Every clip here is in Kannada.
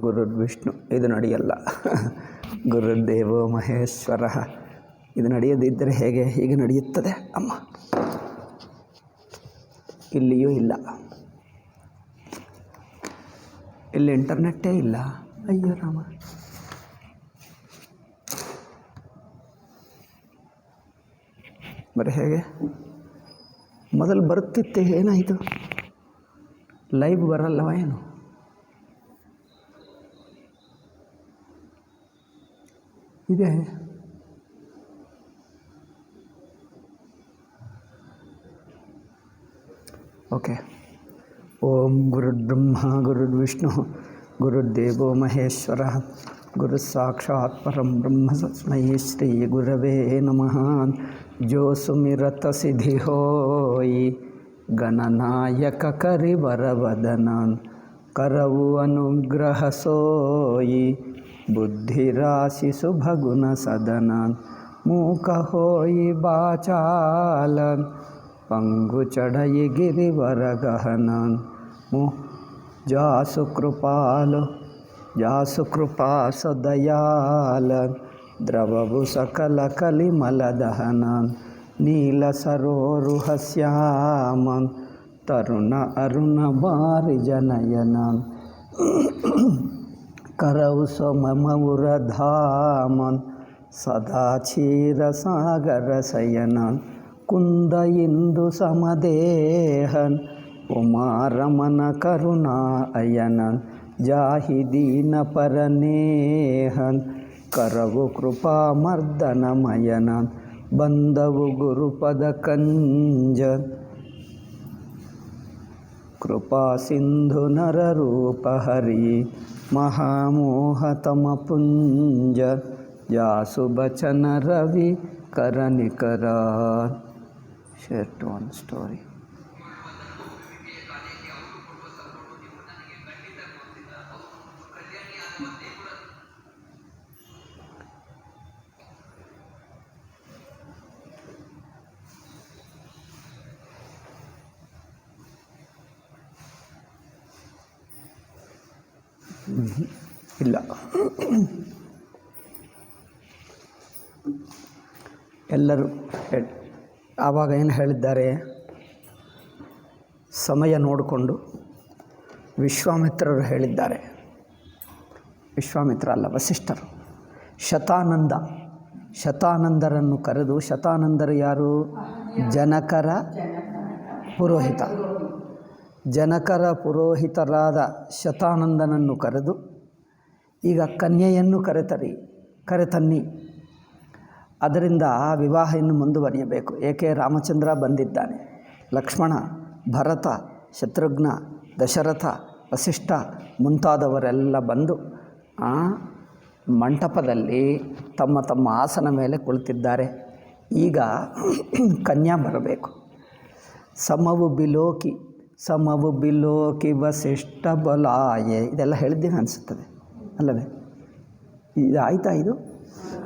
ಗುರುರ್ವಿಷ್ಣು ಇದು ನಡೆಯಲ್ಲ. ಗುರುರ್ದೇವೋ ಮಹೇಶ್ವರ ಇದು ನಡೆಯದಿದ್ದರೆ ಹೇಗೆ? ಹೀಗೆ ನಡೆಯುತ್ತದೆ ಅಮ್ಮ. ಇಲ್ಲಿಯೂ ಇಲ್ಲ, ಇಲ್ಲಿ ಇಂಟರ್ನೆಟ್ಟೇ ಇಲ್ಲ. ಅಯ್ಯೋ ರಾಮ. ಬರೀ ಹೇಗೆ? ಮೊದಲು ಬರುತ್ತಿತ್ತೆ, ಏನಾಯಿತು? ಲೈವ್ ಬರಲ್ಲವ ಏನು? ಇದೆ. ಓಕೆ. ಓಂ ಗುರುರ್ಬ್ರಹ್ಮ ಗುರುರ್ವಿಷ್ಣು ಗುರುರ್ದೇವೋ ಮಹೇಶ್ವರ ಗುರು ಸಾಕ್ಷಾತ್ ಪರಂ ಬ್ರಹ್ಮ ತಸ್ಮೈ ಶ್ರೀ ಗುರವೇ ನಮಃ. ಜೋ ಸುಮಿರತ ಸಿದ್ಧಿ ಹೋಯಿ ಗಣನಾಯಕ ಕರಿವರವದನನ್ ಕರವು ಅನುಗ್ರಹ ಸೋಯಿ ಬುದ್ಧಿರಾಶಿ ಶುಭಗುಣ ಸದನನ್ ಮೂಕ ಹೋಯಿ ಬಾಚಾಲನ್ पंगु चढ़ई गिरिवर गहनन जासु कृपा सदयालन द्रवभु सकल कलिमल दहनन नील सरोरुहस्यामन तरुण अरुण बारि जनयनन करौ सोममुरधामन सदा क्षीर सागर शयनन कुंद इंदु समदेहन उमारमन करुणा अयनन जाहि दीन परनेहन करवु कृपा मर्दन मयनन बंदवु गुरुपद कंजन कृपा सिंधु नर रूप हरि महामोहतम पुंज जासु बचन Ravi करनिकरा. Share to one story. ಇಲ್ಲ, ಎಲ್ಲರೂ ಆವಾಗ ಏನು ಹೇಳಿದ್ದಾರೆ? ಸಮಯ ನೋಡಿಕೊಂಡು ವಿಶ್ವಾಮಿತ್ರರು ಹೇಳಿದ್ದಾರೆ. ವಿಶ್ವಾಮಿತ್ರ ಅಲ್ಲ, ವಸಿಷ್ಠರು. ಶತಾನಂದರನ್ನು ಕರೆದು, ಶತಾನಂದರು ಯಾರು? ಜನಕರ ಪುರೋಹಿತ. ಜನಕರ ಪುರೋಹಿತರಾದ ಶತಾನಂದನನ್ನು ಕರೆದು, ಈಗ ಕನ್ಯೆಯನ್ನು ಕರೆತನ್ನಿ, ಅದರಿಂದ ವಿವಾಹ ಇನ್ನು ಮುಂದುವರಿಯಬೇಕು. ಏಕೆ? ರಾಮಚಂದ್ರ ಬಂದಿದ್ದಾನೆ, ಲಕ್ಷ್ಮಣ, ಭರತ, ಶತ್ರುಘ್ನ, ದಶರಥ, ವಸಿಷ್ಠ ಮುಂತಾದವರೆಲ್ಲ ಬಂದು ಮಂಟಪದಲ್ಲಿ ತಮ್ಮ ತಮ್ಮ ಆಸನ ಮೇಲೆ ಕುಳಿತಿದ್ದಾರೆ. ಈಗ ಕನ್ಯಾ ಬರಬೇಕು. ಸಮವು ಬಿಲೋಕಿ ವಸಿಷ್ಠ ಬಲಾಯೆ, ಇದೆಲ್ಲ ಹೇಳಿದ್ದೇನೆ ಅನಿಸುತ್ತದೆ ಅಲ್ಲವೇ? ಇದು ಆಯ್ತಾ? ಇದು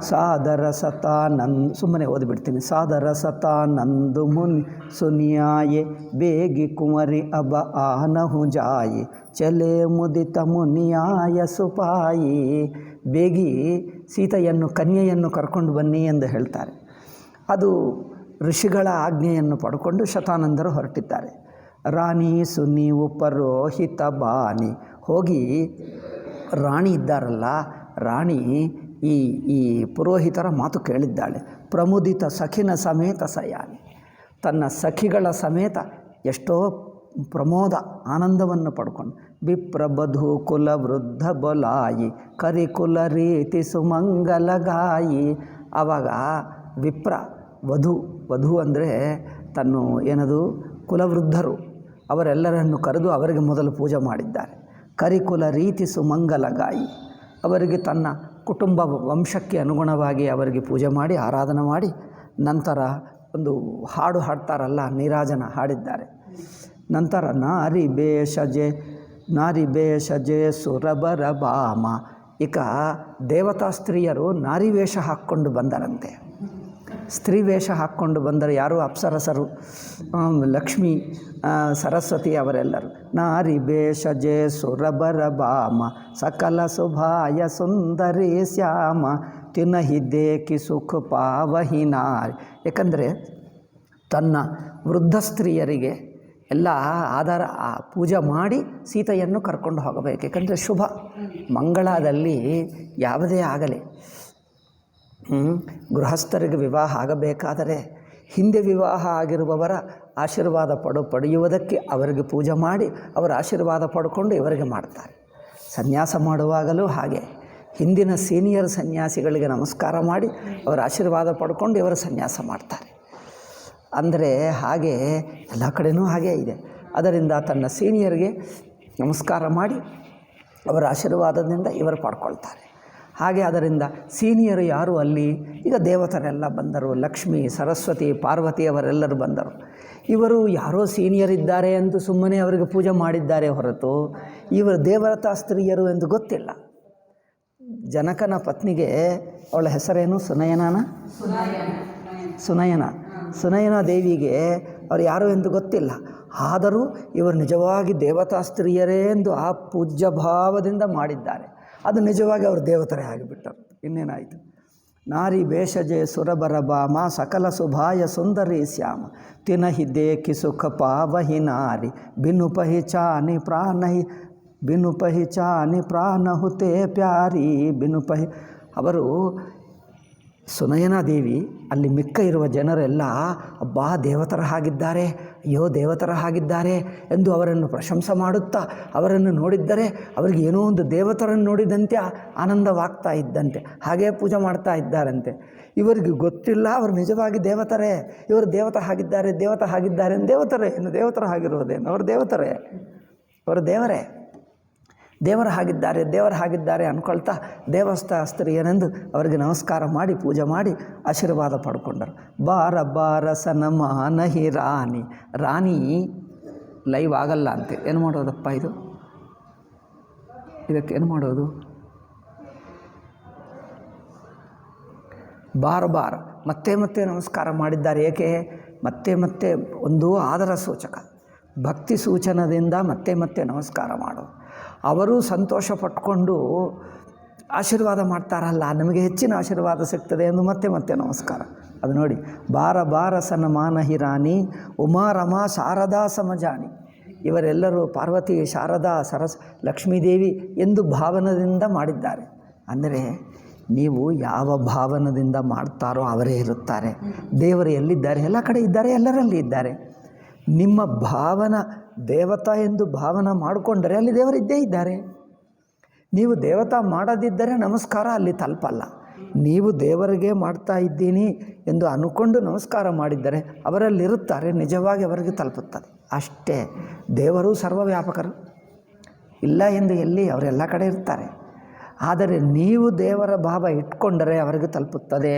ಸಾದರ ಸತಾನಂದ್, ಸುಮ್ಮನೆ ಓದಿಬಿಡ್ತೀನಿ. ಸಾದರ ಸತಾನಂದು ಮುನಿ ಸುನಿಯಾಯೆ ಬೇಗಿ ಕುಮರಿ ಅಬ ಆನಹು ಜಾಯಿ ಚಲೆ ಮುದಿತ ಮುನಿಯಾಯ ಸುಪಾಯಿ. ಬೇಗಿ ಸೀತೆಯನ್ನು, ಕನ್ಯೆಯನ್ನು ಕರ್ಕೊಂಡು ಬನ್ನಿ ಎಂದು ಹೇಳ್ತಾರೆ. ಅದು ಋಷಿಗಳ ಆಜ್ಞೆಯನ್ನು ಪಡ್ಕೊಂಡು ಶತಾನಂದರು ಹೊರಟಿದ್ದಾರೆ. ರಾಣಿ ಸುನಿ ಉಪರೋಹಿತ ಬಾನಿ, ಹೋಗಿ ರಾಣಿ ಇದ್ದಾರಲ್ಲ, ರಾಣಿ ಈ ಪುರೋಹಿತರ ಮಾತು ಕೇಳಿದ್ದಾಳೆ. ಪ್ರಮುದಿತ ಸಖಿನ ಸಮೇತ ಸಯಾನಿ, ತನ್ನ ಸಖಿಗಳ ಸಮೇತ ಎಷ್ಟೋ ಪ್ರಮೋದ ಆನಂದವನ್ನು ಪಡ್ಕೊಂಡು ವಿಪ್ರಬಧು ಕುಲ ವೃದ್ಧ ಬೊಲಾಯಿ ಕರಿಕುಲ ರೀತಿ ಸುಮಂಗಲ ಗಾಯಿ. ಆವಾಗ ವಿಪ್ರ ವಧು ಅಂದರೆ ತನ್ನ ಏನದು ಕುಲವೃದ್ಧರು, ಅವರೆಲ್ಲರನ್ನು ಕರೆದು ಅವರಿಗೆ ಮೊದಲು ಪೂಜೆ ಮಾಡಿದ್ದಾರೆ. ಕರಿಕುಲ ರೀತಿ ಸುಮಂಗಲ ಗಾಯಿ, ಅವರಿಗೆ ತನ್ನ ಕುಟುಂಬ ವಂಶಕ್ಕೆ ಅನುಗುಣವಾಗಿ ಅವರಿಗೆ ಪೂಜೆ ಮಾಡಿ ಆರಾಧನೆ ಮಾಡಿ ನಂತರ ಒಂದು ಹಾಡು ಹಾಡ್ತಾರಲ್ಲ, ನೀರಾಜನ ಹಾಡಿದ್ದಾರೆ. ನಂತರ ನಾರಿ ಬೇಷಜೆ ಸುರಬರ ಬಾಮ, ಇಕ ದೇವತಾ ಸ್ತ್ರೀಯರು ನಾರಿ ವೇಷ ಹಾಕ್ಕೊಂಡು ಬಂದರಂತೆ. ಸ್ತ್ರೀ ವೇಷ ಹಾಕ್ಕೊಂಡು ಬಂದರೆ ಯಾರು ಅಪ್ಸರಸರು, ಲಕ್ಷ್ಮೀ, ಸರಸ್ವತಿ ಅವರೆಲ್ಲರು. ನಾರಿ ಭೇಷಜೆ ಸುರಬರ ಭಾಮ ಸಕಲ ಶುಭಾಯ ಸುಂದರಿ ಶ್ಯಾಮ ತಿನಹಿ ದೇಕಿ ಸುಖ ಪಾವಹಿ ನಾರಿ. ಏಕೆಂದರೆ ತನ್ನ ವೃದ್ಧ ಸ್ತ್ರೀಯರಿಗೆ ಎಲ್ಲ ಆಧಾರ ಪೂಜೆ ಮಾಡಿ ಸೀತೆಯನ್ನು ಕರ್ಕೊಂಡು ಹೋಗಬೇಕು. ಏಕೆಂದರೆ ಶುಭ ಮಂಗಳದಲ್ಲಿ ಯಾವುದೇ ಆಗಲಿ ಗೃಹಸ್ಥರಿಗೆ ವಿವಾಹ ಆಗಬೇಕಾದರೆ ಹಿಂದೆ ವಿವಾಹ ಆಗಿರುವವರ ಆಶೀರ್ವಾದ ಪಡೆಯುವುದಕ್ಕೆ ಅವರಿಗೆ ಪೂಜೆ ಮಾಡಿ ಅವರ ಆಶೀರ್ವಾದ ಪಡ್ಕೊಂಡು ಇವರಿಗೆ ಮಾಡ್ತಾರೆ. ಸನ್ಯಾಸ ಮಾಡುವಾಗಲೂ ಹಾಗೆ ಹಿಂದಿನ ಸೀನಿಯರ್ ಸನ್ಯಾಸಿಗಳಿಗೆ ನಮಸ್ಕಾರ ಮಾಡಿ ಅವರ ಆಶೀರ್ವಾದ ಪಡ್ಕೊಂಡು ಇವರು ಸನ್ಯಾಸ ಮಾಡ್ತಾರೆ. ಅಂದರೆ ಹಾಗೆ ಎಲ್ಲ ಕಡೆಯೂ ಹಾಗೇ ಇದೆ. ಅದರಿಂದ ತನ್ನ ಸೀನಿಯರ್ಗೆ ನಮಸ್ಕಾರ ಮಾಡಿ ಅವರ ಆಶೀರ್ವಾದದಿಂದ ಇವರು ಪಡ್ಕೊಳ್ತಾರೆ. ಹಾಗೆ ಅದರಿಂದ ಸೀನಿಯರು ಯಾರು ಅಲ್ಲಿ ಈಗ ದೇವತರೆಲ್ಲ ಬಂದರು, ಲಕ್ಷ್ಮೀ, ಸರಸ್ವತಿ, ಪಾರ್ವತಿ ಅವರೆಲ್ಲರೂ ಬಂದರು. ಇವರು ಯಾರೋ ಸೀನಿಯರ್ ಇದ್ದಾರೆ ಎಂದು ಸುಮ್ಮನೆ ಅವರಿಗೆ ಪೂಜೆ ಮಾಡಿದ್ದಾರೆ ಹೊರತು ಇವರು ದೇವತಾ ಸ್ತ್ರೀಯರು ಎಂದು ಗೊತ್ತಿಲ್ಲ. ಜನಕನ ಪತ್ನಿಗೆ ಅವಳ ಹೆಸರೇನು? ಸುನಯನ ದೇವಿಗೆ ಅವರು ಯಾರು ಎಂದು ಗೊತ್ತಿಲ್ಲ. ಆದರೂ ಇವರು ನಿಜವಾಗಿ ದೇವತಾ ಸ್ತ್ರೀಯರೇ ಎಂದು ಆ ಪೂಜ್ಯ ಭಾವದಿಂದ ಮಾಡಿದ್ದಾರೆ. ಅದು ನಿಜವಾಗಿ ಅವರು ದೇವತರೇ ಆಗಿಬಿಟ್ಟರು. ಇನ್ನೇನಾಯಿತು? ನಾರಿ ಭೇಷಜೆ ಸುರಬರ ಭಾಮ ಸಕಲ ಶುಭಾಯ ಸುಂದರಿ ಶ್ಯಾಮ ತಿನಹಿ ದೇಕಿ ಸುಖ ಪಾವಹಿ ನಾರಿ ಬಿನು ಪಹಿಚಾನಿ ಪ್ರಾಣಹುತೆ ಪ್ಯಾರಿ ಬಿನುಪಹಿ. ಅವರು ಸುನಯನಾ ದೇವಿ ಅಲ್ಲಿ ಮಿಕ್ಕ ಇರುವ ಜನರೆಲ್ಲ ಅಬ್ಬಾ ದೇವತರ ಹಾಗಿದ್ದಾರೆ, ಅಯ್ಯೋ ದೇವತರ ಹಾಗಿದ್ದಾರೆ ಎಂದು ಅವರನ್ನು ಪ್ರಶಂಸೆ ಮಾಡುತ್ತಾ ಅವರನ್ನು ನೋಡಿದ್ದರೆ ಅವರಿಗೆ ಏನೋ ಒಂದು ದೇವತರನ್ನು ನೋಡಿದಂತೆ ಆನಂದವಾಗ್ತಾ ಇದ್ದಂತೆ, ಹಾಗೇ ಪೂಜೆ ಮಾಡ್ತಾ ಇದ್ದಾರಂತೆ. ಇವರಿಗೆ ಗೊತ್ತಿಲ್ಲ ಅವರು ನಿಜವಾಗಿ ದೇವತರೇ, ಇವರು ದೇವತ ಹಾಗಿದ್ದಾರೆ ದೇವತರೇ ಏನು ದೇವತರ ಹಾಗಿರುವುದೇನು? ಅವರು ದೇವರೇ, ದೇವರ ಹಾಗಿದ್ದಾರೆ ಅಂದ್ಕೊಳ್ತಾ ದೇವಸ್ಥಾಸ್ತ್ರೀಯನೆಂದು ಅವರಿಗೆ ನಮಸ್ಕಾರ ಮಾಡಿ ಪೂಜೆ ಮಾಡಿ ಆಶೀರ್ವಾದ ಪಡ್ಕೊಂಡರು. ಬಾರ ಸನಮಾನಹಿ ರಾಣಿ ಲೈವ್ ಆಗಲ್ಲ ಅಂತೆ. ಏನು ಮಾಡೋದಪ್ಪ ಇದಕ್ಕೇನು ಮಾಡೋದು? ಬಾರ ಮತ್ತೆ ನಮಸ್ಕಾರ ಮಾಡಿದ್ದಾರೆ. ಏಕೆ? ಮತ್ತೆ ಒಂದು ಆದರ ಸೂಚಕ, ಭಕ್ತಿ ಸೂಚನದಿಂದ ಮತ್ತೆ ನಮಸ್ಕಾರ ಮಾಡೋದು. ಅವರು ಸಂತೋಷ ಪಟ್ಕೊಂಡು ಆಶೀರ್ವಾದ ಮಾಡ್ತಾರಲ್ಲ, ನಮಗೆ ಹೆಚ್ಚಿನ ಆಶೀರ್ವಾದ ಸಿಗ್ತದೆ ಎಂದು ಮತ್ತೆ ನಮಸ್ಕಾರ. ಅದು ನೋಡಿ, ಬಾರ ಸನಮಾನಹಿ ರಾಣಿ ಉಮಾ ರಮಾ ಶಾರದಾ ಸಮಜಾನಿ. ಇವರೆಲ್ಲರೂ ಪಾರ್ವತಿ, ಶಾರದಾ, ಲಕ್ಷ್ಮೀದೇವಿ ಎಂದು ಭಾವನದಿಂದ ಮಾಡಿದ್ದಾರೆ. ಅಂದರೆ ನೀವು ಯಾವ ಭಾವನದಿಂದ ಮಾಡ್ತಾರೋ ಅವರೇ ಇರುತ್ತಾರೆ. ದೇವರು ಎಲ್ಲಿದ್ದಾರೆ? ಎಲ್ಲ ಕಡೆ ಇದ್ದಾರೆ, ಎಲ್ಲರಲ್ಲಿ ಇದ್ದಾರೆ. ನಿಮ್ಮ ಭಾವನ ದೇವತಾ ಎಂದು ಭಾವನ ಮಾಡಿಕೊಂಡರೆ ಅಲ್ಲಿ ದೇವರಿದ್ದೇ ಇದ್ದಾರೆ. ನೀವು ದೇವತಾ ಮಾಡದಿದ್ದರೆ ನಮಸ್ಕಾರ ಅಲ್ಲಿ ತಲುಪಲ್ಲ. ನೀವು ದೇವರಿಗೆ ಮಾಡ್ತಾ ಇದ್ದೀನಿ ಎಂದು ಅಂದ್ಕೊಂಡು ನಮಸ್ಕಾರ ಮಾಡಿದ್ದರೆ ಅವರಲ್ಲಿರುತ್ತಾರೆ, ನಿಜವಾಗಿ ಅವರಿಗೆ ತಲುಪುತ್ತದೆ ಅಷ್ಟೇ. ದೇವರು ಸರ್ವವ್ಯಾಪಕರು, ಇಲ್ಲ ಎಂದು ಎಲ್ಲಿ ಅವರೆಲ್ಲ ಕಡೆ ಇರ್ತಾರೆ. ಆದರೆ ನೀವು ದೇವರ ಭಾವ ಇಟ್ಕೊಂಡರೆ ಅವರಿಗೆ ತಲುಪುತ್ತದೆ.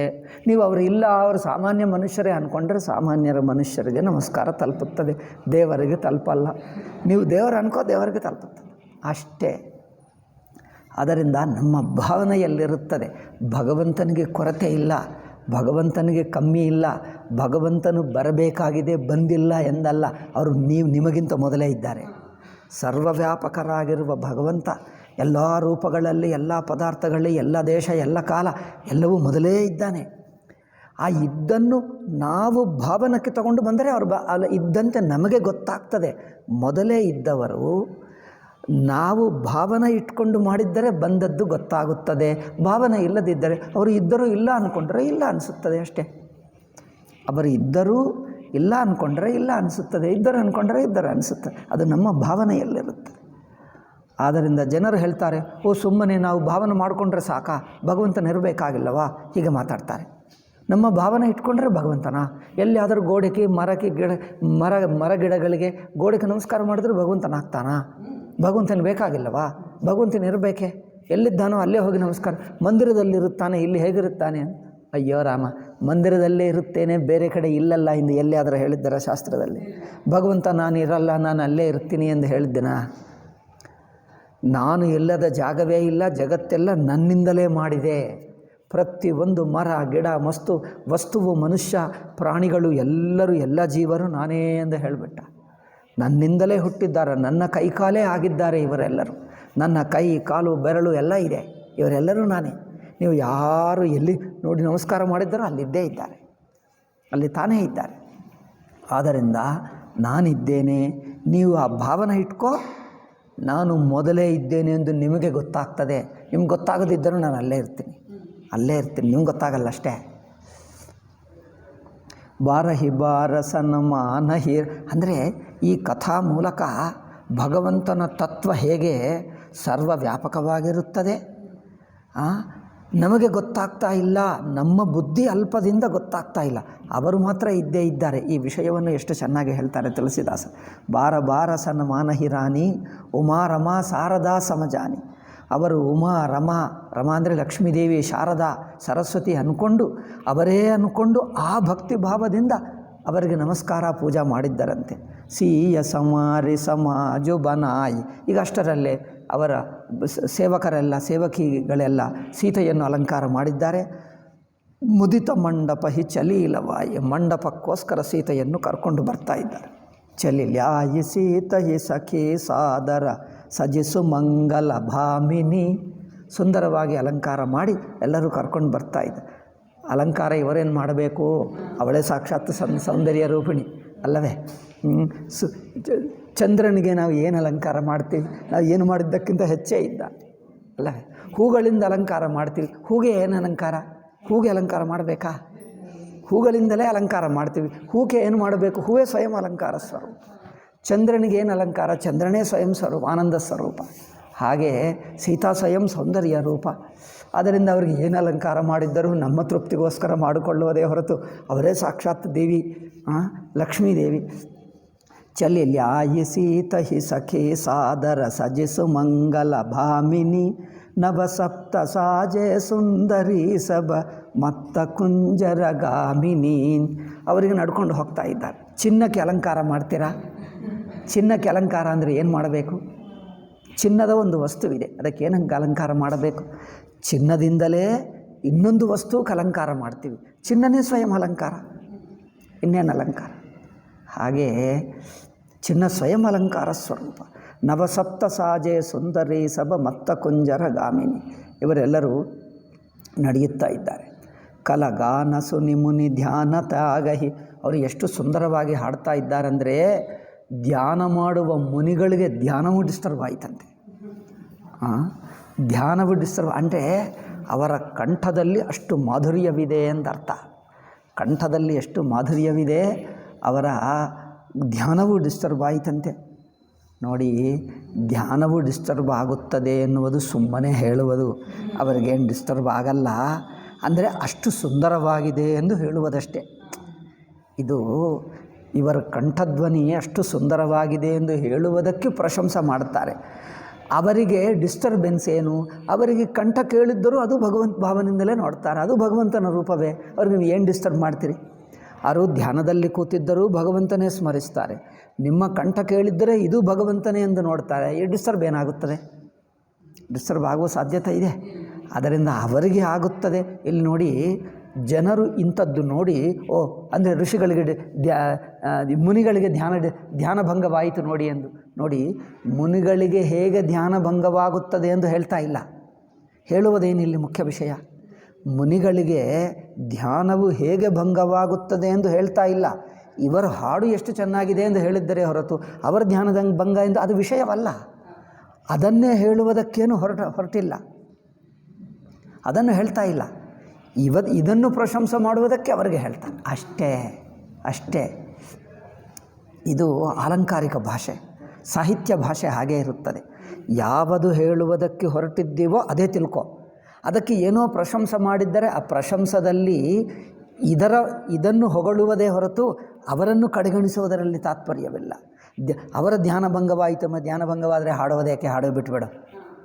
ನೀವು ಅವರು ಇಲ್ಲ, ಅವರು ಸಾಮಾನ್ಯ ಮನುಷ್ಯರೇ ಅಂದ್ಕೊಂಡ್ರೆ ಸಾಮಾನ್ಯರ ಮನುಷ್ಯರಿಗೆ ನಮಸ್ಕಾರ ತಲುಪುತ್ತದೆ, ದೇವರಿಗೆ ತಲುಪಲ್ಲ. ನೀವು ದೇವರು ಅನ್ಕೋ, ದೇವರಿಗೆ ತಲುಪುತ್ತದೆ ಅಷ್ಟೇ. ಆದ್ದರಿಂದ ನಮ್ಮ ಭಾವನೆಯಲ್ಲಿರುತ್ತದೆ. ಭಗವಂತನಿಗೆ ಕೊರತೆ ಇಲ್ಲ, ಭಗವಂತನಿಗೆ ಕಮ್ಮಿ ಇಲ್ಲ, ಭಗವಂತನು ಬರಬೇಕಾಗಿದೆ ಬಂದಿಲ್ಲ ಎಂದಲ್ಲ. ಅವರು ನಿಮಗಿಂತ ಮೊದಲೇ ಇದ್ದಾರೆ. ಸರ್ವವ್ಯಾಪಕರಾಗಿರುವ ಭಗವಂತ ಎಲ್ಲ ರೂಪಗಳಲ್ಲಿ, ಎಲ್ಲ ಪದಾರ್ಥಗಳಲ್ಲಿ, ಎಲ್ಲ ದೇಶ, ಎಲ್ಲ ಕಾಲ, ಎಲ್ಲವೂ ಮೊದಲೇ ಇದ್ದಾನೆ. ಆ ಇದ್ದನ್ನು ನಾವು ಭಾವನಕ್ಕೆ ತಗೊಂಡು ಬಂದರೆ ಅವರು ಇದ್ದಂತೆ ನಮಗೆ ಗೊತ್ತಾಗ್ತದೆ. ಮೊದಲೇ ಇದ್ದವರು ನಾವು ಭಾವನೆ ಇಟ್ಕೊಂಡು ಮಾಡಿದ್ದರೆ ಬಂದದ್ದು ಗೊತ್ತಾಗುತ್ತದೆ. ಭಾವನೆ ಇಲ್ಲದಿದ್ದರೆ ಅವರು ಇದ್ದರೂ ಇಲ್ಲ ಅಂದ್ಕೊಂಡ್ರೆ ಇಲ್ಲ ಅನಿಸುತ್ತದೆ ಅಷ್ಟೇ. ಅವರು ಇದ್ದರೂ ಇಲ್ಲ ಅಂದ್ಕೊಂಡ್ರೆ ಇಲ್ಲ ಅನಿಸುತ್ತದೆ, ಇದ್ದರು ಅಂದ್ಕೊಂಡ್ರೆ ಇದ್ದರು ಅನಿಸುತ್ತದೆ. ಅದು ನಮ್ಮ ಭಾವನೆಯಲ್ಲಿರುತ್ತೆ. ಆದ್ದರಿಂದ ಜನರು ಹೇಳ್ತಾರೆ, ಸುಮ್ಮನೆ ನಾವು ಭಾವನೆ ಮಾಡಿಕೊಂಡ್ರೆ ಸಾಕಾ, ಭಗವಂತನಿರಬೇಕಾಗಿಲ್ಲವಾ? ಹೀಗೆ ಮಾತಾಡ್ತಾರೆ. ನಮ್ಮ ಭಾವನೆ ಇಟ್ಕೊಂಡ್ರೆ ಭಗವಂತನ ಎಲ್ಲಿಯಾದರೂ ಗೋಡೆಗೆ ಮರ ಗಿಡಗಳಿಗೆ ಗೋಡೆಗೆ ನಮಸ್ಕಾರ ಮಾಡಿದ್ರೆ ಭಗವಂತನಾಗ್ತಾನಾ? ಭಗವಂತನ ಬೇಕಾಗಿಲ್ಲವಾ? ಭಗವಂತನ ಇರಬೇಕೆ? ಎಲ್ಲಿದ್ದಾನೋ ಅಲ್ಲೇ ಹೋಗಿ ನಮಸ್ಕಾರ. ಮಂದಿರದಲ್ಲಿರುತ್ತಾನೆ, ಇಲ್ಲಿ ಹೇಗಿರುತ್ತಾನೆ? ಅಯ್ಯೋ ರಾಮ, ಮಂದಿರದಲ್ಲೇ ಇರುತ್ತೇನೆ, ಬೇರೆ ಕಡೆ ಇಲ್ಲಲ್ಲ ಎಂದು ಎಲ್ಲಿಯಾದರೂ ಹೇಳಿದ್ದಾರೆ ಶಾಸ್ತ್ರದಲ್ಲಿ? ಭಗವಂತ ನಾನು ಇರಲ್ಲ, ನಾನು ಅಲ್ಲೇ ಇರ್ತೀನಿ ಎಂದು ಹೇಳಿದ್ದೇನಾ? ನಾನು ಇಲ್ಲದ ಜಾಗವೇ ಇಲ್ಲ, ಜಗತ್ತೆಲ್ಲ ನನ್ನಿಂದಲೇ ಮಾಡಿದೆ. ಪ್ರತಿಯೊಂದು ಮರ ಗಿಡ ವಸ್ತುವು ಮನುಷ್ಯ ಪ್ರಾಣಿಗಳು ಎಲ್ಲರೂ ಎಲ್ಲ ಜೀವರು ನಾನೇ ಎಂದು ಹೇಳಿಬಿಟ್ಟ. ನನ್ನಿಂದಲೇ ಹುಟ್ಟಿದ್ದಾರೆ, ನನ್ನ ಕೈಕಾಲೇ ಆಗಿದ್ದಾರೆ ಇವರೆಲ್ಲರೂ. ನನ್ನ ಕೈ ಕಾಲು ಬೆರಳು ಎಲ್ಲ ಇದೆ, ಇವರೆಲ್ಲರೂ ನಾನೇ. ನೀವು ಯಾರು ಎಲ್ಲಿ ನೋಡಿ ನಮಸ್ಕಾರ ಮಾಡಿದ್ದಾರೋ ಅಲ್ಲಿದ್ದೇ ಇದ್ದಾರೆ, ಅಲ್ಲಿ ತಾನೇ ಇದ್ದಾರೆ. ಆದ್ದರಿಂದ ನಾನಿದ್ದೇನೆ, ನೀವು ಆ ಭಾವನೆ ಇಟ್ಕೋ. ನಾನು ಮೊದಲೇ ಇದ್ದೇನೆ ಎಂದು ನಿಮಗೆ ಗೊತ್ತಾಗ್ತದೆ. ನಿಮ್ಗೆ ಗೊತ್ತಾಗದಿದ್ದರೂ ನಾನು ಅಲ್ಲೇ ಇರ್ತೀನಿ, ನಿಮ್ಗೆ ಗೊತ್ತಾಗಲ್ಲ ಅಷ್ಟೇ. ಬಾರಹಿ ಬಾರಸನ ಮಾನಹಿರ್ ಅಂದರೆ ಈ ಕಥಾ ಮೂಲಕ ಭಗವಂತನ ತತ್ವ ಹೇಗೆ ಸರ್ವವ್ಯಾಪಕವಾಗಿರುತ್ತದೆ ನಮಗೆ ಗೊತ್ತಾಗ್ತಾ ಇಲ್ಲ. ನಮ್ಮ ಬುದ್ಧಿ ಅಲ್ಪದಿಂದ ಗೊತ್ತಾಗ್ತಾ ಇಲ್ಲ. ಅವರು ಮಾತ್ರ ಇದ್ದೇ ಇದ್ದಾರೆ. ಈ ವಿಷಯವನ್ನು ಎಷ್ಟು ಚೆನ್ನಾಗಿ ಹೇಳ್ತಾರೆ ತುಳಸಿದಾಸ. ಬಾರ ಬಾರಸನ ಮಾನಹಿರಾಣಿ ಉಮಾ ರಮಾ ಶಾರದಾ ಸಮಜಾನಿ. ಅವರು ಉಮಾ ರಮಾ ಅಂದರೆ ಲಕ್ಷ್ಮೀದೇವಿ, ಶಾರದಾ ಸರಸ್ವತಿ ಅವರೇ ಅಂದ್ಕೊಂಡು ಆ ಭಕ್ತಿ ಭಾವದಿಂದ ಅವರಿಗೆ ನಮಸ್ಕಾರ ಪೂಜಾ ಮಾಡಿದ್ದರಂತೆ. ಸೀಯ ಸಮಾರಿ ಸಮಾಜು ಬನಾಯಿ. ಈಗ ಅಷ್ಟರಲ್ಲೇ ಅವರ ಸೇವಕಿಗಳೆಲ್ಲ ಸೀತೆಯನ್ನು ಅಲಂಕಾರ ಮಾಡಿದ್ದಾರೆ. ಮುದಿತ ಮಂಡಪ ಹಿ ಚಲೀಲವಾಯಿ. ಮಂಡಪಕ್ಕೋಸ್ಕರ ಸೀತೆಯನ್ನು ಕರ್ಕೊಂಡು ಬರ್ತಾ ಇದ್ದಾರೆ. ಚಲಿಲ್ಯಾಯಿ ಸೀತ ಹಿ ಸಖಿ ಸಾದರ ಸಜಿಸು ಮಂಗಲ ಭಾಮಿನಿ. ಸುಂದರವಾಗಿ ಅಲಂಕಾರ ಮಾಡಿ ಎಲ್ಲರೂ ಕರ್ಕೊಂಡು ಬರ್ತಾ ಇದ್ದಾರೆ. ಅಲಂಕಾರ ಇವರೇನು ಮಾಡಬೇಕು? ಅವಳೇ ಸಾಕ್ಷಾತ್ ಸೌಂದರ್ಯ ರೂಪಿಣಿ ಅಲ್ಲವೇ? ಚಂದ್ರನಿಗೆ ನಾವು ಏನು ಅಲಂಕಾರ ಮಾಡ್ತೀವಿ? ನಾವು ಏನು ಮಾಡಿದ್ದಕ್ಕಿಂತ ಹೆಚ್ಚೇ ಇದ್ದ ಅಲ್ಲವೇ? ಹೂಗಳಿಂದ ಅಲಂಕಾರ ಮಾಡ್ತೀವಿ. ಹೂಗೆ ಏನು ಅಲಂಕಾರ? ಹೂಗೆ ಅಲಂಕಾರ ಮಾಡಬೇಕಾ? ಹೂಗಳಿಂದಲೇ ಅಲಂಕಾರ ಮಾಡ್ತೀವಿ. ಹೂಗೆ ಏನು ಮಾಡಬೇಕು? ಹೂವೇ ಸ್ವಯಂ ಅಲಂಕಾರ ಸ್ವರೂಪ. ಚಂದ್ರನಿಗೆ ಏನು ಅಲಂಕಾರ? ಚಂದ್ರನೇ ಸ್ವಯಂ ಸ್ವರೂಪ, ಆನಂದ ಸ್ವರೂಪ. ಹಾಗೆ ಸೀತಾ ಸ್ವಯಂ ಸೌಂದರ್ಯ ರೂಪ. ಆದ್ದರಿಂದ ಅವರಿಗೆ ಏನು ಅಲಂಕಾರ ಮಾಡಿದ್ದರೂ ನಮ್ಮ ತೃಪ್ತಿಗೋಸ್ಕರ ಮಾಡಿಕೊಳ್ಳುವುದೇ ಹೊರತು ಅವರೇ ಸಾಕ್ಷಾತ್ ದೇವಿ, ಲಕ್ಷ್ಮೀದೇವಿ. ಚಲಿಲ್ಯಾಯಿ ಸೀತ ಹಿ ಸಖಿ ಸಾದರ ಸಜಿಸು ಮಂಗಲ ಭಾಮಿನಿ. ನಭ ಸಪ್ತ ಸಾಜೆ ಸುಂದರಿ ಸಭ ಮತ್ತ ಕುಂಜರ ಗಾಮಿನಿ. ಅವರಿಗೆ ನಡ್ಕೊಂಡು ಹೋಗ್ತಾ ಇದ್ದಾರೆ. ಚಿನ್ನಕ್ಕೆ ಅಲಂಕಾರ ಮಾಡ್ತೀರಾ? ಚಿನ್ನಕ್ಕೆ ಅಲಂಕಾರ ಅಂದರೆ ಏನು ಮಾಡಬೇಕು? ಚಿನ್ನದ ಒಂದು ವಸ್ತುವಿದೆ, ಅದಕ್ಕೆ ಏನಂಗೆ ಅಲಂಕಾರ ಮಾಡಬೇಕು? ಚಿನ್ನದಿಂದಲೇ ಇನ್ನೊಂದು ವಸ್ತುಕ್ಕೆ ಅಲಂಕಾರ ಮಾಡ್ತೀವಿ. ಚಿನ್ನನೇ ಸ್ವಯಂ ಅಲಂಕಾರ, ಇನ್ನೇನು ಅಲಂಕಾರ? ಹಾಗೆ ಚಿನ್ನ ಸ್ವಯಂ ಅಲಂಕಾರ ಸ್ವರೂಪ. ನವಸಪ್ತ ಸಾಜೆ ಸುಂದರಿ ಸಭ ಮತ್ತ ಕುಂಜರ ಗಾಮಿನಿ. ಇವರೆಲ್ಲರೂ ನಡೆಯುತ್ತಾ ಇದ್ದಾರೆ. ಕಲಗಾನ ಸುನಿ ಮುನಿ ಧ್ಯಾನ ತಾಗಹಿ. ಅವರು ಎಷ್ಟು ಸುಂದರವಾಗಿ ಹಾಡ್ತಾ ಇದ್ದಾರೆಂದರೆ ಧ್ಯಾನ ಮಾಡುವ ಮುನಿಗಳಿಗೆ ಧ್ಯಾನವೂ ಡಿಸ್ಟರ್ಬ್ ಆಯಿತಂತೆ. ಧ್ಯಾನವೂ ಡಿಸ್ಟರ್ಬ್ ಅಂದರೆ ಅವರ ಕಂಠದಲ್ಲಿ ಅಷ್ಟು ಮಾಧುರ್ಯವಿದೆ ಎಂದರ್ಥ. ಕಂಠದಲ್ಲಿ ಎಷ್ಟು ಮಾಧುರ್ಯವಿದೆ, ಅವರ ಧ್ಯಾನವೂ ಡಿಸ್ಟರ್ಬ್ ಆಯಿತಂತೆ. ನೋಡಿ, ಧ್ಯಾನವೂ ಡಿಸ್ಟರ್ಬ್ ಆಗುತ್ತದೆ ಎನ್ನುವುದು ಸುಮ್ಮನೆ ಹೇಳುವುದು. ಅವರಿಗೇನು ಡಿಸ್ಟರ್ಬ್ ಆಗಲ್ಲ, ಅಂದರೆ ಅಷ್ಟು ಸುಂದರವಾಗಿದೆ ಎಂದು ಹೇಳುವುದಷ್ಟೇ. ಇದು ಇವರ ಕಂಠಧ್ವನಿ ಅಷ್ಟು ಸುಂದರವಾಗಿದೆ ಎಂದು ಹೇಳುವುದಕ್ಕೆ ಪ್ರಶಂಸೆ ಮಾಡುತ್ತಾರೆ. ಅವರಿಗೆ ಡಿಸ್ಟರ್ಬೆನ್ಸ್ ಏನು? ಅವರಿಗೆ ಕಂಠ ಕೇಳಿದ್ದರೂ ಅದು ಭಗವಂತ ಭಾವನೆಯಿಂದಲೇ ನೋಡ್ತಾರೆ. ಅದು ಭಗವಂತನ ರೂಪವೇ. ಅವ್ರಿಗೆ ನೀವು ಏನು ಡಿಸ್ಟರ್ಬ್ ಮಾಡ್ತೀರಿ? ಅವರು ಧ್ಯಾನದಲ್ಲಿ ಕೂತಿದ್ದರೂ ಭಗವಂತನೇ ಸ್ಮರಿಸ್ತಾರೆ. ನಿಮ್ಮ ಕಂಠ ಕೇಳಿದ್ದರೆ ಇದು ಭಗವಂತನೇ ಎಂದು ನೋಡ್ತಾರೆ. ಈ ಡಿಸ್ಟರ್ಬ್ ಏನಾಗುತ್ತದೆ? ಡಿಸ್ಟರ್ಬ್ ಆಗುವ ಸಾಧ್ಯತೆ ಇದೆ. ಅದರಿಂದ ಅವರಿಗೆ ಆಗುತ್ತದೆ. ಇಲ್ಲಿ ನೋಡಿ, ಜನರು ಇಂಥದ್ದು ನೋಡಿ ಅಂದರೆ ಋಷಿಗಳಿಗೆ ಮುನಿಗಳಿಗೆ ಧ್ಯಾನಭಂಗವಾಯಿತು ನೋಡಿ ಎಂದು. ನೋಡಿ, ಮುನಿಗಳಿಗೆ ಹೇಗೆ ಧ್ಯಾನಭಂಗವಾಗುತ್ತದೆ ಎಂದು ಹೇಳ್ತಾ ಇಲ್ಲ. ಹೇಳುವುದೇನಿಲ್ಲಿ ಮುಖ್ಯ ವಿಷಯ? ಮುನಿಗಳಿಗೆ ಧ್ಯಾನವು ಹೇಗೆ ಭಂಗವಾಗುತ್ತದೆ ಎಂದು ಹೇಳ್ತಾ ಇಲ್ಲ. ಇವರ ಹಾಡು ಎಷ್ಟು ಚೆನ್ನಾಗಿದೆ ಎಂದು ಹೇಳಿದ್ದರೆ ಹೊರತು ಅವರ ಧ್ಯಾನದ ಭಂಗ ಎಂದು ಅದು ವಿಷಯವಲ್ಲ. ಅದನ್ನೇ ಹೇಳುವುದಕ್ಕೇನು ಹೊರಟಿಲ್ಲ, ಅದನ್ನು ಹೇಳ್ತಾ ಇಲ್ಲ. ಇದನ್ನು ಪ್ರಶಂಸೆ ಮಾಡುವುದಕ್ಕೆ ಅವರಿಗೆ ಹೇಳ್ತಾರೆ ಅಷ್ಟೇ. ಇದು ಆಲಂಕಾರಿಕ ಭಾಷೆ, ಸಾಹಿತ್ಯ ಭಾಷೆ ಹಾಗೇ ಇರುತ್ತದೆ. ಯಾವುದು ಹೇಳುವುದಕ್ಕೆ ಹೊರಟಿದ್ದೀವೋ ಅದೇ ತಿಳ್ಕೊ. ಅದಕ್ಕೆ ಏನೋ ಪ್ರಶಂಸೆ ಮಾಡಿದ್ದರೆ ಆ ಪ್ರಶಂಸದಲ್ಲಿ ಇದನ್ನು ಹೊಗಳುವುದೇ ಹೊರತು ಅವರನ್ನು ಕಡೆಗಣಿಸುವುದರಲ್ಲಿ ತಾತ್ಪರ್ಯವಿಲ್ಲ. ಅವರ ಧ್ಯಾನಭಂಗವಾಯಿತು, ಧ್ಯಾನಭಂಗವಾದರೆ ಹಾಡೋದೇಕೆ? ಹಾಡು ಬಿಟ್ಬಿಡು,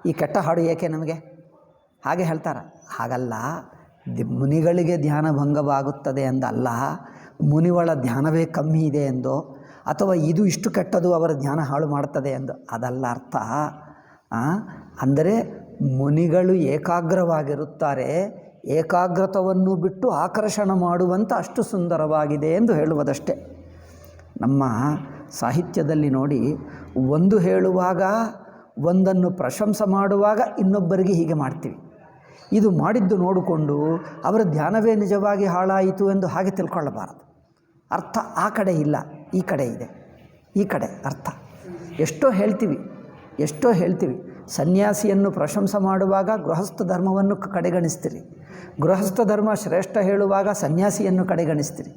ಈ ಕೆಟ್ಟ ಹಾಡು ಏಕೆ ನಮಗೆ? ಹಾಗೆ ಹೇಳ್ತಾರೆ. ಹಾಗಲ್ಲ, ಮುನಿಗಳಿಗೆ ಧ್ಯಾನಭಂಗವಾಗುತ್ತದೆ ಎಂದಲ್ಲ, ಮುನಿಗಳ ಧ್ಯಾನವೇ ಕಮ್ಮಿ ಇದೆ ಎಂದೋ ಅಥವಾ ಇದು ಇಷ್ಟು ಕೆಟ್ಟದು ಅವರ ಧ್ಯಾನ ಹಾಳು ಮಾಡುತ್ತದೆ ಎಂದು ಅದಲ್ಲ ಅರ್ಥ. ಅಂದರೆ ಮುನಿಗಳು ಏಕಾಗ್ರವಾಗಿರುತ್ತಾರೆ, ಏಕಾಗ್ರತವನ್ನು ಬಿಟ್ಟು ಆಕರ್ಷಣ ಮಾಡುವಂಥ ಅಷ್ಟು ಸುಂದರವಾಗಿದೆ ಎಂದು ಹೇಳುವುದಷ್ಟೇ. ನಮ್ಮ ಸಾಹಿತ್ಯದಲ್ಲಿ ನೋಡಿ, ಒಂದು ಹೇಳುವಾಗ, ಒಂದನ್ನು ಪ್ರಶಂಸೆ ಮಾಡುವಾಗ ಇನ್ನೊಬ್ಬರಿಗೆ ಹೀಗೆ ಮಾಡ್ತೀವಿ. ಇದು ಮಾಡಿದ್ದು ನೋಡಿಕೊಂಡು ಅವರ ಧ್ಯಾನವೇ ನಿಜವಾಗಿ ಹಾಳಾಯಿತು ಎಂದು ಹಾಗೆ ತಿಳ್ಕೊಳ್ಳಬಾರದು. ಅರ್ಥ ಆ ಕಡೆ ಇಲ್ಲ, ಈ ಕಡೆ ಇದೆ. ಈ ಕಡೆ ಅರ್ಥ ಎಷ್ಟೋ ಹೇಳ್ತೀವಿ. ಸನ್ಯಾಸಿಯನ್ನು ಪ್ರಶಂಸೆ ಮಾಡುವಾಗ ಗೃಹಸ್ಥ ಧರ್ಮವನ್ನು ಕಡೆಗಣಿಸ್ತೀರಿ, ಗೃಹಸ್ಥ ಧರ್ಮ ಶ್ರೇಷ್ಠ ಹೇಳುವಾಗ ಸನ್ಯಾಸಿಯನ್ನು ಕಡೆಗಣಿಸ್ತೀರಿ.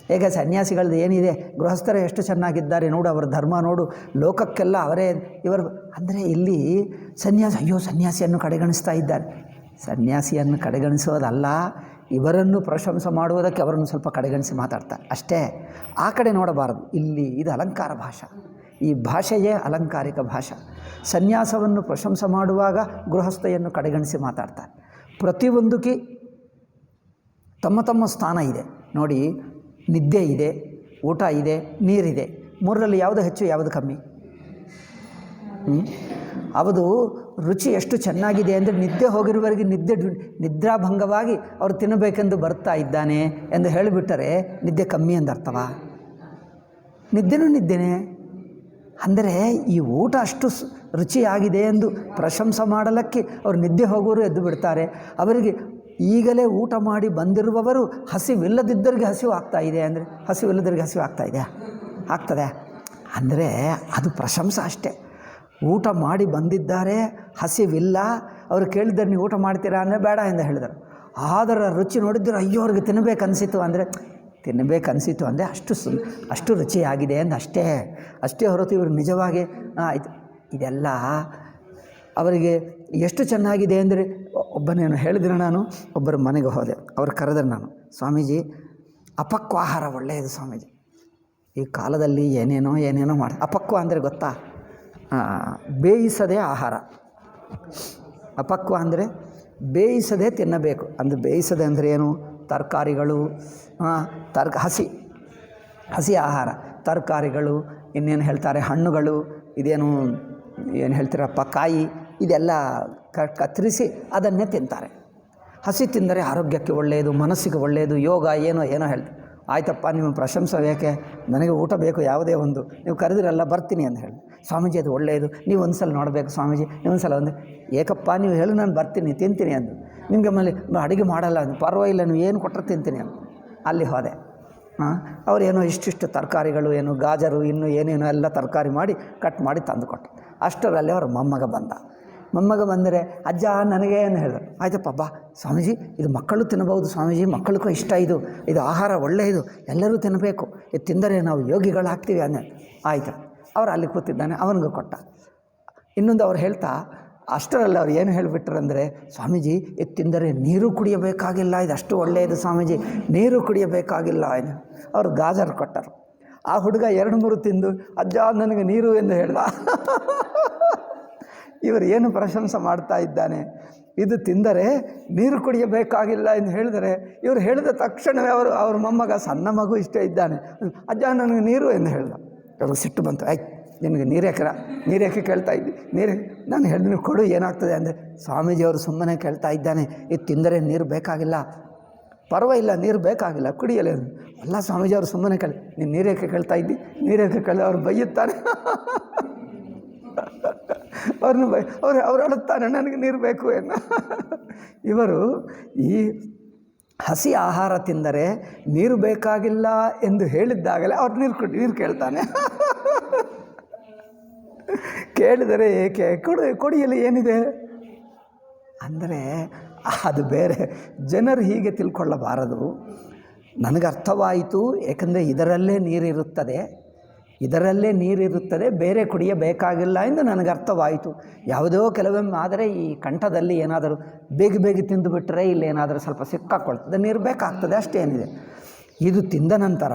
ಹೇಗೆ ಸನ್ಯಾಸಿಗಳದ್ದು ಏನಿದೆ, ಗೃಹಸ್ಥರೇ ಎಷ್ಟು ಚೆನ್ನಾಗಿದ್ದಾರೆ ನೋಡು, ಅವರ ಧರ್ಮ ನೋಡು, ಲೋಕಕ್ಕೆಲ್ಲ ಅವರೇ ಇವರು ಅಂದರೆ ಇಲ್ಲಿ ಸನ್ಯಾಸಿಯನ್ನು ಕಡೆಗಣಿಸ್ತಾ ಇದ್ದಾರೆ. ಸನ್ಯಾಸಿಯನ್ನು ಕಡೆಗಣಿಸೋದಲ್ಲ, ಇವರನ್ನು ಪ್ರಶಂಸೆ ಮಾಡುವುದಕ್ಕೆ ಅವರನ್ನು ಸ್ವಲ್ಪ ಕಡೆಗಣಿಸಿ ಮಾತಾಡ್ತಾರೆ ಅಷ್ಟೇ. ಆ ಕಡೆ ನೋಡಬಾರದು. ಇಲ್ಲಿ ಇದು ಅಲಂಕಾರ ಭಾಷಾ, ಈ ಭಾಷೆಯೇ ಅಲಂಕಾರಿಕ ಭಾಷಾ. ಸನ್ಯಾಸವನ್ನು ಪ್ರಶಂಸೆ ಮಾಡುವಾಗ ಗೃಹಸ್ಥೆಯನ್ನು ಕಡೆಗಣಿಸಿ ಮಾತಾಡ್ತಾರೆ. ಪ್ರತಿಯೊಂದಕ್ಕೆ ತಮ್ಮ ತಮ್ಮ ಸ್ಥಾನ ಇದೆ ನೋಡಿ. ನಿದ್ದೆ ಇದೆ, ಊಟ ಇದೆ, ನೀರಿದೆ. ಮೂರರಲ್ಲಿ ಯಾವುದು ಹೆಚ್ಚು, ಯಾವುದು ಕಮ್ಮಿ? ಅದು ರುಚಿ ಎಷ್ಟು ಚೆನ್ನಾಗಿದೆ ಅಂದರೆ ನಿದ್ದೆ ಹೋಗಿರುವವರೆಗೆ ನಿದ್ರಾಭಂಗವಾಗಿ ಅವರು ತಿನ್ನಬೇಕೆಂದು ಬರ್ತಾ ಇದ್ದಾನೆ ಎಂದು ಹೇಳಿಬಿಟ್ಟರೆ ನಿದ್ದೆ ಕಮ್ಮಿ ಎಂದರ್ಥವಾ? ನಿದ್ದೆನೇ. ಅಂದರೆ ಈ ಊಟ ಅಷ್ಟು ರುಚಿಯಾಗಿದೆ ಎಂದು ಪ್ರಶಂಸೆ ಮಾಡಲಿಕ್ಕೆ ಅವರು ನಿದ್ದೆ ಹೋಗೋರು ಎದ್ದು ಬಿಡ್ತಾರೆ. ಅವರಿಗೆ ಈಗಲೇ ಊಟ ಮಾಡಿ ಬಂದಿರುವವರು ಹಸಿವಿಲ್ಲದಿದ್ದರಿಗೆ ಹಸಿವು ಆಗ್ತಾ ಇದೆ ಅಂದರೆ, ಹಸಿವಿಲ್ಲದರಿಗೆ ಹಸಿವು ಆಗ್ತಾ ಇದೆಯಾ? ಆಗ್ತದೆ. ಅಂದರೆ ಅದು ಪ್ರಶಂಸೆ ಅಷ್ಟೇ. ಊಟ ಮಾಡಿ ಬಂದಿದ್ದಾರೆ, ಹಸಿವಿಲ್ಲ, ಅವರು ಕೇಳಿದ್ದಾರೆ ನೀವು ಊಟ ಮಾಡ್ತೀರಾ ಅಂದರೆ ಬೇಡ ಎಂದು ಹೇಳಿದರು. ಆದರೆ ರುಚಿ ನೋಡಿದ್ರೆ ಅಯ್ಯೋ ಅವ್ರಿಗೆ ತಿನ್ನಬೇಕನ್ನಿಸಿತು ಅಂದರೆ ಅಷ್ಟು ರುಚಿಯಾಗಿದೆ ಎಂದು ಅಷ್ಟೇ ಹೊರತು ಇವರು ನಿಜವಾಗಿ ಆಯಿತು. ಇದೆಲ್ಲ ಅವರಿಗೆ ಎಷ್ಟು ಚೆನ್ನಾಗಿದೆ ಅಂದರೆ, ಒಬ್ಬನೇನು ಹೇಳಿದ್ರೆ, ನಾನು ಒಬ್ಬರ ಮನೆಗೆ ಹೋದೆ. ಅವ್ರು ಕರೆದ್ರೆ ನಾನು, ಸ್ವಾಮೀಜಿ ಅಪಕ್ವ ಆಹಾರ ಒಳ್ಳೆಯದು ಸ್ವಾಮೀಜಿ. ಈ ಕಾಲದಲ್ಲಿ ಏನೇನೋ ಮಾಡಿ. ಅಪಕ್ವ ಅಂದರೆ ಗೊತ್ತಾ? ಬೇಯಿಸದೆ ಆಹಾರ. ಅಪಕ್ವ ಅಂದರೆ ಬೇಯಿಸದೆ ತಿನ್ನಬೇಕು. ಅಂದರೆ ಬೇಯಿಸದೆ ಅಂದರೆ ಏನು? ತರಕಾರಿಗಳು, ಹಸಿ ಆಹಾರ, ತರಕಾರಿಗಳು, ಇನ್ನೇನು ಹೇಳ್ತಾರೆ ಹಣ್ಣುಗಳು, ಇದೇನು ಹೇಳ್ತೀರಪ್ಪ, ಕಾಯಿ, ಇದೆಲ್ಲ ಕತ್ತರಿಸಿ ಅದನ್ನೇ ತಿಂತಾರೆ. ಹಸಿ ತಿಂದರೆ ಆರೋಗ್ಯಕ್ಕೆ ಒಳ್ಳೆಯದು, ಮನಸ್ಸಿಗೆ ಒಳ್ಳೆಯದು, ಯೋಗ ಏನೋ ಹೇಳ್ತಾರೆ. ಆಯ್ತಪ್ಪ, ನಿಮ್ಮ ಪ್ರಶಂಸೆ ಬೇಕೆ, ನನಗೆ ಊಟ ಬೇಕು ಯಾವುದೇ ಒಂದು, ನೀವು ಕರೆದಿರಲ್ಲ ಬರ್ತೀನಿ ಅಂತ ಹೇಳಿ. ಸ್ವಾಮೀಜಿ ಅದು ಒಳ್ಳೆಯದು, ನೀವು ಒಂದು ಸಲ ನೋಡಬೇಕು ಸ್ವಾಮೀಜಿ, ನೀವು ಸಲ ಒಂದು ಏಕಪ್ಪ ನೀವು ಹೇಳಿ ನಾನು ಬರ್ತೀನಿ ತಿಂತೀನಿ ಅಂದು. ನಿಮಗೆ ಆಮೇಲೆ ಅಡುಗೆ ಮಾಡಲ್ಲ ಅಂದು, ಪರವಾಗಿಲ್ಲ ನೀವು ಏನು ಕೊಟ್ಟರೆ ತಿಂತೀನಿ ಅಂತ. ಅಲ್ಲಿ ಹೋದೆ. ಅವರೇನೋ ಇಷ್ಟಿಷ್ಟು ತರಕಾರಿಗಳು, ಏನು ಗಾಜರು, ಇನ್ನೂ ಏನೇನೋ ಎಲ್ಲ ತರಕಾರಿ ಮಾಡಿ ಕಟ್ ಮಾಡಿ ತಂದು ಕೊಟ್ಟರು. ಅಷ್ಟರಲ್ಲಿ ಅವ್ರ ಮೊಮ್ಮಗ ಬಂದರೆ ಅಜ್ಜ ನನಗೆ ಏನು ಹೇಳಿದ್ರು. ಆಯ್ತಪ್ಪ ಬಾ ಸ್ವಾಮೀಜಿ, ಇದು ಮಕ್ಕಳು ತಿನ್ನಬಹುದು ಸ್ವಾಮೀಜಿ, ಮಕ್ಕಳಿಗೂ ಇಷ್ಟ, ಇದು ಆಹಾರ ಒಳ್ಳೆಯದು, ಎಲ್ಲರೂ ತಿನ್ನಬೇಕು, ಇದು ತಿಂದರೆ ನಾವು ಯೋಗಿಗಳಾಗ್ತೀವಿ ಅಂದೆ. ಆಯಿತು, ಅವ್ರು ಅಲ್ಲಿ ಕೂತಿದ್ದಾನೆ, ಅವನಿಗೂ ಕೊಟ್ಟ. ಇನ್ನೊಂದು ಅವ್ರು ಹೇಳ್ತಾ ಅಷ್ಟರಲ್ಲಿ ಅವ್ರು ಏನು ಹೇಳಿಬಿಟ್ರಂದರೆ, ಸ್ವಾಮೀಜಿ ಇದು ತಿಂದರೆ ನೀರು ಕುಡಿಯಬೇಕಾಗಿಲ್ಲ, ಇದು ಅಷ್ಟು ಒಳ್ಳೆಯದು ಸ್ವಾಮೀಜಿ, ನೀರು ಕುಡಿಯಬೇಕಾಗಿಲ್ಲ ಏನು. ಅವರು ಗಾಜರ್ ಕೊಟ್ಟರು. ಆ ಹುಡುಗ 2-3 ತಿಂದು ಅಜ್ಜ ನನಗೆ ನೀರು ಎಂದು ಹೇಳ್ದ. ಇವರು ಏನು ಪ್ರಶಂಸೆ ಮಾಡ್ತಾ ಇದ್ದಾನೆ, ಇದು ತಿಂದರೆ ನೀರು ಕುಡಿಯಬೇಕಾಗಿಲ್ಲ ಎಂದು ಹೇಳಿದರೆ, ಇವರು ಹೇಳಿದ ತಕ್ಷಣವೇ ಅವ್ರ ಮೊಮ್ಮಗ, ಸಣ್ಣ ಮಗು ಇಷ್ಟೇ ಇದ್ದಾನೆ, ಅಜ್ಜ ನನಗೆ ನೀರು ಎಂದು ಹೇಳ್ದ. ಅವ್ರಿಗೆ ಸಿಟ್ಟು ಬಂತು. ಆಯ್ತು ನಿನಗೆ ನೀರೇಕೆ ಕೇಳ್ತಾ ಇದ್ದಿ, ನಾನು ಹೇಳಿದ್ರೆ ಕೊಡು, ಏನಾಗ್ತದೆ ಅಂದರೆ, ಸ್ವಾಮೀಜಿಯವರು ಸುಮ್ಮನೆ ಕೇಳ್ತಾ ಇದ್ದಾನೆ, ಇದು ತಿಂದರೆ ನೀರು ಬೇಕಾಗಿಲ್ಲ, ಪರವಾಗಿಲ್ಲ ನೀರು ಬೇಕಾಗಿಲ್ಲ ಕುಡಿಯಲೇ. ಅಲ್ಲ ಸ್ವಾಮೀಜಿಯವರು ಸುಮ್ಮನೆ ನೀನು ನೀರೇಕೆ ಕೇಳ್ತಾ ಇದ್ದಿ, ಅವ್ರು ಬೈಯುತ್ತಾರೆ. ಅವ್ರು ಅಳುತ್ತಾರೆ, ನನಗೆ ನೀರು ಬೇಕು ಎನ್ನ. ಇವರು ಈ ಹಸಿ ಆಹಾರ ತಿಂದರೆ ನೀರು ಬೇಕಾಗಿಲ್ಲ ಎಂದು ಹೇಳಿದ್ದಾಗಲೇ ಅವ್ರು ನೀರು ಕೇಳ್ತಾನೆ. ಕೇಳಿದರೆ ಏಕೆ ಕೊಡಿಯಲ್ಲಿ ಏನಿದೆ ಅಂದರೆ ಅದು ಬೇರೆ. ಜನರು ಹೀಗೆ ತಿಳ್ಕೊಳ್ಳಬಾರದು. ನನಗೆ ಅರ್ಥವಾಯಿತು, ಏಕೆಂದರೆ ಇದರಲ್ಲೇ ನೀರಿರುತ್ತದೆ, ಬೇರೆ ಕುಡಿಯಬೇಕಾಗಿಲ್ಲ ಎಂದು ನನಗೆ ಅರ್ಥವಾಯಿತು. ಯಾವುದೋ ಕೆಲವೊಮ್ಮೆ ಆದರೆ ಈ ಕಂಠದಲ್ಲಿ ಏನಾದರೂ ಬೇಗ ತಿಂದುಬಿಟ್ರೆ ಇಲ್ಲೇನಾದರೂ ಸ್ವಲ್ಪ ಸಿಕ್ಕಾಕೊಳ್ತದೆ, ನೀರು ಬೇಕಾಗ್ತದೆ, ಅಷ್ಟೇನಿದೆ. ಇದು ತಿಂದ ನಂತರ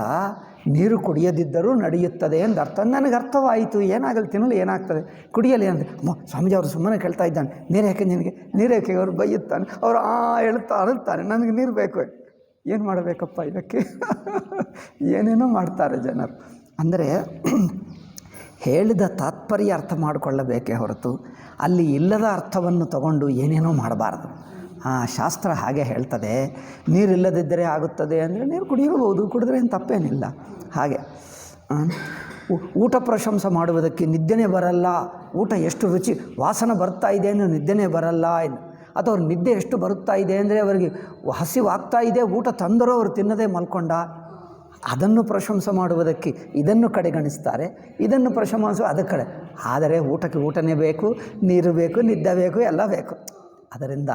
ನೀರು ಕುಡಿಯದಿದ್ದರೂ ನಡೆಯುತ್ತದೆ ಎಂದು ಅರ್ಥ. ನನಗೆ ಅರ್ಥವಾಯಿತು, ಏನಾಗಲಿ ತಿನ್ನಲು ಏನಾಗ್ತದೆ, ಕುಡಿಯಲಿ ಅಂದರೆ ಸ್ವಾಮೀಜಿ ಅವರು ಸುಮ್ಮನೆ ಕೇಳ್ತಾ ಇದ್ದಾನೆ, ನೀರೇಕೆ ಅವರು ಬೈಯುತ್ತಾನೆ, ಅವರು ಅಳುತ್ತಾರೆ, ನನಗೆ ನೀರು ಬೇಕು. ಏನು ಮಾಡಬೇಕಪ್ಪ ಇದಕ್ಕೆ? ಏನೇನೋ ಮಾಡ್ತಾರೆ ಜನರು. ಅಂದರೆ ಹೇಳಿದ ತಾತ್ಪರ್ಯ ಅರ್ಥ ಮಾಡಿಕೊಳ್ಳಬೇಕೇ ಹೊರತು ಅಲ್ಲಿ ಇಲ್ಲದ ಅರ್ಥವನ್ನು ತಗೊಂಡು ಏನೇನೋ ಮಾಡಬಾರ್ದು. ಶಾಸ್ತ್ರ ಹಾಗೆ ಹೇಳ್ತದೆ. ನೀರಿಲ್ಲದಿದ್ದರೆ ಆಗುತ್ತದೆ ಅಂದರೆ ನೀರು ಕುಡಿಯಬಹುದು, ಕುಡಿದ್ರೆ ಏನು ತಪ್ಪೇನಿಲ್ಲ. ಹಾಗೆ ಊಟ ಪ್ರಶಂಸೆ ಮಾಡುವುದಕ್ಕೆ ನಿದ್ದೆನೇ ಬರಲ್ಲ, ಊಟ ಎಷ್ಟು ರುಚಿ ವಾಸನೆ ಬರ್ತಾ ಇದೆ ಅಂದರೆ ನಿದ್ದೆನೇ ಬರಲ್ಲ. ಅಥವಾ ಅವ್ರ ನಿದ್ದೆ ಎಷ್ಟು ಬರುತ್ತಾ ಇದೆ ಅಂದರೆ ಅವರಿಗೆ ಹಸಿವಾಗ್ತಾ ಇದೆ, ಊಟ ತಂದರೂ ಅವರು ತಿನ್ನದೇ ಮಲ್ಕೊಂಡ. ಅದನ್ನು ಪ್ರಶಂಸೆ ಮಾಡುವುದಕ್ಕೆ ಇದನ್ನು ಕಡೆಗಣಿಸ್ತಾರೆ, ಇದನ್ನು ಪ್ರಶಂಸೆ ಅದಕ್ಕೆ ಕಡೆ. ಆದರೆ ಊಟಕ್ಕೆ ಊಟನೇ ಬೇಕು, ನೀರು ಬೇಕು, ನಿದ್ದೆ ಬೇಕು, ಎಲ್ಲ ಬೇಕು. ಅದರಿಂದ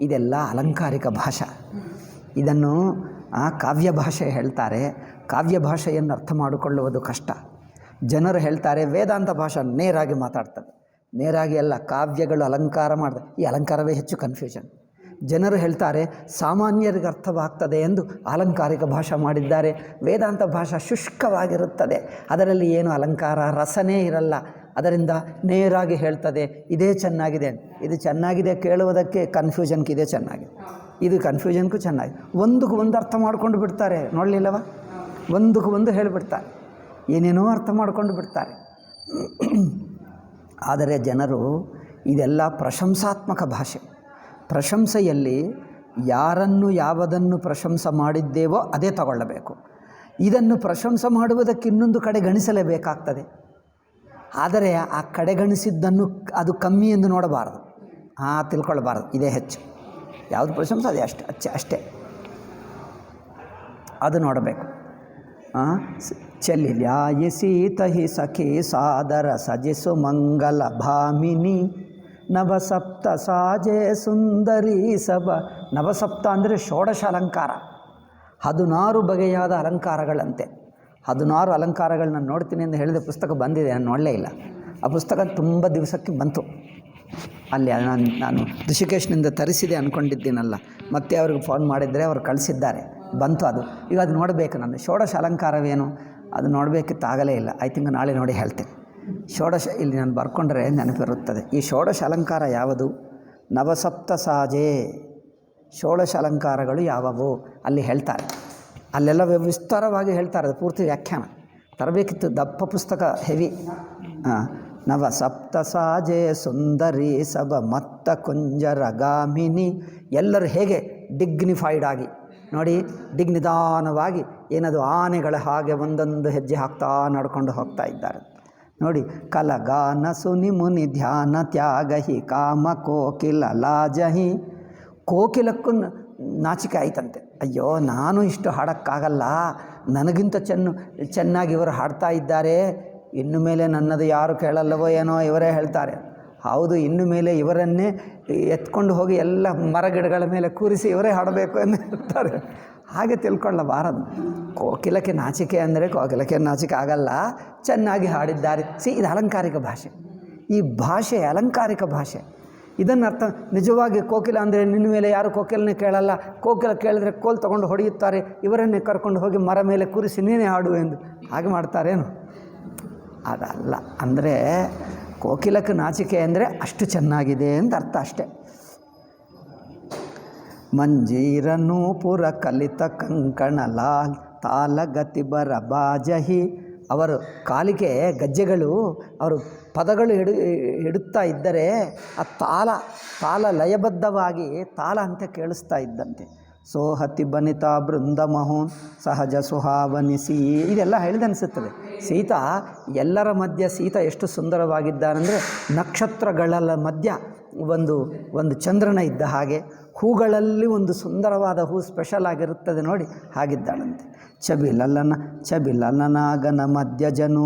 ಇದೆಲ್ಲ ಅಲಂಕಾರಿಕ ಭಾಷೆ. ಇದನ್ನು ಕಾವ್ಯ ಭಾಷೆ ಹೇಳ್ತಾರೆ. ಕಾವ್ಯ ಭಾಷೆಯನ್ನು ಅರ್ಥ ಮಾಡಿಕೊಳ್ಳುವುದು ಕಷ್ಟ. ಜನರು ಹೇಳ್ತಾರೆ ವೇದಾಂತ ಭಾಷೆ ನೇರಾಗಿ ಮಾತಾಡ್ತದೆ. ನೇರಾಗಿ ಎಲ್ಲ ಕಾವ್ಯಗಳು ಅಲಂಕಾರ ಮಾಡ್ತಾರೆ. ಈ ಅಲಂಕಾರವೇ ಹೆಚ್ಚು ಕನ್ಫ್ಯೂಷನ್. ಜನರು ಹೇಳ್ತಾರೆ ಸಾಮಾನ್ಯರಿಗೆ ಅರ್ಥವಾಗ್ತದೆ ಎಂದು ಅಲಂಕಾರಿಕ ಭಾಷೆ ಮಾಡಿದ್ದಾರೆ. ವೇದಾಂತ ಭಾಷೆ ಶುಷ್ಕವಾಗಿರುತ್ತದೆ, ಅದರಲ್ಲಿ ಏನು ಅಲಂಕಾರ ರಸನೇ ಇರಲ್ಲ. ಅದರಿಂದ ನೇರಾಗಿ ಹೇಳ್ತದೆ ಇದೇ ಚೆನ್ನಾಗಿದೆ, ಇದು ಚೆನ್ನಾಗಿದೆ ಕೇಳುವುದಕ್ಕೆ, ಕನ್ಫ್ಯೂಷನ್ಗೆ ಇದೇ ಚೆನ್ನಾಗಿದೆ, ಇದು ಕನ್ಫ್ಯೂಷನ್ಗೂ ಚೆನ್ನಾಗಿ. ಒಂದಕ್ಕೆ ಒಂದು ಅರ್ಥ ಮಾಡ್ಕೊಂಡು ಬಿಡ್ತಾರೆ, ನೋಡಲಿಲ್ಲವ? ಒಂದಕ್ಕೆ ಒಂದು ಹೇಳಿಬಿಡ್ತಾರೆ, ಏನೇನೋ ಅರ್ಥ ಮಾಡ್ಕೊಂಡು ಬಿಡ್ತಾರೆ. ಆದರೆ ಜನರು ಇದೆಲ್ಲ ಪ್ರಶಂಸಾತ್ಮಕ ಭಾಷೆ. ಪ್ರಶಂಸೆಯಲ್ಲಿ ಯಾರನ್ನು ಯಾವುದನ್ನು ಪ್ರಶಂಸೆ ಮಾಡಿದ್ದೇವೋ ಅದೇ ತಗೊಳ್ಳಬೇಕು. ಇದನ್ನು ಪ್ರಶಂಸೆ ಮಾಡುವುದಕ್ಕೆ ಇನ್ನೊಂದು ಕಡೆ ಗಣಿಸಲೇಬೇಕಾಗ್ತದೆ. ಆದರೆ ಆ ಕಡೆಗಣಿಸಿದ್ದನ್ನು ಅದು ಕಮ್ಮಿ ಎಂದು ನೋಡಬಾರದು, ತಿಳ್ಕೊಳ್ಬಾರ್ದು. ಇದೇ ಹೆಚ್ಚು, ಯಾವುದು ಪ್ರಶಂಸೆ ಅದೇ ಅಷ್ಟೇ ಅದು ನೋಡಬೇಕು. ಚಲಿಲ್ಯಾಯಿಸೀತ ಹಿ ಸಖಿ ಸಾದರ ಸಜಿಸು ಮಂಗಲ ಭಾಮಿನಿ ನವಸಪ್ತ ಸಾಜೆ ಸುಂದರಿ ಸಭ. ನವಸಪ್ತ ಅಂದರೆ ಷೋಡಶ ಅಲಂಕಾರ, 16 ಬಗೆಯಾದ ಅಲಂಕಾರಗಳಂತೆ. 16 ಅಲಂಕಾರಗಳನ್ನ ನೋಡ್ತೀನಿ ಎಂದು ಹೇಳಿದ ಪುಸ್ತಕ ಬಂದಿದೆ, ನಾನು ನೋಡಲೇ ಇಲ್ಲ. ಆ ಪುಸ್ತಕ ತುಂಬ ದಿವಸಕ್ಕೆ ಬಂತು. ಅಲ್ಲಿ ನಾನು ಋಷಿಕೇಶ್ನಿಂದ ತರಿಸಿದೆ ಅಂದ್ಕೊಂಡಿದ್ದೀನಲ್ಲ, ಮತ್ತೆ ಅವ್ರಿಗೆ ಫೋನ್ ಮಾಡಿದರೆ ಅವ್ರು ಕಳಿಸಿದ್ದಾರೆ, ಬಂತು ಅದು. ಈಗ ಅದು ನೋಡಬೇಕು. ನಾನು ಷೋಡಶ ಅಲಂಕಾರವೇನು ಅದು ನೋಡಬೇಕಿತ್ತು, ಆಗಲೇ ಇಲ್ಲ. ಐ ಥಿಂಕ್ ನಾಳೆ ನೋಡಿ ಹೇಳ್ತೇನೆ. ಷೋಡಶ ಇಲ್ಲಿ ನಾನು ಬರ್ಕೊಂಡ್ರೆ ನೆನಪಿರುತ್ತದೆ. ಈ ಷೋಡಶ ಅಲಂಕಾರ ಯಾವುದು? ನವಸಪ್ತ ಸಾಜೆ ಷೋಡಶ ಅಲಂಕಾರಗಳು ಯಾವುವು ಅಲ್ಲಿ ಹೇಳ್ತಾರೆ. ಅಲ್ಲೆಲ್ಲ ವಿಸ್ತಾರವಾಗಿ ಹೇಳ್ತಾರೆ, ಅದು ಪೂರ್ತಿ ವ್ಯಾಖ್ಯಾನ ತರಬೇಕಿತ್ತು. ದಪ್ಪ ಪುಸ್ತಕ, ಹೆವಿ. ನವಸಪ್ತ ಸಾಜೆ ಸುಂದರಿ ಸಭ ಮತ್ತ ಕುಂಜರಗಾಮಿನಿ. ಎಲ್ಲರೂ ಹೇಗೆ ಡಿಗ್ನಿಫೈಡ್ ಆಗಿ ನೋಡಿ, ನಿಧಾನವಾಗಿ ಏನದು ಆನೆಗಳ ಹಾಗೆ ಒಂದೊಂದು ಹೆಜ್ಜೆ ಹಾಕ್ತಾ ನಡ್ಕೊಂಡು ಹೋಗ್ತಾ ಇದ್ದಾರೆ ನೋಡಿ. ಕಲಗಾನ ಸುನಿ ಮುನಿ ಧ್ಯಾನ ತ್ಯಾಗಹಿ ಕಾಮ ಕೋಕಿಲ ಲಾಜಹಿ. ಕೋಕಿಲಕ್ಕೂ ನಾಚಿಕೆ ಆಯ್ತಂತೆ. ಅಯ್ಯೋ, ನಾನು ಇಷ್ಟು ಹಾಡೋಕ್ಕಾಗಲ್ಲ, ನನಗಿಂತ ಚೆನ್ನಾಗಿ ಇವರು ಹಾಡ್ತಾ ಇದ್ದಾರೆ, ಇನ್ನು ಮೇಲೆ ನನ್ನದು ಯಾರು ಕೇಳಲ್ಲವೋ ಏನೋ ಇವರೇ ಹೇಳ್ತಾರೆ. ಹೌದು, ಇನ್ನು ಮೇಲೆ ಇವರನ್ನೇ ಎತ್ಕೊಂಡು ಹೋಗಿ ಎಲ್ಲ ಮರಗಿಡಗಳ ಮೇಲೆ ಕೂರಿಸಿ ಇವರೇ ಹಾಡಬೇಕು ಎಂದು ಹೇಳ್ತಾರೆ. ಹಾಗೆ ತಿಳ್ಕೊಳ್ಳಬಾರದು. ಕೋಕಿಲಕ್ಕೆ ನಾಚಿಕೆ ಅಂದರೆ ಕೋಕಿಲಕ್ಕೆ ನಾಚಿಕೆ ಆಗಲ್ಲ, ಚೆನ್ನಾಗಿ ಹಾಡಿದ್ದಾರೆ. ಇದು ಅಲಂಕಾರಿಕ ಭಾಷೆ. ಈ ಭಾಷೆ ಅಲಂಕಾರಿಕ ಭಾಷೆ. ಇದನ್ನು ಅರ್ಥ ನಿಜವಾಗಿ ಕೋಕಿಲ ಅಂದರೆ ನಿನ್ನ ಮೇಲೆ ಯಾರು ಕೋಕಿಲನೇ ಕೇಳಲ್ಲ, ಕೋಕಿಲ ಕೇಳಿದ್ರೆ ಕೋಲ್ ತೊಗೊಂಡು ಹೊಡೆಯುತ್ತಾರೆ, ಇವರನ್ನೇ ಕರ್ಕೊಂಡು ಹೋಗಿ ಮರ ಮೇಲೆ ಕೂರಿಸಿ ನೀನೇ ಹಾಡು ಎಂದು ಹಾಗೆ ಮಾಡ್ತಾರೇನು? ಅದಲ್ಲ. ಅಂದರೆ ಕೋಕಿಲಕ್ಕೆ ನಾಚಿಕೆ ಅಂದರೆ ಅಷ್ಟು ಚೆನ್ನಾಗಿದೆ ಅಂತ ಅರ್ಥ ಅಷ್ಟೆ. ಮಂಜೀರ ನೂಪುರ ಕಲಿತ ಕಂಕಣ ಲಾಲ್ ತಾಲಗತಿ ಬರ ಬಾಜಹಿ. ಅವರು ಕಾಲಿಗೆ ಗಜ್ಜೆಗಳು, ಅವರು ಪದಗಳು ಇಡುತ್ತಾ ಇದ್ದರೆ ಆ ತಾಲ ಲಯಬದ್ಧವಾಗಿ ತಾಲ ಅಂತ ಕೇಳಿಸ್ತಾ ಇದ್ದಂತೆ. ಸೋಹತಿ ಬನಿತಾ ಬೃಂದ ಮಹೋನ್ ಸಹಜ ಸುಹಾವನಿಸಿ. ಇದೆಲ್ಲ ಹೇಳಿದನಿಸುತ್ತದೆ. ಸೀತಾ ಎಲ್ಲರ ಮಧ್ಯ ಸೀತಾ ಎಷ್ಟು ಸುಂದರವಾಗಿದ್ದಾರೆಂದರೆ ನಕ್ಷತ್ರಗಳ ಮಧ್ಯ ಒಂದು ಚಂದ್ರನ ಇದ್ದ ಹಾಗೆ, ಹೂಗಳಲ್ಲಿ ಒಂದು ಸುಂದರವಾದ ಹೂ ಸ್ಪೆಷಲ್ ಆಗಿರುತ್ತದೆ ನೋಡಿ, ಹಾಗಿದ್ದಾಳಂತೆ. ಚಬಿಲಲ್ಲನಾಗನ ಮಧ್ಯ ಜನೂ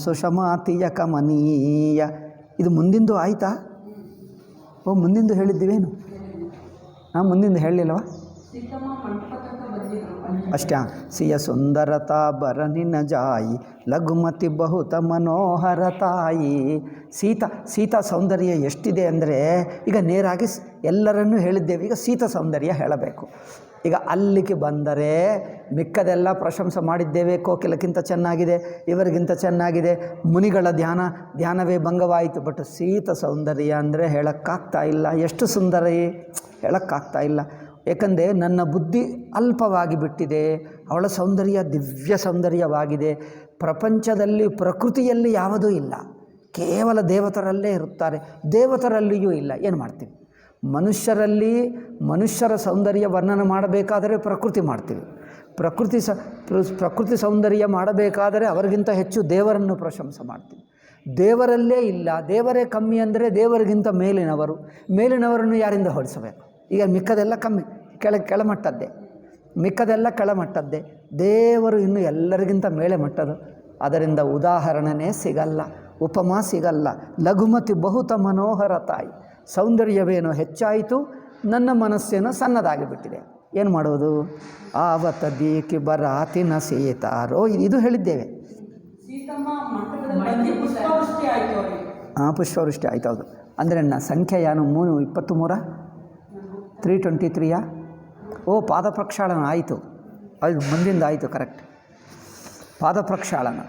ಸುಷಮಾತಿಯ ಕಮನೀಯ. ಇದು ಮುಂದಿಂದು ಆಯಿತಾ? ಮುಂದಿಂದು ಹೇಳಿದ್ದೀವೇನು? ಮುಂದಿಂದು ಹೇಳಲಿಲ್ಲವಾ? ಅಷ್ಟೇ. ಸಿಯ ಸುಂದರತಾ ಬರನಿನ ಜಾಯಿ ಲಘುಮತಿ ಬಹುತ ಮನೋಹರ ತಾಯಿ. ಸೀತಾ ಸೌಂದರ್ಯ ಎಷ್ಟಿದೆ ಅಂದರೆ, ಈಗ ನೇರಾಗಿ ಎಲ್ಲರನ್ನೂ ಹೇಳಿದ್ದೇವೆ, ಈಗ ಸೀತಾ ಸೌಂದರ್ಯ ಹೇಳಬೇಕು. ಈಗ ಅಲ್ಲಿಗೆ ಬಂದರೆ ಮಿಕ್ಕದೆಲ್ಲ ಪ್ರಶಂಸೆ ಮಾಡಿದ್ದೇವೆ. ಕೋಕಿಲಕ್ಕಿಂತ ಚೆನ್ನಾಗಿದೆ, ಇವರಿಗಿಂತ ಚೆನ್ನಾಗಿದೆ, ಮುನಿಗಳ ಧ್ಯಾನವೇ ಭಂಗವಾಯಿತು. ಬಟ್ ಸೀತಾ ಸೌಂದರ್ಯ ಅಂದರೆ ಹೇಳೋಕ್ಕಾಗ್ತಾ ಇಲ್ಲ. ಎಷ್ಟು ಸುಂದರಿ ಹೇಳೋಕ್ಕಾಗ್ತಾ ಇಲ್ಲ. ಏಕೆಂದರೆ ನನ್ನ ಬುದ್ಧಿ ಅಲ್ಪವಾಗಿ ಬಿಟ್ಟಿದೆ. ಅವಳ ಸೌಂದರ್ಯ ದಿವ್ಯ ಸೌಂದರ್ಯವಾಗಿದೆ. ಪ್ರಪಂಚದಲ್ಲಿ ಪ್ರಕೃತಿಯಲ್ಲಿ ಯಾವುದೂ ಇಲ್ಲ, ಕೇವಲ ದೇವತರಲ್ಲೇ ಇರುತ್ತಾರೆ. ದೇವತರಲ್ಲಿಯೂ ಇಲ್ಲ. ಏನು ಮಾಡ್ತೀವಿ? ಮನುಷ್ಯರಲ್ಲಿ ಮನುಷ್ಯರ ಸೌಂದರ್ಯ ವರ್ಣನೆ ಮಾಡಬೇಕಾದರೆ ಪ್ರಕೃತಿ ಮಾಡ್ತೀವಿ, ಪ್ರಕೃತಿ ಸೌಂದರ್ಯ ಮಾಡಬೇಕಾದರೆ ಅವರಿಗಿಂತ ಹೆಚ್ಚು ದೇವರನ್ನು ಪ್ರಶಂಸೆ ಮಾಡ್ತೀವಿ. ದೇವರಲ್ಲೇ ಇಲ್ಲ, ದೇವರೇ ಕಮ್ಮಿ ಅಂದರೆ ದೇವರಿಗಿಂತ ಮೇಲಿನವರನ್ನು ಯಾರಿಂದ ಹೋಲಿಸಬೇಕು? ಈಗ ಮಿಕ್ಕದೆಲ್ಲ ಕಮ್ಮಿ, ಕೆಳಮಟ್ಟದ್ದೇ, ಮಿಕ್ಕದೆಲ್ಲ ಕೆಳಮಟ್ಟದ್ದೇ. ದೇವರು ಇನ್ನು ಎಲ್ಲರಿಗಿಂತ ಮೇಲೆ ಮಟ್ಟದು. ಅದರಿಂದ ಉದಾಹರಣೆನೇ ಸಿಗಲ್ಲ, ಉಪಮಾ ಸಿಗಲ್ಲ. ಲಘುಮತಿ ಬಹುದು ಮನೋಹರ ತಾಯಿ, ಸೌಂದರ್ಯವೇನೋ ಹೆಚ್ಚಾಯಿತು, ನನ್ನ ಮನಸ್ಸೇನೋ ಸಣ್ಣದಾಗಿಬಿಟ್ಟಿದೆ. ಏನು ಮಾಡೋದು? ಆವತ್ತ ದೀಕಿ ಬರಾತಿನ ಸೀತಾರೋ, ಇದು ಹೇಳಿದ್ದೇವೆ. ಪುಷ್ಪವೃಷ್ಟಿ ಆಯ್ತು. ಹೌದು. ಅಂದರೆ ಸಂಖ್ಯೆ ಏನು? 23 323 ಪಾದ ಪ್ರಕ್ಷಾಳನ ಆಯಿತು. ಅದು ಮುಂದಿಂದ ಆಯಿತು, ಕರೆಕ್ಟ್. ಪಾದ ಪ್ರಕ್ಷಾಳನ.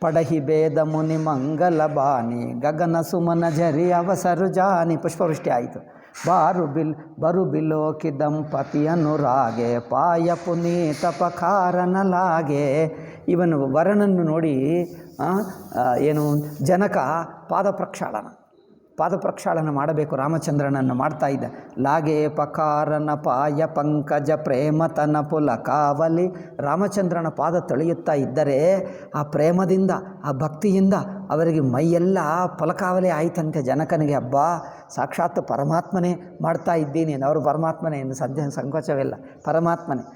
ಪಡಹಿ ಬೇದ ಮುನಿ ಮಂಗಲ ಬಾನಿ ಗಗನ ಸುಮನ ಜರಿ ಅವಸರು ಜಾನಿ. ಪುಷ್ಪವೃಷ್ಟಿ ಆಯಿತು. ಬರು ಬಿಲೋಕಿ ದಂಪತಿ ಅನುರಾಗೆ ಪಾಯ ಪುನೀತ ಪಕಾರನಲಾಗೆ. ಇವನು ವರನನ್ನು ನೋಡಿ ಏನು ಜನಕ ಪಾದ ಪ್ರಕ್ಷಾಳನ ಮಾಡಬೇಕು, ರಾಮಚಂದ್ರನನ್ನು ಮಾಡ್ತಾ ಇದ್ದ. ಲಾಗೆ ಪಕಾರನ ಪಾಯ ಪಂಕಜ ಪ್ರೇಮತನ ಪುಲಕಾವಲಿ. ರಾಮಚಂದ್ರನ ಪಾದ ತೊಳೆಯುತ್ತಾ ಇದ್ದರೆ ಆ ಪ್ರೇಮದಿಂದ, ಆ ಭಕ್ತಿಯಿಂದ ಅವರಿಗೆ ಮೈಯೆಲ್ಲ ಪುಲಕಾವಲಿ ಆಯಿತಂತೆ ಜನಕನಿಗೆ. ಹಬ್ಬ, ಸಾಕ್ಷಾತ್ ಪರಮಾತ್ಮನೇ ಮಾಡ್ತಾ ಇದ್ದೀನಿ. ಅವರು ಪರಮಾತ್ಮನೇ, ಇನ್ನು ಸಂಕೋಚವಿಲ್ಲ, ಪರಮಾತ್ಮನೇ.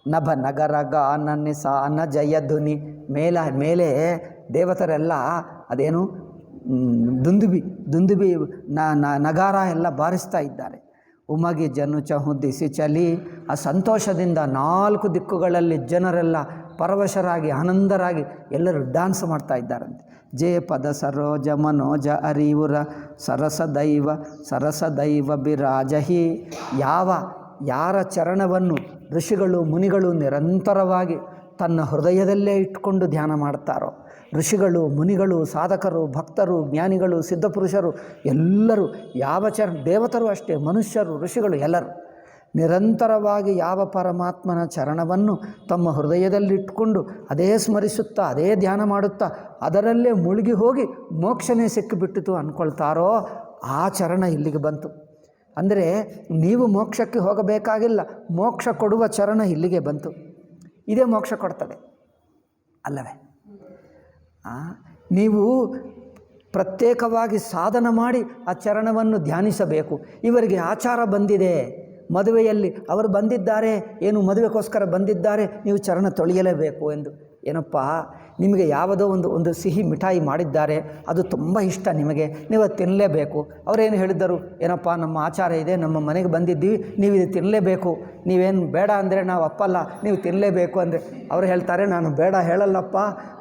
ನಭ ನಗರ ಗಾನ ನಿಸಾನ ಜಯಧ್ವನಿ. ಮೇಲೆ ದೇವತರೆಲ್ಲ ಅದೇನು ದುಂದುಬಿ ನಗಾರ ಎಲ್ಲ ಬಾರಿಸ್ತಾ ಇದ್ದಾರೆ. ಉಮಗಿ ಜನು ಚಹುದಿಸಿ ಚಲಿ. ಆ ಸಂತೋಷದಿಂದ 4 ದಿಕ್ಕುಗಳಲ್ಲಿ ಜನರೆಲ್ಲ ಪರವಶರಾಗಿ ಆನಂದರಾಗಿ ಎಲ್ಲರೂ ಡ್ಯಾನ್ಸ್ ಮಾಡ್ತಾ ಇದ್ದಾರಂತೆ. ಜಯ ಪದ ಸರೋಜ ಮನೋಜ ಅರಿವುರ ಸರಸ ದೈವ ಬಿರಾಜಹಿ. ಯಾರ ಚರಣವನ್ನು ಋಷಿಗಳು ಮುನಿಗಳು ನಿರಂತರವಾಗಿ ತನ್ನ ಹೃದಯದಲ್ಲೇ ಇಟ್ಕೊಂಡು ಧ್ಯಾನ ಮಾಡ್ತಾರೋ, ಋಷಿಗಳು ಮುನಿಗಳು ಸಾಧಕರು ಭಕ್ತರು ಜ್ಞಾನಿಗಳು ಸಿದ್ಧಪುರುಷರು ಎಲ್ಲರೂ, ದೇವತರು ಅಷ್ಟೇ, ಮನುಷ್ಯರು ಋಷಿಗಳು ಎಲ್ಲರೂ ನಿರಂತರವಾಗಿ ಯಾವ ಪರಮಾತ್ಮನ ಚರಣವನ್ನು ತಮ್ಮ ಹೃದಯದಲ್ಲಿಟ್ಕೊಂಡು ಅದೇ ಸ್ಮರಿಸುತ್ತಾ ಅದೇ ಧ್ಯಾನ ಮಾಡುತ್ತಾ ಅದರಲ್ಲೇ ಮುಳುಗಿ ಹೋಗಿ ಮೋಕ್ಷನೇ ಸಿಕ್ಕಿಬಿಟ್ಟಿತು ಅಂದ್ಕೊಳ್ತಾರೋ ಆ ಚರಣ ಇಲ್ಲಿಗೆ ಬಂತು. ಅಂದರೆ ನೀವು ಮೋಕ್ಷಕ್ಕೆ ಹೋಗಬೇಕಾಗಿಲ್ಲ, ಮೋಕ್ಷ ಕೊಡುವ ಚರಣ ಇಲ್ಲಿಗೆ ಬಂತು. ಇದೇ ಮೋಕ್ಷ ಕೊಡ್ತದೆ ಅಲ್ಲವೇ? ನೀವು ಪ್ರತ್ಯೇಕವಾಗಿ ಸಾಧನ ಮಾಡಿ ಆ ಚರಣವನ್ನು ಧ್ಯಾನಿಸಬೇಕು. ಇವರಿಗೆ ಆಚಾರ ಬಂದಿದೆ, ಮದುವೆಯಲ್ಲಿ ಅವರು ಬಂದಿದ್ದಾರೆ, ಏನು ಮದುವೆಗೋಸ್ಕರ ಬಂದಿದ್ದಾರೆ, ನೀವು ಚರಣ ತೊಳೆಯಲೇಬೇಕು ಎಂದು. ಏನಪ್ಪ, ನಿಮಗೆ ಯಾವುದೋ ಒಂದು ಸಿಹಿ ಮಿಠಾಯಿ ಮಾಡಿದ್ದಾರೆ, ಅದು ತುಂಬ ಇಷ್ಟ ನಿಮಗೆ, ನೀವು ಅದು ತಿನ್ನಲೇಬೇಕು. ಅವರೇನು ಹೇಳಿದ್ದರು? ಏನಪ್ಪ, ನಮ್ಮ ಆಚಾರ ಇದೆ, ನಮ್ಮ ಮನೆಗೆ ಬಂದಿದ್ದೀವಿ, ನೀವು ಇದು ತಿನ್ನಲೇಬೇಕು, ನೀವೇನು ಬೇಡ ಅಂದರೆ ನಾವು ಅಪ್ಪಲ್ಲ, ನೀವು ತಿನ್ನಲೇಬೇಕು ಅಂದರೆ ಅವರು ಹೇಳ್ತಾರೆ, ನಾನು ಬೇಡ ಹೇಳಲ್ಲಪ್ಪ,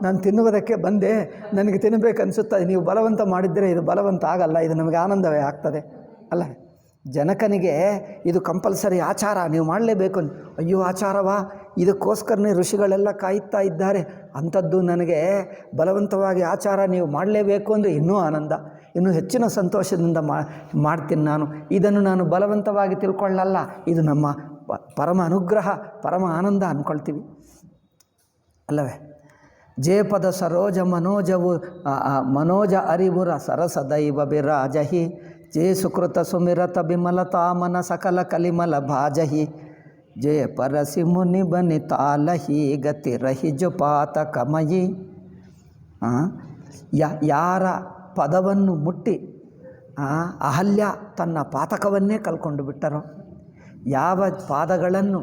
ನಾನು ತಿನ್ನುವುದಕ್ಕೆ ಬಂದೆ, ನನಗೆ ತಿನ್ನಬೇಕು ಅನಿಸುತ್ತದೆ, ನೀವು ಬಲವಂತ ಮಾಡಿದರೆ ಇದು ಬಲವಂತ ಆಗಲ್ಲ, ಇದು ನಮಗೆ ಆನಂದವೇ ಆಗ್ತದೆ ಅಲ್ಲ. ಜನಕನಿಗೆ ಇದು ಕಂಪಲ್ಸರಿ ಆಚಾರ, ನೀವು ಮಾಡಲೇಬೇಕು. ಅಯ್ಯೋ ಆಚಾರವಾ, ಇದಕ್ಕೋಸ್ಕರನೇ ಋಷಿಗಳೆಲ್ಲ ಕಾಯುತ್ತಾ ಇದ್ದಾರೆ, ಅಂಥದ್ದು ನನಗೆ ಬಲವಂತವಾಗಿ ಆಚಾರ ನೀವು ಮಾಡಲೇಬೇಕು ಅಂದರೆ ಇನ್ನೂ ಆನಂದ, ಇನ್ನೂ ಹೆಚ್ಚಿನ ಸಂತೋಷದಿಂದ ಮಾಡ್ತೀನಿ ನಾನು. ಇದನ್ನು ನಾನು ಬಲವಂತವಾಗಿ ತಿಳ್ಕೊಳ್ಳಲ್ಲ, ಇದು ನಮ್ಮ ಪರಮ ಅನುಗ್ರಹ, ಪರಮ ಆನಂದ ಅಂದ್ಕೊಳ್ತೀವಿ ಅಲ್ಲವೇ? ಜೇಪದ ಸರೋಜ ಮನೋಜ ಅರಿವುರ ಸರಸ ದೈವ ಬಿರಾಜಹಿ. ಜೇ ಸುಕೃತ ಸುಮಿರತ ಬಿಮಲತಾಮನ ಸಕಲ ಕಲಿಮಲ ಭಾಜಹಿ. ಜಯ ಪರಸಿ ಮುನಿ ಬನಿ ತಾಲಹಿ ಗತಿ ರಹಿ ಜುಪಾತ ಕಮಯಿ. ಯಾರ ಪದವನ್ನು ಮುಟ್ಟಿ ಅಹಲ್ಯ ತನ್ನ ಪಾತಕವನ್ನೇ ಕಲ್ಕೊಂಡು ಬಿಟ್ಟರೋ, ಯಾವ ಪಾದಗಳನ್ನು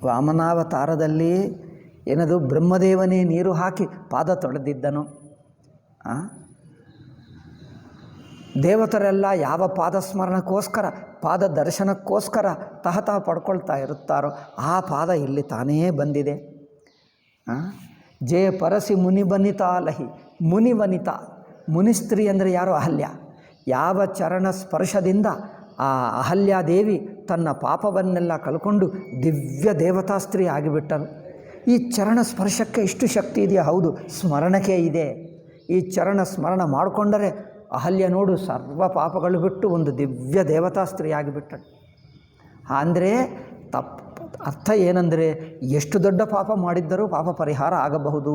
ವಾಮನಾವತಾರದಲ್ಲಿ ಏನದು ಬ್ರಹ್ಮದೇವನೇ ನೀರು ಹಾಕಿ ಪಾದ ತೊಳೆದಿದ್ದನು. ದೇವತರೆಲ್ಲ ಯಾವ ಪಾದ ಸ್ಮರಣಕ್ಕೋಸ್ಕರ, ಪಾದ ದರ್ಶನಕ್ಕೋಸ್ಕರ ತಹತ ಪಡ್ಕೊಳ್ತಾ ಇರುತ್ತಾರೋ ಆ ಪಾದ ಇಲ್ಲಿ ತಾನೇ ಬಂದಿದೆ. ಜಯ ಪರಸಿ ಮುನಿಬನಿತಾ ಲಹಿ. ಮುನಿವನಿತಾ, ಮುನಿಸ್ತ್ರೀ ಅಂದರೆ ಯಾರು? ಅಹಲ್ಯ. ಯಾವ ಚರಣ ಸ್ಪರ್ಶದಿಂದ ಆ ಅಹಲ್ಯಾದೇವಿ ತನ್ನ ಪಾಪವನ್ನೆಲ್ಲ ಕಳ್ಕೊಂಡು ದಿವ್ಯ ದೇವತಾ ಸ್ತ್ರೀ ಆಗಿಬಿಟ್ಟರು. ಈ ಚರಣ ಸ್ಪರ್ಶಕ್ಕೆ ಇಷ್ಟು ಶಕ್ತಿ ಇದೆಯಾ? ಹೌದು, ಸ್ಮರಣಕ್ಕೆ ಇದೆ. ಈ ಚರಣ ಸ್ಮರಣ ಮಾಡಿಕೊಂಡರೆ ಅಹಲ್ಯ ನೋಡು ಸರ್ವ ಪಾಪಗಳು ಬಿಟ್ಟು ಒಂದು ದಿವ್ಯ ದೇವತಾ ಸ್ತ್ರೀ ಆಗಿಬಿಟ್ಟಳು. ಅಂದರೆ ಅರ್ಥ ಏನಂದರೆ, ಎಷ್ಟು ದೊಡ್ಡ ಪಾಪ ಮಾಡಿದ್ದರೂ ಪಾಪ ಪರಿಹಾರ ಆಗಬಹುದು.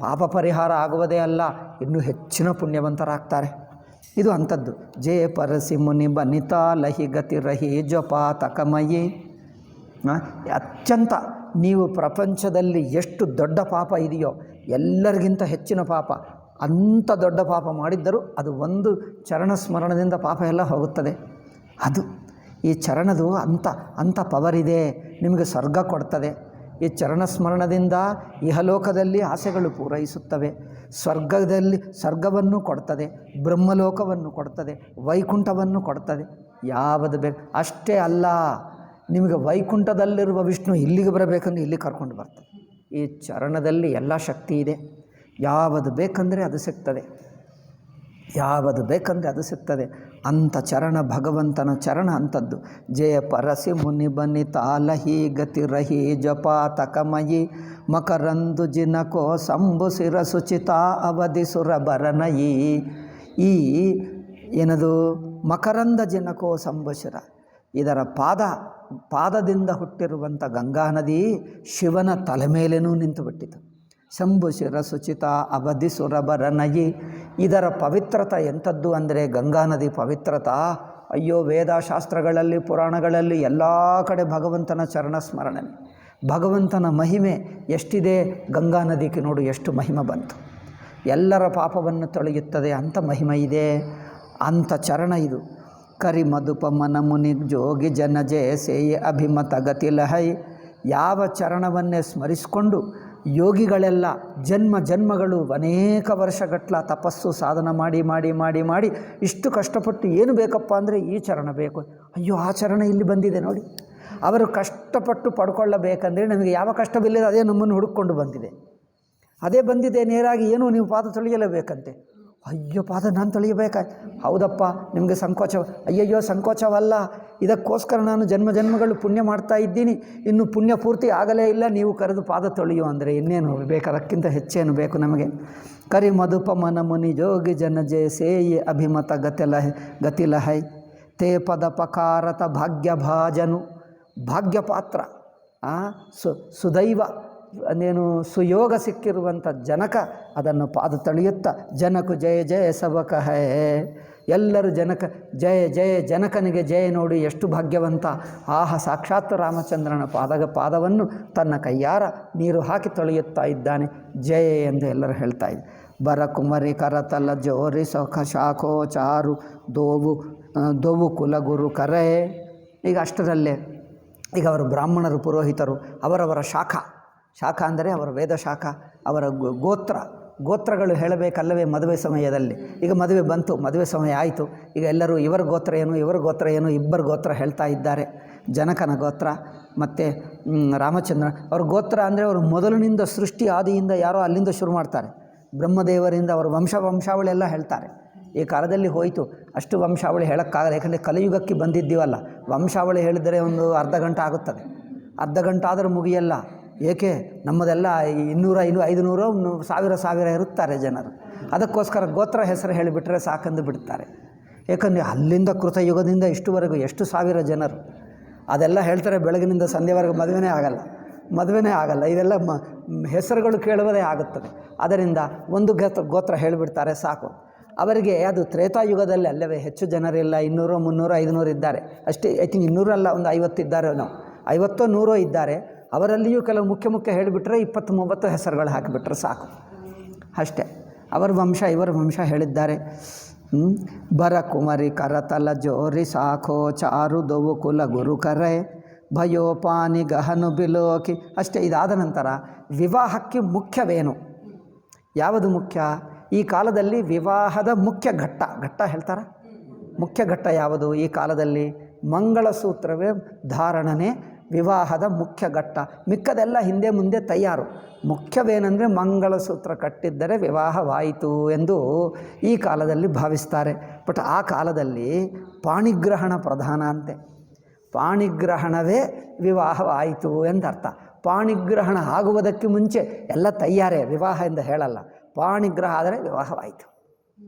ಪಾಪ ಪರಿಹಾರ ಆಗುವುದೇ ಅಲ್ಲ, ಇನ್ನೂ ಹೆಚ್ಚಿನ ಪುಣ್ಯವಂತರಾಗ್ತಾರೆ. ಇದು ಅಂಥದ್ದು. ಜೇ ಪರಸಿ ಮುನಿ ಬನಿತಾ ಲಹಿ ಗತಿ ರಹಿ ಜಪಾತಕಮಯಿ. ಅತ್ಯಂತ ನೀವು ಪ್ರಪಂಚದಲ್ಲಿ ಎಷ್ಟು ದೊಡ್ಡ ಪಾಪ ಇದೆಯೋ ಎಲ್ಲರಿಗಿಂತ ಹೆಚ್ಚಿನ ಪಾಪ, ಅಂಥ ದೊಡ್ಡ ಪಾಪ ಮಾಡಿದ್ದರೂ ಅದು ಒಂದು ಚರಣ ಸ್ಮರಣದಿಂದ ಪಾಪ ಎಲ್ಲ ಹೋಗುತ್ತದೆ. ಅದು ಈ ಚರಣದು ಅಂಥ ಪವರ್ ಇದೆ, ನಿಮಗೆ ಸ್ವರ್ಗ ಕೊಡ್ತದೆ. ಈ ಚರಣ ಸ್ಮರಣದಿಂದ ಇಹಲೋಕದಲ್ಲಿ ಆಸೆಗಳು ಪೂರೈಸುತ್ತವೆ, ಸ್ವರ್ಗವನ್ನು ಕೊಡ್ತದೆ, ಬ್ರಹ್ಮಲೋಕವನ್ನು ಕೊಡ್ತದೆ, ವೈಕುಂಠವನ್ನು ಕೊಡ್ತದೆ. ಯಾವುದು ಬೇಕು ಅಷ್ಟೇ ಅಲ್ಲ, ನಿಮಗೆ ವೈಕುಂಠದಲ್ಲಿರುವ ವಿಷ್ಣು ಇಲ್ಲಿಗೆ ಬರಬೇಕಂದ್ರೆ ಇಲ್ಲಿ ಕರ್ಕೊಂಡು ಬರ್ತದೆ. ಈ ಚರಣದಲ್ಲಿ ಎಲ್ಲ ಶಕ್ತಿ ಇದೆ. ಯಾವುದು ಬೇಕಂದರೆ ಅದು ಸಿಗ್ತದೆ, ಯಾವುದು ಬೇಕಂದರೆ ಅದು ಸಿಗ್ತದೆ. ಅಂಥ ಚರಣ ಭಗವಂತನ ಚರಣ ಅಂಥದ್ದು. ಜಯ ಪರಸಿ ಮುನಿ ಬನಿ ತಾಲಹಿ ಗತಿ ರಹಿ ಜಪಾತಕಮಯಿ ಮಕರಂದು ಜಿನಕೋ ಸಂಬು ಸಿರ ಸುಚಿತ ಅವಧಿ ಸುರ ಬರನಯಿ. ಈ ಏನದು ಮಕರಂದ ಜಿನಕೋ ಸಂಬುಶಿರ, ಇದರ ಪಾದದಿಂದ ಹುಟ್ಟಿರುವಂಥ ಗಂಗಾ ನದಿ ಶಿವನ ತಲೆ ಮೇಲೇನೂ ನಿಂತುಬಿಟ್ಟಿತು. ಶಂಭುಶಿರ ಸುಚಿತ ಅವಧಿ ಸುರಬರನಯಿ. ಇದರ ಪವಿತ್ರತೆ ಎಂಥದ್ದು ಅಂದರೆ ಗಂಗಾ ನದಿ ಪವಿತ್ರತಾ, ಅಯ್ಯೋ ವೇದಶಾಸ್ತ್ರಗಳಲ್ಲಿ ಪುರಾಣಗಳಲ್ಲಿ ಎಲ್ಲ ಕಡೆ ಭಗವಂತನ ಚರಣ ಸ್ಮರಣೆ, ಭಗವಂತನ ಮಹಿಮೆ ಎಷ್ಟಿದೆ. ಗಂಗಾ ನದಿಗೆ ನೋಡು ಎಷ್ಟು ಮಹಿಮೆ ಬಂತು, ಎಲ್ಲರ ಪಾಪವನ್ನು ತೊಳೆಯುತ್ತದೆ, ಅಂಥ ಮಹಿಮೆ ಇದೆ. ಅಂಥ ಚರಣ ಇದು. ಕರಿ ಮಧುಪ ಮನ ಮುನಿ ಜೋಗಿ ಜನ ಜಯ ಸೇಯ ಅಭಿಮತ ಗತಿಲಹೈ. ಯಾವ ಚರಣವನ್ನೇ ಸ್ಮರಿಸಿಕೊಂಡು ಯೋಗಿಗಳೆಲ್ಲ ಜನ್ಮಗಳು ಅನೇಕ ವರ್ಷಗಟ್ಟಲ ತಪಸ್ಸು ಸಾಧನ ಮಾಡಿ ಮಾಡಿ ಮಾಡಿ ಮಾಡಿ ಇಷ್ಟು ಕಷ್ಟಪಟ್ಟು ಏನು ಬೇಕಪ್ಪ ಅಂದರೆ ಈ ಚರಣ ಬೇಕು. ಅಯ್ಯೋ ಆ ಚರಣ ಇಲ್ಲಿ ಬಂದಿದೆ ನೋಡಿ. ಅವರು ಕಷ್ಟಪಟ್ಟು ಪಡ್ಕೊಳ್ಳಬೇಕಂದ್ರೆ ನಮಗೆ ಯಾವ ಕಷ್ಟವಿಲ್ಲದೆ ಅದೇ ನಮ್ಮನ್ನು ಹುಡುಕೊಂಡು ಬಂದಿದೆ, ಅದೇ ಬಂದಿದೆ ನೇರಾಗಿ. ಏನು ನೀವು ಪಾದ ತೊಳೆಯಲೇಬೇಕಂತೆ. ಅಯ್ಯೋ ಪಾದ ನಾನು ತೊಳೆಯಬೇಕಾ? ಹೌದಪ್ಪ, ನಿಮಗೆ ಸಂಕೋಚ. ಅಯ್ಯಯ್ಯೋ ಸಂಕೋಚವಲ್ಲ, ಇದಕ್ಕೋಸ್ಕರ ನಾನು ಜನ್ಮಗಳು ಪುಣ್ಯ ಮಾಡ್ತಾ ಇದ್ದೀನಿ, ಇನ್ನು ಪುಣ್ಯ ಪೂರ್ತಿ ಆಗಲೇ ಇಲ್ಲ, ನೀವು ಕರೆದು ಪಾದ ತೊಳೆಯೋ ಅಂದರೆ ಇನ್ನೇನು ಬೇಕು, ಅದಕ್ಕಿಂತ ಹೆಚ್ಚೇನು ಬೇಕು ನಮಗೆ. ಕರಿ ಮಧುಪ ಮನ ಮುನಿ ಜೋಗಿ ಜನ ಜಯ ಸೇಯಿ ಅಭಿಮತ ಗತಿಲಹೈ ತೇ ಪದ ಪಕಾರತ ಭಾಗ್ಯಭಾಜನು. ಭಾಗ್ಯಪಾತ್ರ, ಸುದೈವ ಅಂದೇನು ಸುಯೋಗ ಸಿಕ್ಕಿರುವಂಥ ಜನಕ ಅದನ್ನು ಪಾದ ತಳೆಯುತ್ತಾ ಜನಕು ಜಯ ಜಯ ಸವಕ ಹೇ. ಎಲ್ಲರೂ ಜನಕ ಜಯ ಜಯ, ಜನಕನಿಗೆ ಜಯ. ನೋಡಿ ಎಷ್ಟು ಭಾಗ್ಯವಂತ. ಸಾಕ್ಷಾತ್ ರಾಮಚಂದ್ರನ ಪಾದವನ್ನು ತನ್ನ ಕೈಯಾರ ನೀರು ಹಾಕಿ ತೊಳೆಯುತ್ತಾ ಇದ್ದಾನೆ. ಜಯ ಎಂದು ಎಲ್ಲರೂ ಹೇಳ್ತಾ ಇದ್ದಾರೆ. ಬರ ಕುಮರಿ ಕರತಲ ಜೋರಿ ಸೊಖ ಶಾಖೋ ಚಾರು ದೋವು ಕುಲಗುರು ಕರೆ. ಈಗ ಅಷ್ಟರಲ್ಲೇ ಈಗ ಅವರು ಬ್ರಾಹ್ಮಣರು, ಪುರೋಹಿತರು, ಅವರವರ ಶಾಖ ಅಂದರೆ ಅವರ ವೇದ ಶಾಖ, ಅವರ ಗೋತ್ರಗಳು ಹೇಳಬೇಕಲ್ಲವೇ ಮದುವೆ ಸಮಯದಲ್ಲಿ. ಈಗ ಮದುವೆ ಬಂತು, ಮದುವೆ ಸಮಯ ಆಯಿತು. ಈಗ ಎಲ್ಲರೂ ಇವರ ಗೋತ್ರ ಏನು ಇಬ್ಬರು ಗೋತ್ರ ಹೇಳ್ತಾ ಇದ್ದಾರೆ. ಜನಕನ ಗೋತ್ರ ಮತ್ತು ರಾಮಚಂದ್ರ ಅವ್ರ ಗೋತ್ರ ಅಂದರೆ ಅವರು ಮೊದಲಿನಿಂದ ಸೃಷ್ಟಿ ಆದಿಯಿಂದ ಯಾರೋ ಅಲ್ಲಿಂದ ಶುರು ಮಾಡ್ತಾರೆ. ಬ್ರಹ್ಮದೇವರಿಂದ ಅವರ ವಂಶಾವಳಿಯೆಲ್ಲ ಹೇಳ್ತಾರೆ. ಈ ಕಾಲದಲ್ಲಿ ಹೋಯಿತು, ಅಷ್ಟು ವಂಶಾವಳಿ ಹೇಳೋಕ್ಕಾಗಲ್ಲ, ಯಾಕಂದರೆ ಕಲಿಯುಗಕ್ಕೆ ಬಂದಿದ್ದೀವಲ್ಲ. ವಂಶಾವಳಿ ಹೇಳಿದರೆ ಒಂದು ಅರ್ಧ ಗಂಟೆ ಆಗುತ್ತದೆ, ಅರ್ಧ ಗಂಟೆ ಆದರೂ ಮುಗಿಯಲ್ಲ. ಏಕೆ ನಮ್ಮದೆಲ್ಲ 200 500 1000 ಇರುತ್ತಾರೆ ಜನರು. ಅದಕ್ಕೋಸ್ಕರ ಗೋತ್ರ ಹೆಸರು ಹೇಳಿಬಿಟ್ರೆ ಸಾಕಂದು ಬಿಡ್ತಾರೆ. ಏಕೆಂದರೆ ಅಲ್ಲಿಂದ ಕೃತಯುಗದಿಂದ ಇಷ್ಟುವರೆಗೂ ಎಷ್ಟು ಸಾವಿರ ಜನರು ಅದೆಲ್ಲ ಹೇಳ್ತಾರೆ. ಬೆಳಗಿನಿಂದ ಸಂಧ್ಯೆವರೆಗೂ ಮದುವೆನೇ ಆಗಲ್ಲ. ಇದೆಲ್ಲ ಹೆಸರುಗಳು ಕೇಳುವುದೇ ಆಗುತ್ತದೆ. ಅದರಿಂದ ಒಂದು ಗೋತ್ರ ಹೇಳಿಬಿಡ್ತಾರೆ ಸಾಕು. ಅವರಿಗೆ ಅದು ತ್ರೇತಾಯುಗದಲ್ಲಿ ಅಲ್ಲವೇ ಹೆಚ್ಚು ಜನರಿಲ್ಲ, 200 300 500 ಇದ್ದಾರೆ ಅಷ್ಟೇ. ಐ ಥಿಂಕ್ 200 ಅಲ್ಲ, ಒಂದು 50 ಇದ್ದಾರೆ, 50 100 ಇದ್ದಾರೆ. ಅವರಲ್ಲಿಯೂ ಕೆಲವು ಮುಖ್ಯ ಹೇಳಿಬಿಟ್ರೆ 20-30 ಹೆಸರುಗಳು ಹಾಕಿಬಿಟ್ರೆ ಸಾಕು ಅಷ್ಟೇ. ಅವರ ವಂಶ ಇವರ ವಂಶ ಹೇಳಿದ್ದಾರೆ. ಬರ ಕುಮರಿ ಕರತಲ ಜೋರಿ ಸಾಖೋ ಚಾರು ದೊವು ಕುಲ ಗುರು ಕರೆ ಭಯೋಪಾನಿ ಗಹನು ಬಿಲೋಕಿ. ಅಷ್ಟೇ. ಇದಾದ ನಂತರ ವಿವಾಹಕ್ಕೆ ಮುಖ್ಯವೇನು, ಯಾವುದು ಮುಖ್ಯ? ಈ ಕಾಲದಲ್ಲಿ ವಿವಾಹದ ಮುಖ್ಯ ಘಟ್ಟ ಹೇಳ್ತಾರೆ. ಮುಖ್ಯ ಘಟ್ಟ ಯಾವುದು ಈ ಕಾಲದಲ್ಲಿ? ಮಂಗಳಸೂತ್ರವೇ ಧಾರಣನೆ ವಿವಾಹದ ಮುಖ್ಯ ಘಟ್ಟ. ಮಿಕ್ಕದೆಲ್ಲ ಹಿಂದೆ ಮುಂದೆ ತಯಾರು. ಮುಖ್ಯವೇನೆಂದರೆ ಮಂಗಳಸೂತ್ರ ಕಟ್ಟಿದ್ದರೆ ವಿವಾಹವಾಯಿತು ಎಂದು ಈ ಕಾಲದಲ್ಲಿ ಭಾವಿಸ್ತಾರೆ. ಬಟ್ ಆ ಕಾಲದಲ್ಲಿ ಪಾಣಿಗ್ರಹಣ ಪ್ರಧಾನ ಅಂತೆ. ಪಾಣಿಗ್ರಹಣವೇ ವಿವಾಹವಾಯಿತು ಎಂದರ್ಥ. ಪಾಣಿಗ್ರಹಣ ಆಗುವುದಕ್ಕೆ ಮುಂಚೆ ಎಲ್ಲ ತಯಾರೇ, ವಿವಾಹ ಎಂದು ಹೇಳಲ್ಲ. ಪಾಣಿಗ್ರಹ ಆದರೆ ವಿವಾಹವಾಯಿತು.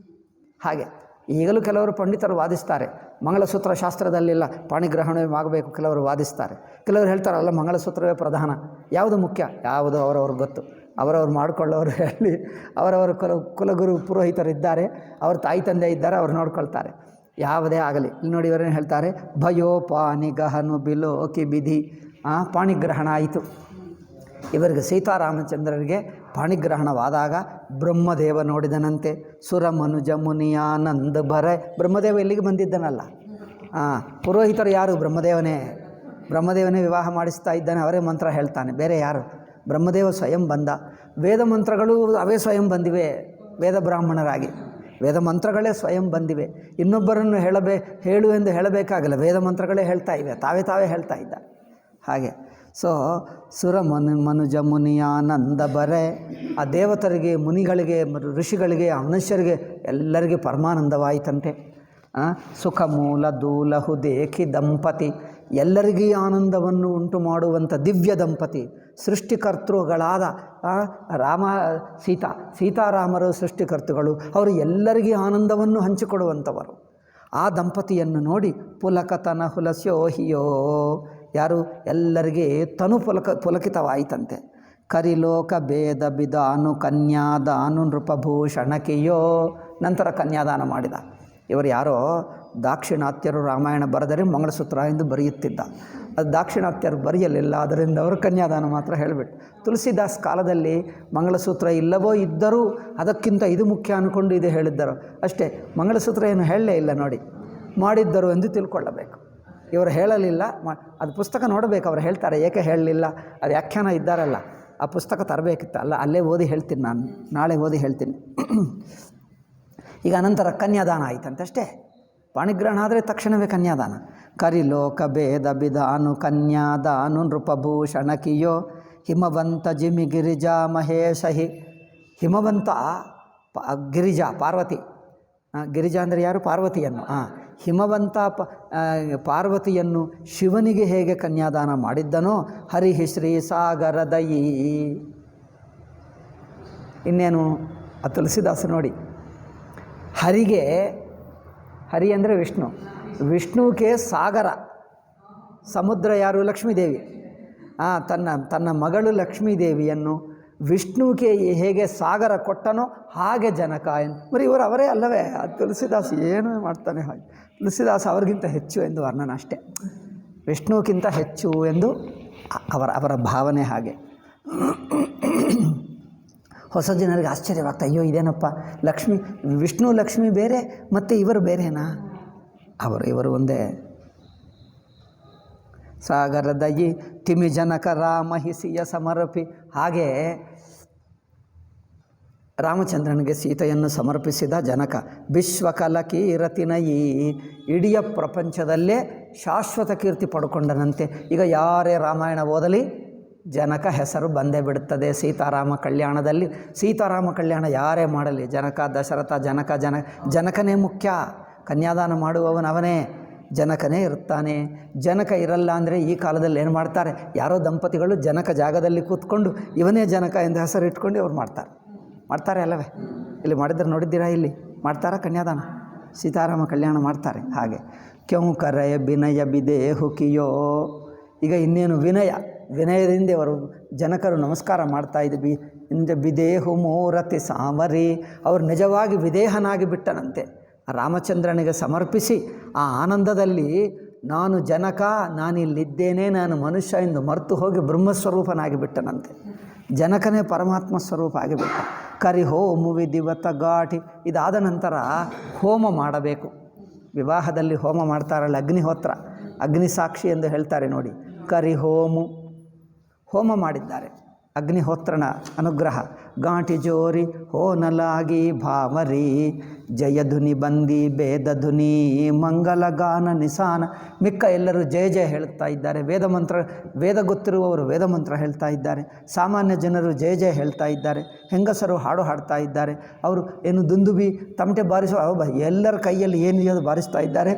ಹಾಗೆ ಈಗಲೂ ಕೆಲವರು ಪಂಡಿತರು ವಾದಿಸ್ತಾರೆ, ಮಂಗಳಸೂತ್ರ ಶಾಸ್ತ್ರದಲ್ಲಿಲ್ಲ, ಪಾಣಿಗ್ರಹಣವೇ ಆಗಬೇಕು. ಕೆಲವರು ವಾದಿಸ್ತಾರೆ. ಕೆಲವರು ಹೇಳ್ತಾರಲ್ಲ ಮಂಗಳಸೂತ್ರವೇ ಪ್ರಧಾನ. ಯಾವುದು ಮುಖ್ಯ? ಯಾವುದು ಅವರವ್ರಿಗೆ ಗೊತ್ತು. ಅವರವ್ರು ಮಾಡ್ಕೊಳ್ಳೋರು ಹೇಳಿ, ಅವರವರ ಕುಲಗುರು ಪುರೋಹಿತರಿದ್ದಾರೆ, ಅವ್ರ ತಾಯಿ ತಂದೆ ಇದ್ದಾರೆ, ಅವ್ರು ನೋಡ್ಕೊಳ್ತಾರೆ. ಯಾವುದೇ ಆಗಲಿ. ಇಲ್ಲಿ ನೋಡಿ ಇವರೇನು ಹೇಳ್ತಾರೆ, ಭಯೋ ಪಾಣಿಗಹನು ಬಿಲೋಕಿ ಬಿಧಿ. ಪಾಣಿಗ್ರಹಣ ಆಯಿತು. ಇವರಿಗೆ ಸೀತಾರಾಮಚಂದ್ರರಿಗೆ ಪಾಣಿಗ್ರಹಣವಾದಾಗ ಬ್ರಹ್ಮದೇವ ನೋಡಿದನಂತೆ. ಸುರ ಮನುಜ ಮುನಿಯಾನಂದ ಬರೆ. ಬ್ರಹ್ಮದೇವ ಎಲ್ಲಿಗೆ ಬಂದಿದ್ದನಲ್ಲ, ಪುರೋಹಿತರು ಯಾರು? ಬ್ರಹ್ಮದೇವನೇ ವಿವಾಹ ಮಾಡಿಸ್ತಾ ಇದ್ದಾನೆ, ಅವರೇ ಮಂತ್ರ ಹೇಳ್ತಾನೆ, ಬೇರೆ ಯಾರು? ಬ್ರಹ್ಮದೇವ ಸ್ವಯಂ ಬಂದ. ವೇದ ಮಂತ್ರಗಳು ಅವೇ ಸ್ವಯಂ ಬಂದಿವೆ. ವೇದ ಬ್ರಾಹ್ಮಣರಾಗಿ ವೇದ ಮಂತ್ರಗಳೇ ಸ್ವಯಂ ಬಂದಿವೆ. ಇನ್ನೊಬ್ಬರನ್ನು ಹೇಳು ಎಂದು ಹೇಳಬೇಕಾಗಲ್ಲ, ವೇದ ಮಂತ್ರಗಳೇ ಹೇಳ್ತಾ ಇವೆ, ತಾವೇ ಹೇಳ್ತಾ ಇದ್ದ ಹಾಗೆ. ಸೊ ಸುರ ಮನುಜ ಮುನಿಯಾನಂದ ಬರೆ. ಆ ದೇವತರಿಗೆ, ಮುನಿಗಳಿಗೆ, ಋಷಿಗಳಿಗೆ, ಮನುಷ್ಯರಿಗೆ ಎಲ್ಲರಿಗೆ ಪರಮಾನಂದವಾಯಿತಂತೆ. ಸುಖ ಮೂಲ ದೂಲಹು ದೇಖಿ ದಂಪತಿ. ಎಲ್ಲರಿಗೂ ಆನಂದವನ್ನು ಉಂಟು ಮಾಡುವಂಥ ದಿವ್ಯ ದಂಪತಿ, ಸೃಷ್ಟಿಕರ್ತೃಗಳಾದ ಸೀತಾರಾಮರು ಸೃಷ್ಟಿಕರ್ತೃಗಳು, ಅವರು ಎಲ್ಲರಿಗೂ ಆನಂದವನ್ನು ಹಂಚಿಕೊಡುವಂಥವರು. ಆ ದಂಪತಿಯನ್ನು ನೋಡಿ ಪುಲಕತನ ಹುಲಸ್ಯೋಹಿಯೋ. ಯಾರು? ಎಲ್ಲರಿಗೆ ತನು ಪುಲಕಿತವಾಯಿತಂತೆ. ಕರಿಲೋಕ ಭೇದ ಬಿದಾನು ಕನ್ಯಾದಾನು ನೃಪಭೂಷಣಕಿಯೋ. ನಂತರ ಕನ್ಯಾದಾನ ಮಾಡಿದ. ಇವರು ಯಾರೋ ದಾಕ್ಷಿಣಾತ್ಯರು ರಾಮಾಯಣ ಬರೆದರೆ ಮಂಗಳಸೂತ್ರ ಎಂದು ಬರೆಯುತ್ತಿದ್ದ. ಅದು ದಾಕ್ಷಿಣಾತ್ಯರು ಬರೆಯಲಿಲ್ಲ, ಅದರಿಂದ ಅವರು ಕನ್ಯಾದಾನ ಮಾತ್ರ ಹೇಳಿಬಿಟ್ಟು. ತುಳಸಿದಾಸ್ ಕಾಲದಲ್ಲಿ ಮಂಗಳಸೂತ್ರ ಇಲ್ಲವೋ ಇದ್ದರೂ ಅದಕ್ಕಿಂತ ಇದು ಮುಖ್ಯ ಅಂದ್ಕೊಂಡು ಇದು ಹೇಳಿದ್ದರು ಅಷ್ಟೇ. ಮಂಗಳಸೂತ್ರ ಏನು ಹೇಳಲೇ ಇಲ್ಲ ನೋಡಿ, ಮಾಡಿದ್ದರು ಎಂದು ತಿಳ್ಕೊಳ್ಳಬೇಕು. ಇವರು ಹೇಳಲಿಲ್ಲ, ಅದು ಪುಸ್ತಕ ನೋಡಬೇಕು, ಅವರು ಹೇಳ್ತಾರೆ ಏಕೆ ಹೇಳಲಿಲ್ಲ, ಅದು ವ್ಯಾಖ್ಯಾನ ಇದ್ದಾರಲ್ಲ, ಆ ಪುಸ್ತಕ ತರಬೇಕಿತ್ತು. ಅಲ್ಲೇ ಓದಿ ಹೇಳ್ತೀನಿ, ನಾನು ನಾಳೆ ಓದಿ ಹೇಳ್ತೀನಿ. ಈಗ ಅನಂತರ ಕನ್ಯಾದಾನ ಆಯಿತಂತಷ್ಟೇ. ಪಾಣಿಗ್ರಹಣ ಆದರೆ ತಕ್ಷಣವೇ ಕನ್ಯಾದಾನ. ಕರಿಲೋಕ ಭೇದ ಬಿಧಾನು ಕನ್ಯಾದಾನು ನೃಪಭೂಷಣಕಿಯೋ. ಹಿಮವಂತ ಜಿಮಿ ಗಿರಿಜಾ ಮಹೇಶಹಿ. ಹಿಮವಂತ ಗಿರಿಜಾ ಪಾರ್ವತಿ. ಗಿರಿಜಾ ಅಂದರೆ ಯಾರು? ಪಾರ್ವತಿಯನ್ನು. ಹಿಮವಂತ ಪಾರ್ವತಿಯನ್ನು ಶಿವನಿಗೆ ಹೇಗೆ ಕನ್ಯಾದಾನ ಮಾಡಿದ್ದನೋ ಹರಿಹಿ ಶ್ರೀ ಸಾಗರದಯಿ. ಇನ್ನೇನು ಆ ತುಳಸಿದಾಸ ನೋಡಿ, ಹರಿ ಅಂದರೆ ವಿಷ್ಣು, ವಿಷ್ಣುವಿಗೆ ಸಾಗರ ಸಮುದ್ರ ಯಾರು? ಲಕ್ಷ್ಮೀದೇವಿ. ತನ್ನ ಮಗಳು ಲಕ್ಷ್ಮೀದೇವಿಯನ್ನು ವಿಷ್ಣುವಿಗೆ ಹೇಗೆ ಸಾಗರ ಕೊಟ್ಟನೋ ಹಾಗೆ ಜನಕ ಬರೀ ಅವರೇ ಅಲ್ಲವೇ? ಅದು ತುಳಸಿದಾಸ್ ಏನು ಮಾಡ್ತಾನೆ ಹಾಗೆ. ತುಳಸಿದಾಸ ಅವ್ರಿಗಿಂತ ಹೆಚ್ಚು ಎಂದು ವರ್ಣನ ಅಷ್ಟೇ, ವಿಷ್ಣುವಿಗಿಂತ ಹೆಚ್ಚು ಎಂದು ಅವರ ಭಾವನೆ ಹಾಗೆ. ಹೊಸ ಜನರಿಗೆ ಆಶ್ಚರ್ಯವಾಗ್ತಾ, ಅಯ್ಯೋ ಇದೇನಪ್ಪ, ವಿಷ್ಣು ಲಕ್ಷ್ಮಿ ಬೇರೆ ಮತ್ತು ಇವರು ಬೇರೆನಾ? ಇವರು ಒಂದೇ. ಸಾಗರದಯಿ ತಿಮಿ ಜನಕ ರಾಮಹಿಸಿಯ ಸಮರ್ಪಿ. ಹಾಗೆ ರಾಮಚಂದ್ರನಿಗೆ ಸೀತೆಯನ್ನು ಸಮರ್ಪಿಸಿದ ಜನಕ. ವಿಶ್ವಕಲ ಕೀರತಿನಯಿ. ಇಡೀ ಪ್ರಪಂಚದಲ್ಲೇ ಶಾಶ್ವತ ಕೀರ್ತಿ ಪಡ್ಕೊಂಡನಂತೆ. ಈಗ ಯಾರೇ ರಾಮಾಯಣ ಓದಲಿ ಜನಕ ಹೆಸರು ಬಂದೇ ಬಿಡುತ್ತದೆ. ಸೀತಾರಾಮ ಕಲ್ಯಾಣದಲ್ಲಿ ಸೀತಾರಾಮ ಕಲ್ಯಾಣ ಯಾರೇ ಮಾಡಲಿ, ಜನಕ ದಶರಥ ಜನಕನೇ ಮುಖ್ಯ. ಕನ್ಯಾದಾನ ಮಾಡುವವನವನೇ, ಜನಕನೇ ಇರುತ್ತಾನೆ. ಜನಕ ಇರಲ್ಲ ಅಂದರೆ ಈ ಕಾಲದಲ್ಲಿ ಏನು ಮಾಡ್ತಾರೆ, ಯಾರೋ ದಂಪತಿಗಳು ಜನಕ ಜಾಗದಲ್ಲಿ ಕೂತ್ಕೊಂಡು ಇವನೇ ಜನಕ ಎಂದು ಹೆಸರು ಇಟ್ಕೊಂಡು ಅವ್ರು ಮಾಡ್ತಾರೆ ಅಲ್ಲವೇ? ಇಲ್ಲಿ ಮಾಡಿದ್ರೆ ನೋಡಿದ್ದೀರಾ? ಇಲ್ಲಿ ಮಾಡ್ತಾರಾ ಕನ್ಯಾದಾನ? ಸೀತಾರಾಮ ಕಲ್ಯಾಣ ಮಾಡ್ತಾರೆ ಹಾಗೆ. ಕ್ಯೌ ಕರಯ ಬಿನಯ ಬಿದೇಹುಕಿಯೋ. ಈಗ ಇನ್ನೇನು ವಿನಯದಿಂದ ಅವರು ಜನಕರು ನಮಸ್ಕಾರ ಮಾಡ್ತಾ ಇದ್ವಿ. ಬಿದೇಹು ಮೂರತಿ ಸಾಮರಿ. ಅವರು ನಿಜವಾಗಿ ವಿದೇಹನಾಗಿ ಬಿಟ್ಟನಂತೆ. ರಾಮಚಂದ್ರನಿಗೆ ಸಮರ್ಪಿಸಿ ಆ ಆನಂದದಲ್ಲಿ ನಾನು ಜನಕ, ನಾನಿಲ್ಲಿದ್ದೇನೆ, ನಾನು ಮನುಷ್ಯ ಎಂದು ಮರೆತು ಹೋಗಿ ಬ್ರಹ್ಮಸ್ವರೂಪನಾಗಿ ಬಿಟ್ಟನಂತೆ. ಜನಕನೇ ಪರಮಾತ್ಮ ಸ್ವರೂಪ ಆಗಿಬಿಟ್ಟ. ಕರಿ ಹೋಮು ವಿಧಿವತ ಘಾಟಿ. ಇದಾದ ನಂತರ ಹೋಮ ಮಾಡಬೇಕು. ವಿವಾಹದಲ್ಲಿ ಹೋಮ ಮಾಡ್ತಾರಲ್ಲ, ಅಗ್ನಿಹೋತ್ರ, ಅಗ್ನಿಸಾಕ್ಷಿ ಎಂದು ಹೇಳ್ತಾರೆ ನೋಡಿ. ಹೋಮ ಮಾಡಿದ್ದಾರೆ. ಅಗ್ನಿಹೋತ್ರನ ಅನುಗ್ರಹ. ಗಾಂಟಿ ಜೋರಿ ಹೋನಲಾಗಿ ಭಾವರಿ. ಜಯಧುನಿ ಬಂದಿ ಭೇದಧುನಿ ಮಂಗಲಗಾನ ನಿಸಾನ. ಮಿಕ್ಕ ಎಲ್ಲರೂ ಜಯ ಹೇಳ್ತಾ ಇದ್ದಾರೆ. ವೇದ ಗೊತ್ತಿರುವವರು ವೇದ ಮಂತ್ರ ಹೇಳ್ತಾ ಇದ್ದಾರೆ. ಸಾಮಾನ್ಯ ಜನರು ಜಯ ಹೇಳ್ತಾ ಇದ್ದಾರೆ. ಹೆಂಗಸರು ಹಾಡು ಹಾಡ್ತಾ ಇದ್ದಾರೆ. ಅವರು ಏನು ದುಂದುಬಿ ತಮಟೆ ಬಾರಿಸುವ ಎಲ್ಲರ ಕೈಯಲ್ಲಿ ಏನಿದೆಯೋ ಬಾರಿಸ್ತಾ ಇದ್ದಾರೆ.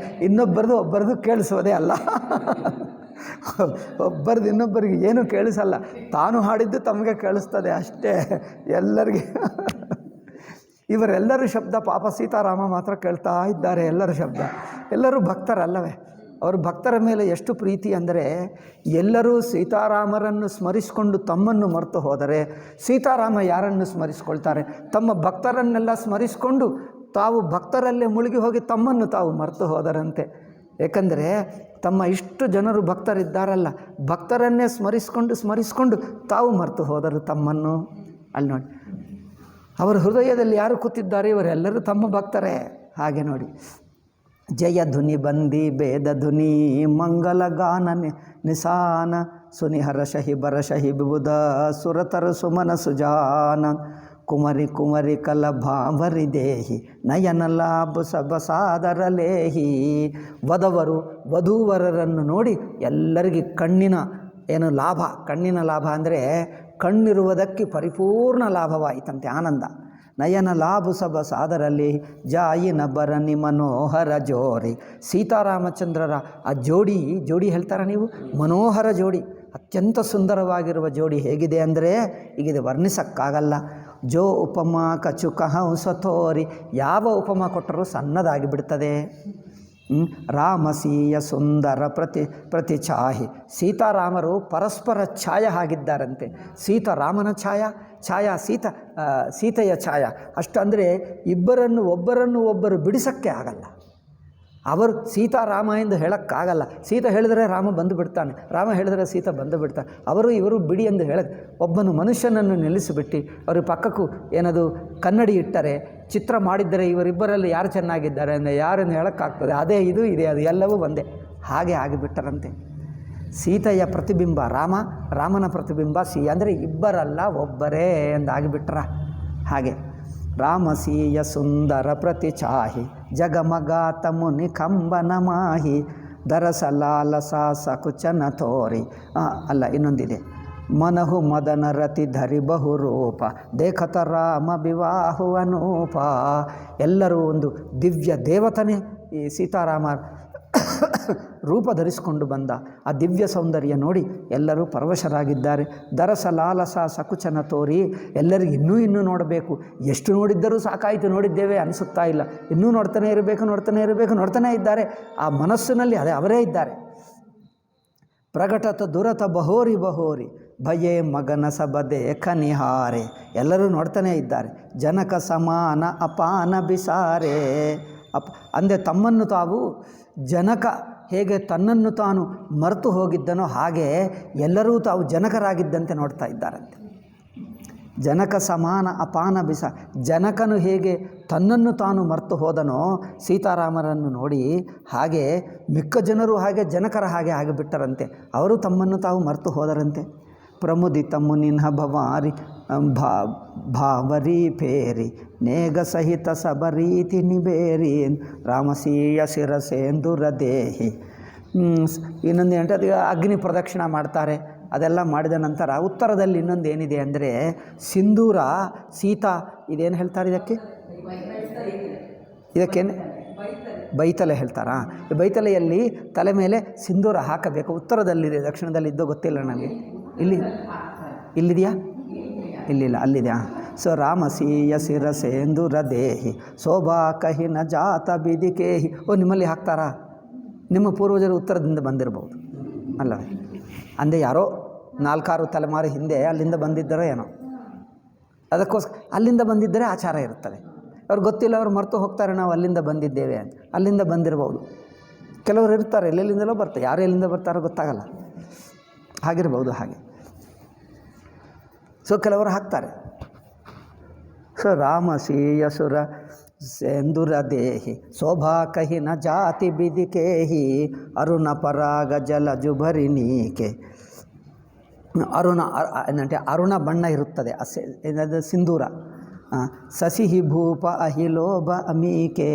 ಒಬ್ಬರದು ಕೇಳಿಸೋದೇ ಅಲ್ಲ. ಒಬ್ಬರದು ಇನ್ನೊಬ್ಬರಿಗೆ ಏನೂ ಕೇಳಿಸಲ್ಲ. ತಾನು ಹಾಡಿದ್ದು ತಮಗೆ ಕೇಳಿಸ್ತದೆ ಅಷ್ಟೇ ಎಲ್ಲರಿಗೆ. ಇವರೆಲ್ಲರೂ ಶಬ್ದ ಪಾಪ ಸೀತಾರಾಮ ಮಾತ್ರ ಕೇಳ್ತಾ ಇದ್ದಾರೆ. ಎಲ್ಲರ ಶಬ್ದ. ಎಲ್ಲರೂ ಭಕ್ತರಲ್ಲವೇ? ಅವರು ಭಕ್ತರ ಮೇಲೆ ಎಷ್ಟು ಪ್ರೀತಿ ಅಂದರೆ ಎಲ್ಲರೂ ಸೀತಾರಾಮರನ್ನು ಸ್ಮರಿಸಿಕೊಂಡು ತಮ್ಮನ್ನು ಮರೆತು ಹೋದರೆ ಸೀತಾರಾಮ ಯಾರನ್ನು ಸ್ಮರಿಸ್ಕೊಳ್ತಾರೆ? ತಮ್ಮ ಭಕ್ತರನ್ನೆಲ್ಲ ಸ್ಮರಿಸಿಕೊಂಡು ತಾವು ಭಕ್ತರಲ್ಲೇ ಮುಳುಗಿ ಹೋಗಿ ತಮ್ಮನ್ನು ತಾವು ಮರೆತು ಹೋದರಂತೆ. ಏಕೆಂದರೆ ತಮ್ಮ ಇಷ್ಟು ಜನರು ಭಕ್ತರಿದ್ದಾರಲ್ಲ, ಭಕ್ತರನ್ನೇ ಸ್ಮರಿಸ್ಕೊಂಡು ತಾವು ಮರೆತು ಹೋದರು ತಮ್ಮನ್ನು. ಅಲ್ಲಿ ನೋಡಿ, ಅವರ ಹೃದಯದಲ್ಲಿ ಯಾರು ಕೂತಿದ್ದಾರೆ? ಇವರೆಲ್ಲರೂ ತಮ್ಮ ಭಕ್ತರೇ. ಹಾಗೆ ನೋಡಿ, ಜಯ ಧುನಿ ಬಂದಿ ಭೇದ ಧುನಿ ಮಂಗಲ ಗಾನ ನಿಸಾನ ಸುನಿಹರ ಶಹಿ ಬರಶಹಿ ಬಿಬುಧ ಸುರತರ ಸುಮನ ಸುಜಾನ ಕುಮರಿ ಕುಮರಿ ಕಲ ಭಾವರಿ ದೇಹಿ ನಯನ ಲಾಭ ಸಬಸಾದರ ಲೇಹಿ. ವಧವರು ವಧೂವರರನ್ನು ನೋಡಿ ಎಲ್ಲರಿಗೆ ಕಣ್ಣಿನ ಲಾಭ ಅಂದರೆ ಕಣ್ಣಿರುವುದಕ್ಕೆ ಪರಿಪೂರ್ಣ ಲಾಭವಾಯಿತಂತೆ, ಆನಂದ. ನಯನ ಲಾಭ ಸಬ ಸಾದರಲ್ಲಿ ಜಾಯಿನ ಬರನಿ ಮನೋಹರ ಜೋರಿ. ಸೀತಾರಾಮಚಂದ್ರರ ಆ ಜೋಡಿ ಹೇಳ್ತಾರ ನೀವು? ಮನೋಹರ ಜೋಡಿ, ಅತ್ಯಂತ ಸುಂದರವಾಗಿರುವ ಜೋಡಿ ಹೇಗಿದೆ ಅಂದರೆ ಈಗಿದೆ ವರ್ಣಿಸಕ್ಕಾಗಲ್ಲ. ಜೋ ಉಪಮಾ ಕಚುಕ ಹಂಸ ತೋರಿ, ಯಾವ ಉಪಮಾ ಕೊಟ್ಟರೂ ಸಣ್ಣದಾಗಿ ಬಿಡ್ತದೆ. ರಾಮಸೀಯ ಸುಂದರ ಪ್ರತಿಛಾಹಿ, ಸೀತಾರಾಮರು ಪರಸ್ಪರ ಛಾಯ ಆಗಿದ್ದಾರಂತೆ. ಸೀತಾರಾಮನ ಛಾಯಾ ಸೀತೆಯ ಛಾಯ. ಅಷ್ಟಂದರೆ ಒಬ್ಬರನ್ನು ಒಬ್ಬರು ಬಿಡಿಸೋಕ್ಕೆ ಆಗಲ್ಲ. ಅವರು ಸೀತಾರಾಮ ಎಂದು ಹೇಳೋಕ್ಕಾಗಲ್ಲ. ಸೀತೆ ಹೇಳಿದರೆ ರಾಮ ಬಂದು ಬಿಡ್ತಾನೆ, ರಾಮ ಹೇಳಿದರೆ ಸೀತೆ ಬಂದು ಬಿಡ್ತಾನೆ. ಇವರು ಬಿಡಿ ಎಂದು ಹೇಳಕ್ಕೆ, ಒಬ್ಬನು ಮನುಷ್ಯನನ್ನು ನಿಲ್ಲಿಸಿಬಿಟ್ಟು ಅವ್ರ ಪಕ್ಕಕ್ಕೂ ಏನದು ಕನ್ನಡಿ ಇಟ್ಟರೆ, ಚಿತ್ರ ಮಾಡಿದ್ದರೆ ಇವರಿಬ್ಬರಲ್ಲಿ ಯಾರು ಚೆನ್ನಾಗಿದ್ದಾರೆ ಅಂದರೆ ಯಾರನ್ನು ಹೇಳೋಕ್ಕಾಗ್ತದೆ? ಅದೇ ಇದು ಇದೆ ಅದು ಎಲ್ಲವೂ ಒಂದೇ. ಹಾಗೆ ಆಗಿಬಿಟ್ಟರಂತೆ. ಸೀತೆಯ ಪ್ರತಿಬಿಂಬ ರಾಮನ ಪ್ರತಿಬಿಂಬ ಅಂದರೆ ಇಬ್ಬರಲ್ಲ ಒಬ್ಬರೇ ಎಂದಾಗಿಬಿಟ್ರ. ಹಾಗೆ ರಾಮಸೀಯ ಸುಂದರ ಪ್ರತಿಚಾಹಿ ಜಗಮಗಾತ ಮುನಿ ಕಂಬನ ಮಾಹಿ ದರಸಲಾಲಸ ಸಕುಚನ ತೋರಿ. ಇನ್ನೊಂದಿದೆ, ಮನಹು ಮದನ ರತಿ ಧರಿ ಬಹುರೂಪ ದೇಖತ ರಾಮ ವಿವಾಹು ಅನೂಪ. ಎಲ್ಲರೂ ಒಂದು ದಿವ್ಯ ದೇವತನೇ ಈ ಸೀತಾರಾಮ ರೂಪ ಧರಿಸಿಕೊಂಡು ಬಂದ. ಆ ದಿವ್ಯ ಸೌಂದರ್ಯ ನೋಡಿ ಎಲ್ಲರೂ ಪರವಶರಾಗಿದ್ದಾರೆ. ದರಸ ಲಾಲಸ ಸಕುಚನ ತೋರಿ, ಎಲ್ಲರಿಗೂ ಇನ್ನೂ ನೋಡಬೇಕು. ಎಷ್ಟು ನೋಡಿದ್ದರೂ ಸಾಕಾಯಿತು, ನೋಡಿದ್ದೇವೆ ಅನಿಸುತ್ತಾ ಇಲ್ಲ. ಇನ್ನೂ ನೋಡ್ತಾನೆ ಇರಬೇಕು ಇದ್ದಾರೆ. ಆ ಮನಸ್ಸಿನಲ್ಲಿ ಅವರೇ ಇದ್ದಾರೆ. ಪ್ರಗಟತ ದುರತ ಬಹೋರಿ ಭಯೇ ಮಗನ ಸಬದೆ ಖನಿಹಾರೆ, ಎಲ್ಲರೂ ನೋಡ್ತಾನೇ ಇದ್ದಾರೆ. ಜನಕ ಸಮಾನ ಅಪಾನ ಬಿಸಾರೆ. ಅಂದೆ ತಮ್ಮನ್ನು ತಾವು ಜನಕ ಹೇಗೆ ತನ್ನನ್ನು ತಾನು ಮರೆತು ಹೋಗಿದ್ದನೋ ಹಾಗೆ ಎಲ್ಲರೂ ತಾವು ಜನಕರಾಗಿದ್ದಂತೆ ನೋಡ್ತಾ ಇದ್ದಾರಂತೆ. ಜನಕ ಸಮಾನ ಅಪಾನ ಬಿಸ, ಜನಕನು ಹೇಗೆ ತನ್ನನ್ನು ತಾನು ಮರೆತು ಹೋದನೋ ಸೀತಾರಾಮರನ್ನು ನೋಡಿ, ಹಾಗೆ ಮಿಕ್ಕ ಜನರು ಹಾಗೆ ಜನಕರ ಹಾಗೆ ಆಗಿಬಿಟ್ಟರಂತೆ. ಅವರು ತಮ್ಮನ್ನು ತಾವು ಮರೆತು ಹೋದರಂತೆ. ಪ್ರಮುದಿತ ಮುನಿನ್ಹ ಭವಾರಿ ಭಾವರಿ ಫೇರಿ ನೇಗ ಸಹಿತ ಸಬರೀತಿ ನಿಬೇರಿ ರಾಮಸೀಯ ಶಿರಸೇಂದುರ ದೇಹಿ. ಇನ್ನೊಂದು ಅದು ಅಗ್ನಿ ಪ್ರದಕ್ಷಿಣ ಮಾಡ್ತಾರೆ. ಅದೆಲ್ಲ ಮಾಡಿದ ನಂತರ ಉತ್ತರದಲ್ಲಿ ಇನ್ನೊಂದು ಏನಿದೆ ಅಂದರೆ ಸಿಂಧೂರ ಸೀತಾ, ಇದೇನು ಹೇಳ್ತಾರೆ ಇದಕ್ಕೇನು ಬೈತಲೆ ಹೇಳ್ತಾರಾ? ಈ ಬೈತಲೆಯಲ್ಲಿ ತಲೆ ಮೇಲೆ ಸಿಂಧೂರ ಹಾಕಬೇಕು. ಉತ್ತರದಲ್ಲಿದೆ, ದಕ್ಷಿಣದಲ್ಲಿ ಇದ್ದೋ ಗೊತ್ತಿಲ್ಲ ನನಗೆ. ಇಲ್ಲಿದೆಯಾ? ಇಲ್ಲಿಲ್ಲ, ಅಲ್ಲಿದೆಯಾ? ಸೊ ರಾಮಸೀಯ ಶಿರಸೇಂದುರ ದೇಹಿ ಶೋಭಾ ಕಹಿನ ಜಾತ ಬಿದಿಕೇಹಿ. ನಿಮ್ಮಲ್ಲಿ ಹಾಕ್ತಾರಾ? ನಿಮ್ಮ ಪೂರ್ವಜರು ಉತ್ತರದಿಂದ ಬಂದಿರಬಹುದು ಅಲ್ಲವೇ? ಅಂದೆ ಯಾರೋ 4-6 ತಲೆಮಾರು ಹಿಂದೆ ಅಲ್ಲಿಂದ ಬಂದಿದ್ದರೋ ಏನೋ, ಅದಕ್ಕೋಸ್ಕರ ಅಲ್ಲಿಂದ ಬಂದಿದ್ದರೆ ಆಚಾರ ಇರುತ್ತದೆ. ಅವ್ರಿಗೆ ಗೊತ್ತಿಲ್ಲ, ಅವ್ರು ಮರೆತು ಹೋಗ್ತಾರೆ ನಾವು ಅಲ್ಲಿಂದ ಬಂದಿದ್ದೇವೆ ಅಂತ. ಅಲ್ಲಿಂದ ಬಂದಿರಬಹುದು. ಕೆಲವರು ಇರ್ತಾರೆ ಎಲ್ಲೆಲ್ಲಿಂದಲೋ ಬರ್ತಾರೆ, ಯಾರು ಎಲ್ಲಿಂದ ಬರ್ತಾರೋ ಗೊತ್ತಾಗಲ್ಲ, ಹಾಗಿರ್ಬೋದು. ಹಾಗೆ ಸೊ ಕೆಲವರು ಹಾಕ್ತಾರೆ. ಸೊ ರಾಮಸೀಯ ಸುರ ಸೇಂದುರ ದೇಹಿ ಶೋಭಾ ಕಹಿನ ಜಾತಿ ಬಿದಿಕೇಹಿ ಅರುಣ ಪರಾಗ ಜಲ ಜುಭರಿ ನೀಕೆ. ಅರುಣ ಬಣ್ಣ ಇರುತ್ತದೆ ಅದು ಸಿಂಧೂರ. ಸಸಿಹಿ ಭೂಪ ಅಹಿಲೋಭ ಅಮೀಕೆ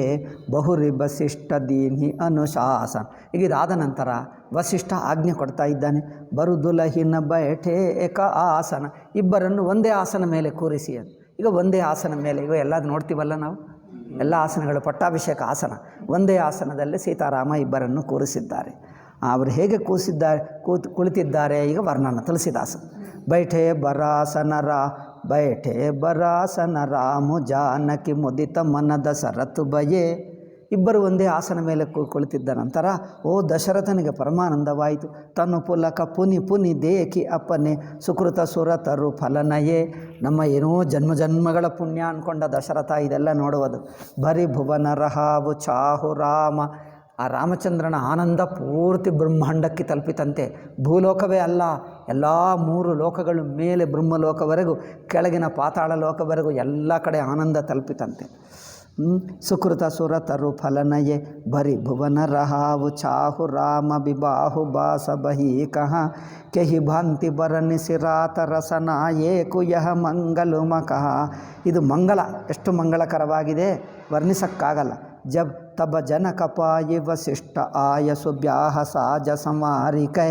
ಬಹುರಿ ವಸಿಷ್ಠ ದೀನ್ಹಿ ಅನುಶಾಸನ. ಈಗ ಇದಾದ ನಂತರ ವಸಿಷ್ಠ ಆಜ್ಞೆ ಕೊಡ್ತಾ ಇದ್ದಾನೆ, ಬರುದುಲಹಿನ ಬೈಠೆ ಏಕ ಆಸನ, ಇಬ್ಬರನ್ನು ಒಂದೇ ಆಸನ ಮೇಲೆ ಕೂರಿಸಿ ಅಂತ. ಈಗ ಒಂದೇ ಆಸನ ಮೇಲೆ, ಈಗ ಎಲ್ಲದು ನೋಡ್ತೀವಲ್ಲ ನಾವು, ಎಲ್ಲ ಆಸನಗಳು ಪಟ್ಟಾಭಿಷೇಕ ಆಸನ, ಒಂದೇ ಆಸನದಲ್ಲಿ ಸೀತಾರಾಮ ಇಬ್ಬರನ್ನು ಕೂರಿಸಿದ್ದಾರೆ. ಅವರು ಹೇಗೆ ಕುಳಿತಿದ್ದಾರೆ ಈಗ ವರ್ಣನ ತುಳಸಿದಾಸ. ಬೈಠೆ ಬರಾಸನ ರಾಮು ಜಾನಕಿ ಮುದಿತ ಮನದ ಸರತು ಬಯೇ. ಇಬ್ಬರು ಒಂದೇ ಆಸನ ಮೇಲೆ ಕುಳಿತಿದ್ದ ನಂತರ ಓ ದಶರಥನಿಗೆ ಪರಮಾನಂದವಾಯಿತು. ತನ್ನು ಪುಲಕ ಪುನಿ ಪುನಿ ದೇಕಿ ಅಪ್ಪನೆ ಸುಕೃತ ಸುರತರು ಫಲನಯೇ. ನಮ್ಮ ಏನೋ ಜನ್ಮಗಳ ಪುಣ್ಯ ಅಂದ್ಕೊಂಡ ದಶರಥ ಇದೆಲ್ಲ ನೋಡುವುದು. ಬರಿ ಭುವನ ರಹಾವು ಚಾಹು ರಾಮ. ಆ ರಾಮಚಂದ್ರನ ಆನಂದ ಪೂರ್ತಿ ಬ್ರಹ್ಮಾಂಡಕ್ಕೆ ತಲುಪಿತಂತೆ. ಭೂಲೋಕವೇ ಅಲ್ಲ, ಎಲ್ಲ 3 ಲೋಕಗಳು, ಮೇಲೆ ಬ್ರಹ್ಮಲೋಕವರೆಗೂ ಕೆಳಗಿನ ಪಾತಾಳ ಲೋಕವರೆಗೂ ಎಲ್ಲ ಕಡೆ ಆನಂದ ತಲುಪಿತಂತೆ. ಸುಕೃತ ಸುರತರು ಫಲನಯೇ ಬರಿ ಭುವನ ರಹಾವು ಚಾಹು ರಾಮ ಬಿಬಾಹು ಬಾಸ ಬಹಿ ಕಹ ಕೆಹಿ ಭಾಂತಿ ಬರನಿ ಸಿರಾತ ರಸನ ಏಕು ಯಹ ಮಂಗಲು ಮಕಃ. ಇದು ಮಂಗಲ ಎಷ್ಟು ಮಂಗಳಕರವಾಗಿದೆ ವರ್ಣಿಸಕ್ಕಾಗಲ್ಲ. ಜಬ್ ತಬ ಜನಕ ಪಾಯಿ ವಸಿಷ್ಠ ಆಯಸು ಬ್ಯಾಹ ಸಾಜ ಸಮಾರಿಕೆ.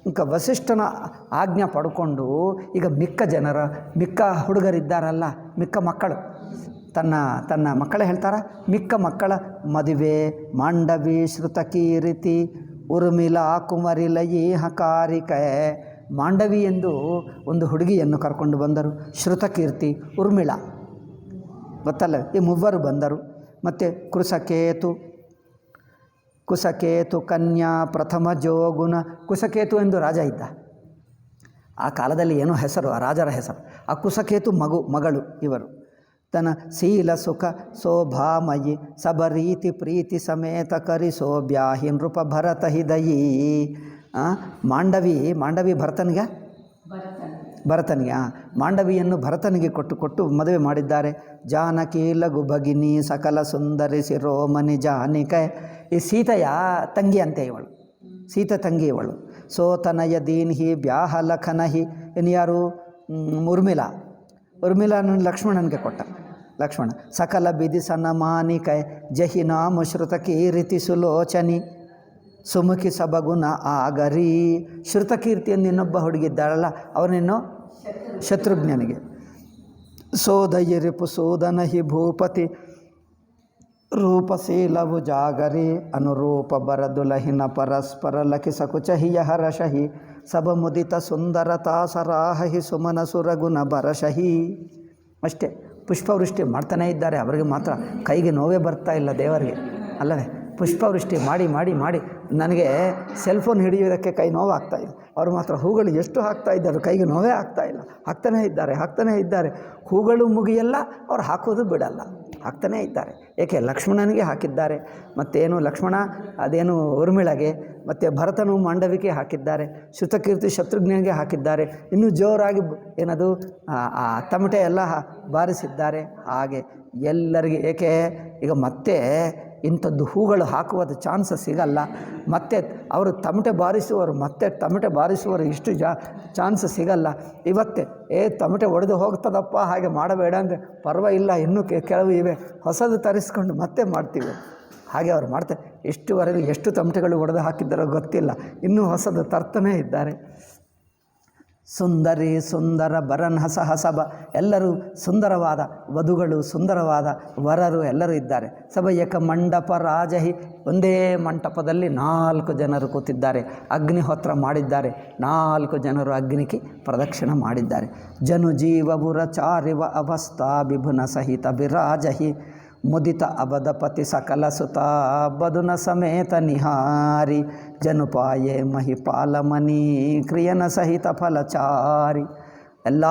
ಈಗ ವಸಿಷ್ಠನ ಆಜ್ಞೆ ಪಡ್ಕೊಂಡು ಈಗ ಮಿಕ್ಕ ಹುಡುಗರಿದ್ದಾರಲ್ಲ, ಮಿಕ್ಕ ಮಕ್ಕಳು, ತನ್ನ ಮಕ್ಕಳೇ ಹೇಳ್ತಾರೆ, ಮಿಕ್ಕ ಮಕ್ಕಳ ಮದುವೆ ಮಾಂಡವಿ ಶ್ರುತಕೀರಿತಿ ಉರ್ಮಿಲಾ ಕುಮರಿಲಯಿ ಹಕಾರಿಕೆ. ಮಾಂಡವಿ ಎಂದು ಒಂದು ಹುಡುಗಿಯನ್ನು ಕರ್ಕೊಂಡು ಬಂದರು. ಶ್ರುತಕೀರ್ತಿ, ಉರ್ಮಿಳಾ ಗೊತ್ತಲ್ಲ, ಈ 3 ಬಂದರು. ಮತ್ತು ಕುಸಕೇತು ಕನ್ಯಾ ಪ್ರಥಮ ಜೋಗುಣ. ಕುಸಕೇತು ಎಂದು ರಾಜ ಇದ್ದ. ಆ ಕಾಲದಲ್ಲಿ ಏನೋ ಹೆಸರು, ಆ ರಾಜರ ಹೆಸರು. ಆ ಕುಸಕೇತು ಮಗಳು ಇವರು. ತನ ಶೀಲ ಸುಖ ಶೋಭಾಮಯಿ ಸಬರೀತಿ ಪ್ರೀತಿ ಸಮೇತ ಕರಿಸೋ ಬ್ಯಾಹಿ ನೃಪ ಭರತ ಹಿದಯಿ. ಮಾಂಡವಿ ಭರತನಿಗೆ ಮಾಂಡವಿಯನ್ನು ಭರತನಿಗೆ ಕೊಟ್ಟು ಮದುವೆ ಮಾಡಿದ್ದಾರೆ. ಜಾನಕಿ ಲಘು ಭಗಿನಿ ಸಕಲ ಸುಂದರಿ ಶಿರೋಮಣಿ ಜಾನಿಕೆ. ಈ ಸೀತೆಯ ತಂಗಿ ಅಂತೆ ಇವಳು, ಸೀತೆ ತಂಗಿ ಇವಳು. ಸೋತನಯ ದೀನ್ಹಿ ಬ್ಯಾಹ ಲಖನಹಿ. ಇನ್ನು ಯಾರು? ಉರ್ಮಿಲಾನ ಲಕ್ಷ್ಮಣನಿಗೆ ಕೊಟ್ಟ. ಲಕ್ಷ್ಮಣ ಸಕಲ ಬಿಧಿ ಸನಮಾನಿಕೈ ಜಹಿ ನಾಮ ಶ್ರುತಕೀರ್ತಿ ಸುಲೋಚನಿ ಸುಮುಖಿ ಸಬಗುಣ ಆಗರಿ. ಶ್ರುತಕೀರ್ತಿಯನ್ನು ಇನ್ನೊಬ್ಬ ಹುಡುಗಿದ್ದಾಳಲ್ಲ, ಅವನೇನು ಶತ್ರುಘ್ನಿಗೆ. ಸೋದಯಿ ರಿಪು ಸೋದನ ಹಿ ಭೂಪತಿ ರೂಪಶೀಲವು ಜಾಗರಿ ಅನುರೂಪ ಬರದುಲಹಿನ ಪರಸ್ಪರ ಲಖಿ ಸಕುಚಹಿಯ ಹರಶಹಿ ಸಬ ಮುದಿತ ಸುಂದರತಾ ಸರಾಹಿ ಸುಮನ ಸುರಗುಣ ಬರಶಹಿ. ಅಷ್ಟೇ, ಪುಷ್ಪವೃಷ್ಟಿ ಮಾಡ್ತಾನೇ ಇದ್ದಾರೆ. ಅವರಿಗೆ ಮಾತ್ರ ಕೈಗೆ ನೋವೇ ಬರ್ತಾ ಇಲ್ಲ ದೇವರಿಗೆ ಅಲ್ಲವೇ. ಪುಷ್ಪವೃಷ್ಟಿ ಮಾಡಿ ನನಗೆ ಸೆಲ್ಫೋನ್ ಹಿಡಿಯೋದಕ್ಕೆ ಕೈ ನೋವು ಆಗ್ತಾಯಿದೆ. ಅವರು ಮಾತ್ರ ಹೂಗಳು ಎಷ್ಟು ಹಾಕ್ತಾ ಇದ್ದಾರೆ, ಕೈಗೆ ನೋವೇ ಆಗ್ತಾಯಿಲ್ಲ. ಹಾಕ್ತಾನೇ ಇದ್ದಾರೆ. ಹೂಗಳು ಮುಗಿಯಲ್ಲ, ಅವ್ರು ಹಾಕೋದು ಬಿಡಲ್ಲ, ಹಾಕ್ತಾನೇ ಇದ್ದಾರೆ. ಏಕೆ? ಲಕ್ಷ್ಮಣನಿಗೆ ಹಾಕಿದ್ದಾರೆ, ಮತ್ತೇನು ಲಕ್ಷ್ಮಣ ಅದೇನು ಉರ್ಮಿಳಗೆ, ಮತ್ತು ಭರತನು ಮಾಂಡವಿಕೆ ಹಾಕಿದ್ದಾರೆ, ಶ್ರುತಕೀರ್ತಿ ಶತ್ರುಘ್ನಿಗೆ ಹಾಕಿದ್ದಾರೆ. ಇನ್ನೂ ಜೋರಾಗಿ ಏನದು ತಮಟೆ ಎಲ್ಲ ಬಾರಿಸಿದ್ದಾರೆ. ಹಾಗೆ ಎಲ್ಲರಿಗೆ. ಏಕೆ? ಈಗ ಮತ್ತೆ ಇಂಥದ್ದು ಹೂಗಳು ಹಾಕುವುದು ಚಾನ್ಸ್ ಸಿಗಲ್ಲ. ಮತ್ತೆ ಅವರು ತಮಟೆ ಬಾರಿಸುವರು ಇಷ್ಟು ಚಾನ್ಸ್ ಸಿಗಲ್ಲ. ಇವತ್ತೇ ತಮಟೆ ಒಡೆದು ಹೋಗ್ತದಪ್ಪ, ಹಾಗೆ ಮಾಡಬೇಡ ಅಂದರೆ ಪರವಾಗಿಲ್ಲ, ಇನ್ನೂ ಕೆಲವು ಇವೆ, ಹೊಸದು ತರಿಸ್ಕೊಂಡು ಮತ್ತೆ ಮಾಡ್ತೀವಿ. ಹಾಗೆ ಅವ್ರು ಮಾಡ್ತಾರೆ. ಇಷ್ಟುವರೆಗೂ ಎಷ್ಟು ತಮಟೆಗಳು ಒಡೆದು ಹಾಕಿದ್ದಾರೋ ಗೊತ್ತಿಲ್ಲ, ಇನ್ನೂ ಹೊಸದು ತರ್ತಾನೇ ಇದ್ದಾರೆ. ಸುಂದರಿ ಸುಂದರ ಬರನ್ ಹಸಬ. ಎಲ್ಲರೂ ಸುಂದರವಾದ ವಧುಗಳು, ಸುಂದರವಾದ ವರರು ಎಲ್ಲರೂ ಇದ್ದಾರೆ. ಸಭ ಏಕ ಮಂಟಪ ರಾಜಹಿ. ಒಂದೇ ಮಂಟಪದಲ್ಲಿ 4 ಜನರು ಕೂತಿದ್ದಾರೆ. ಅಗ್ನಿಹೋತ್ರ ಮಾಡಿದ್ದಾರೆ. 4 ಜನರು ಅಗ್ನಿಗೆ ಪ್ರದಕ್ಷಿಣೆ ಮಾಡಿದ್ದಾರೆ. ಜನು ಜೀವಪುರ ಚಾರಿವ ಅವಸ್ಥಾ ವಿಭುನ ಸಹಿತ ಬಿರಾಜಹಿ ಮುದಿತ ಅಬದಪತಿ ಸಕಲ ಸುತ ಬದುನ ಸಮೇತ ನಿಹಾರಿ ಜನುಪಾಯೇ ಮಹಿಪಾಲಮನಿ ಕ್ರಿಯನ ಸಹಿತ ಫಲಚಾರಿ. ಎಲ್ಲ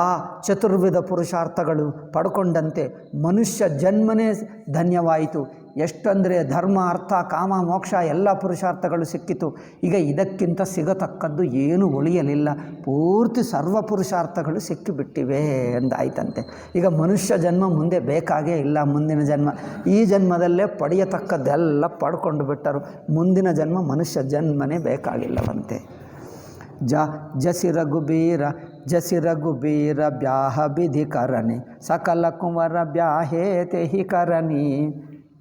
ಚತುರ್ವಿಧ ಪುರುಷಾರ್ಥಗಳು ಪಡ್ಕೊಂಡಂತೆ ಮನುಷ್ಯ ಜನ್ಮನೇ ಧನ್ಯವಾಯಿತು. ಎಷ್ಟಂದರೆ ಧರ್ಮ, ಅರ್ಥ, ಕಾಮ, ಮೋಕ್ಷ ಎಲ್ಲ ಪುರುಷಾರ್ಥಗಳು ಸಿಕ್ಕಿತು. ಈಗ ಇದಕ್ಕಿಂತ ಸಿಗತಕ್ಕದ್ದು ಏನೂ ಉಳಿಯಲಿಲ್ಲ. ಪೂರ್ತಿ ಸರ್ವ ಪುರುಷಾರ್ಥಗಳು ಸಿಕ್ಕಿಬಿಟ್ಟಿವೆ ಎಂದಾಯ್ತಂತೆ. ಈಗ ಮನುಷ್ಯ ಜನ್ಮ ಮುಂದೆ ಬೇಕಾಗೇ ಇಲ್ಲ. ಮುಂದಿನ ಜನ್ಮ ಈ ಜನ್ಮದಲ್ಲೇ ಪಡೆಯತಕ್ಕದ್ದೆಲ್ಲ ಪಡ್ಕೊಂಡು ಬಿಟ್ಟರು. ಮುಂದಿನ ಜನ್ಮ ಮನುಷ್ಯ ಜನ್ಮನೇ ಬೇಕಾಗಿಲ್ಲವಂತೆ. ಜಸಿ ರಘುಬೀರ ಬ್ಯಾಹ ಬಿಧಿ ಕರಣಿ ಸಕಲ ಕುಂವರ ಬ್ಯಾಹೇತೆ ಹಿ ಕರಣಿ.